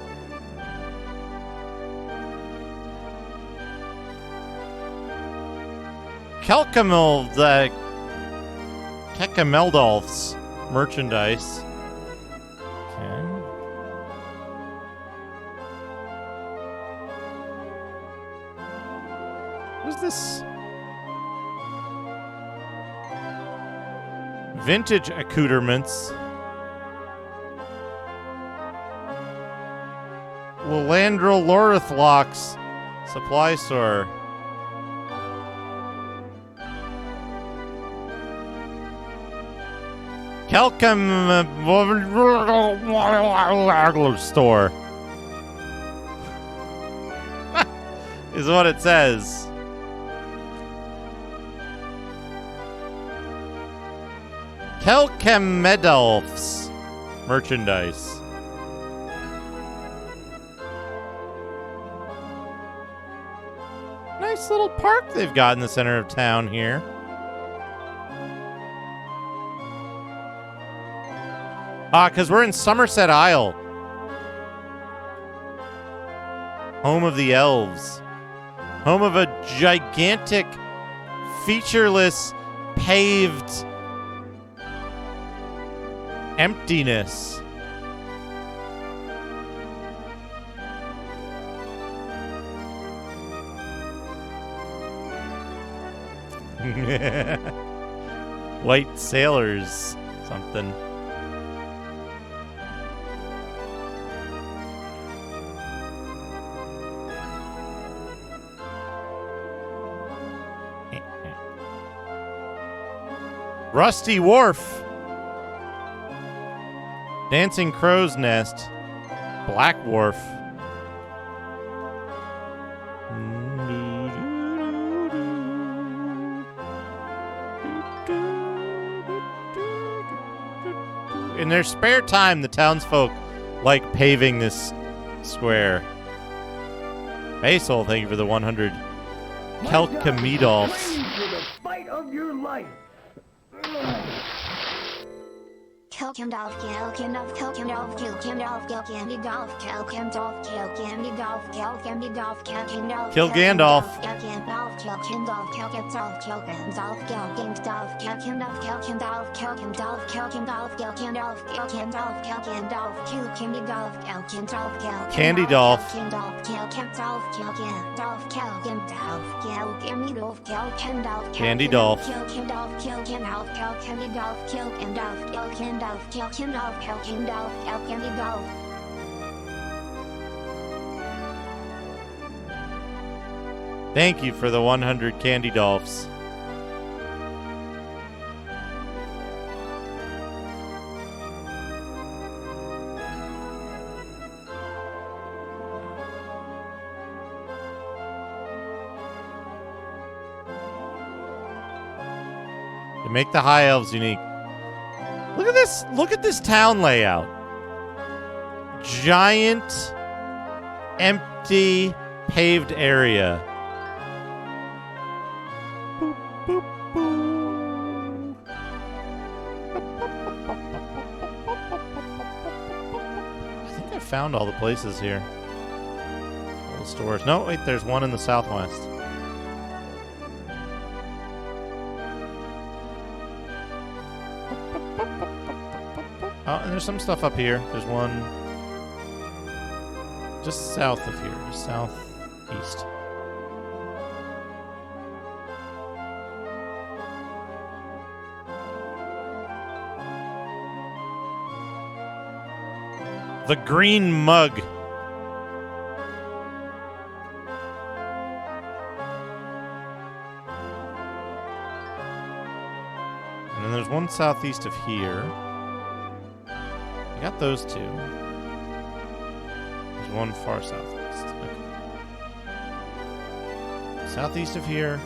Kekameldolf's merchandise. Okay. What's this? Vintage accoutrements. Lilandra Lorithlock's supply store. Kelcam store is what it says. Kelcam Medolf's merchandise. Nice little park they've got in the center of town here. Because we're in Somerset Isle. Home of the elves. Home of a gigantic, featureless, paved emptiness. White sailors, something. Rusty Wharf. Dancing Crow's Nest. Black Wharf. In their spare time, the townsfolk like paving this square. Basil, thank you for the 100 Kelkamedolfs. The fight of your life. Kelkendolf, Kelkendolf, Kelkendolf, Kelkendolf, Kelkendolf, Kelkendolf, Kelkendolf, Kelkendolf, Kelkendolf, Kill Gandalf. Kelkendolf, Kelkendolf, Kelkendolf, Kelkendolf, Kelkendolf, Kelkendolf, Kelkendolf, Kelkendolf, Kelkendolf, Kelkendolf, Kelkendolf, Kelkendolf, Kelkendolf, Kelkendolf, Candydolf. Kelkendolf, Kelkendolf, Kelkendolf, Kelkendolf, Kelkendolf, Kelkendolf, Candydolf. Kelkendolf, Kelkendolf, Kelkendolf, Kelkendolf, Kelkendolf, Kelkendolf, Kelkendolf, Kelkendolf. Thank you for the 100 Candydolfs. To make the High Elves unique. Look at this. Look at this town layout. Giant, empty, paved area. Boop, boop, boop. I think I found all the places here. All the stores. No, wait, there's one in the southwest. Oh, and there's some stuff up here. There's one just south of here, just southeast. The Green Mug. And then there's one southeast of here. I got those two. There's one far southwest. Okay. Southeast of here.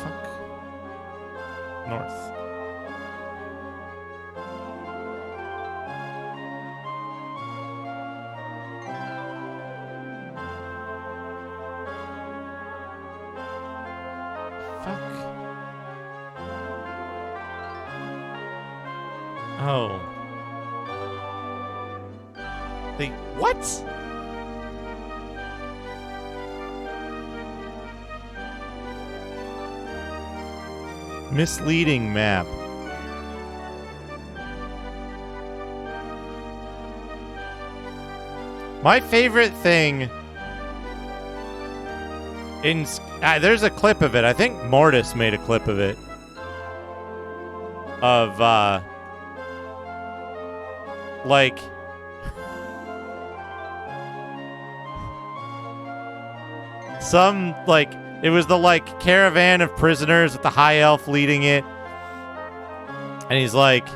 Fuck. North. Oh. They what? Misleading map. My favorite thing in there's a clip of it. I think Mortis made a clip of it. of like some like it was the like caravan of prisoners with the high elf leading it, and he's like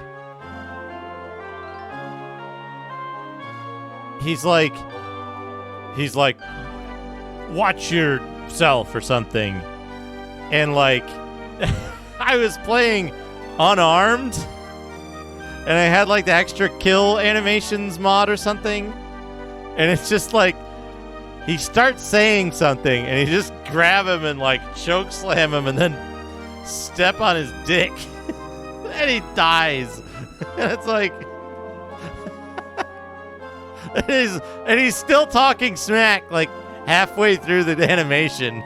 watch yourself or something, and like I was playing unarmed and I had like the extra kill animations mod or something, and it's just like he starts saying something and you just grab him and like choke slam him and then step on his dick and he dies. And it's like and he's still talking smack like halfway through the animation.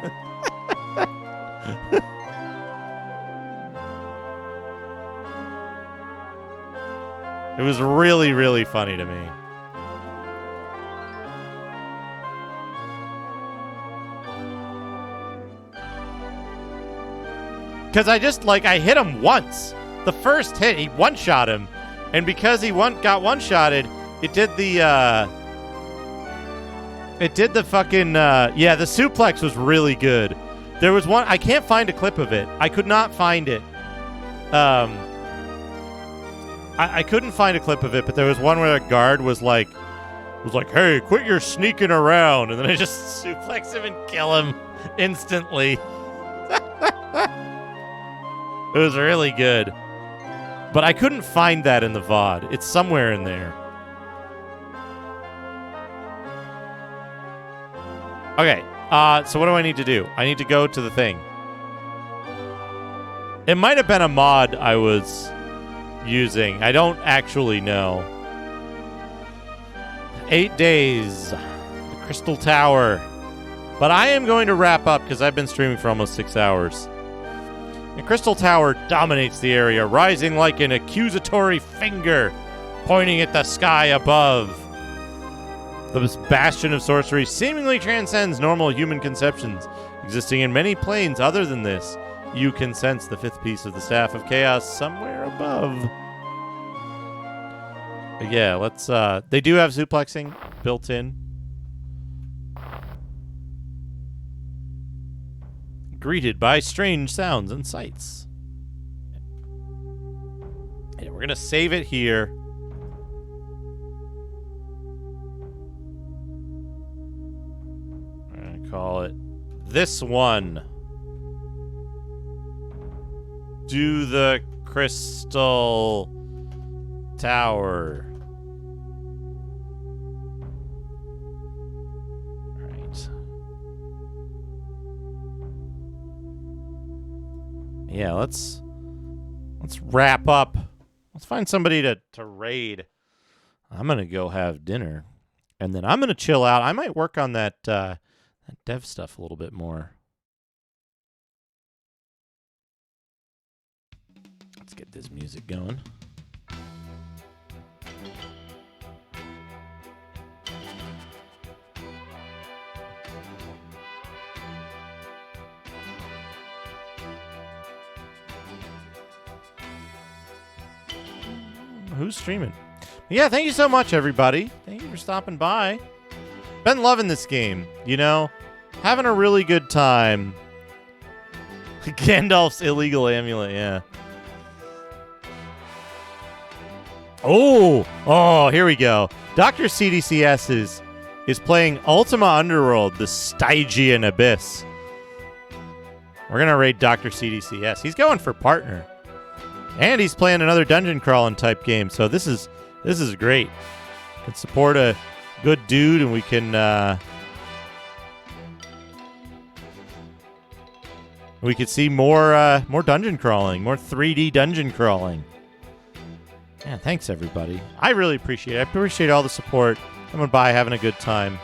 It was really, really funny to me. Because I hit him once. The first hit, he one-shot him. And because he got one-shotted, it did the fucking, the suplex was really good. There was one, I can't find a clip of it. I could not find it. I couldn't find a clip of it, but there was one where a guard was like, hey, quit your sneaking around. And then I just suplex him and kill him instantly. It was really good. But I couldn't find that in the VOD. It's somewhere in there. Okay, so what do I need to do? I need to go to the thing. It might have been a mod I was using. I don't actually know. 8 days. The Crystal Tower. But I am going to wrap up because I've been streaming for almost 6 hours. The Crystal Tower dominates the area, rising like an accusatory finger, pointing at the sky above. This bastion of sorcery seemingly transcends normal human conceptions, existing in many planes other than this. You can sense the fifth piece of the Staff of Chaos somewhere above. But yeah, let's, they do have suplexing built in. Greeted by strange sounds and sights. And we're going to save it here. I'm going to call it this one. Do the Crystal Tower. Yeah, let's wrap up. Let's find somebody to raid. I'm gonna go have dinner, and then I'm gonna chill out. I might work on that dev stuff a little bit more. Let's get this music going. Who's streaming? Yeah, thank you so much, everybody. Thank you for stopping by. Been loving this game, you know? Having a really good time. Gandalf's illegal amulet, yeah. Oh, here we go. Dr. CDCS is playing Ultima Underworld, the Stygian Abyss. We're going to raid Dr. CDCS. He's going for partner. And he's playing another dungeon crawling type game, so this is great. Can support a good dude, and we can see more dungeon crawling, more 3D dungeon crawling. Yeah, thanks everybody. I really appreciate it. I appreciate all the support. Coming by, having a good time.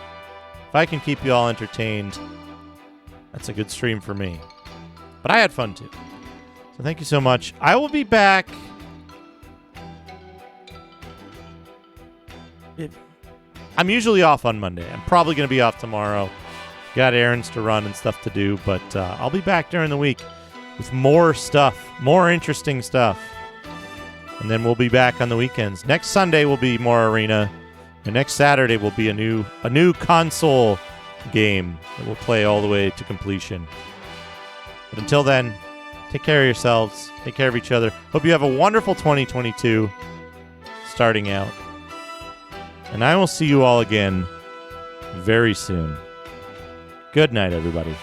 If I can keep you all entertained, that's a good stream for me. But I had fun too. So thank you so much. I will be back. I'm usually off on Monday. I'm probably going to be off tomorrow. Got errands to run and stuff to do, but I'll be back during the week with more stuff, more interesting stuff. And then we'll be back on the weekends. Next Sunday will be more Arena. And next Saturday will be a new console game that we'll play all the way to completion. But until then, take care of yourselves. Take care of each other. Hope you have a wonderful 2022 starting out. And I will see you all again very soon. Good night, everybody.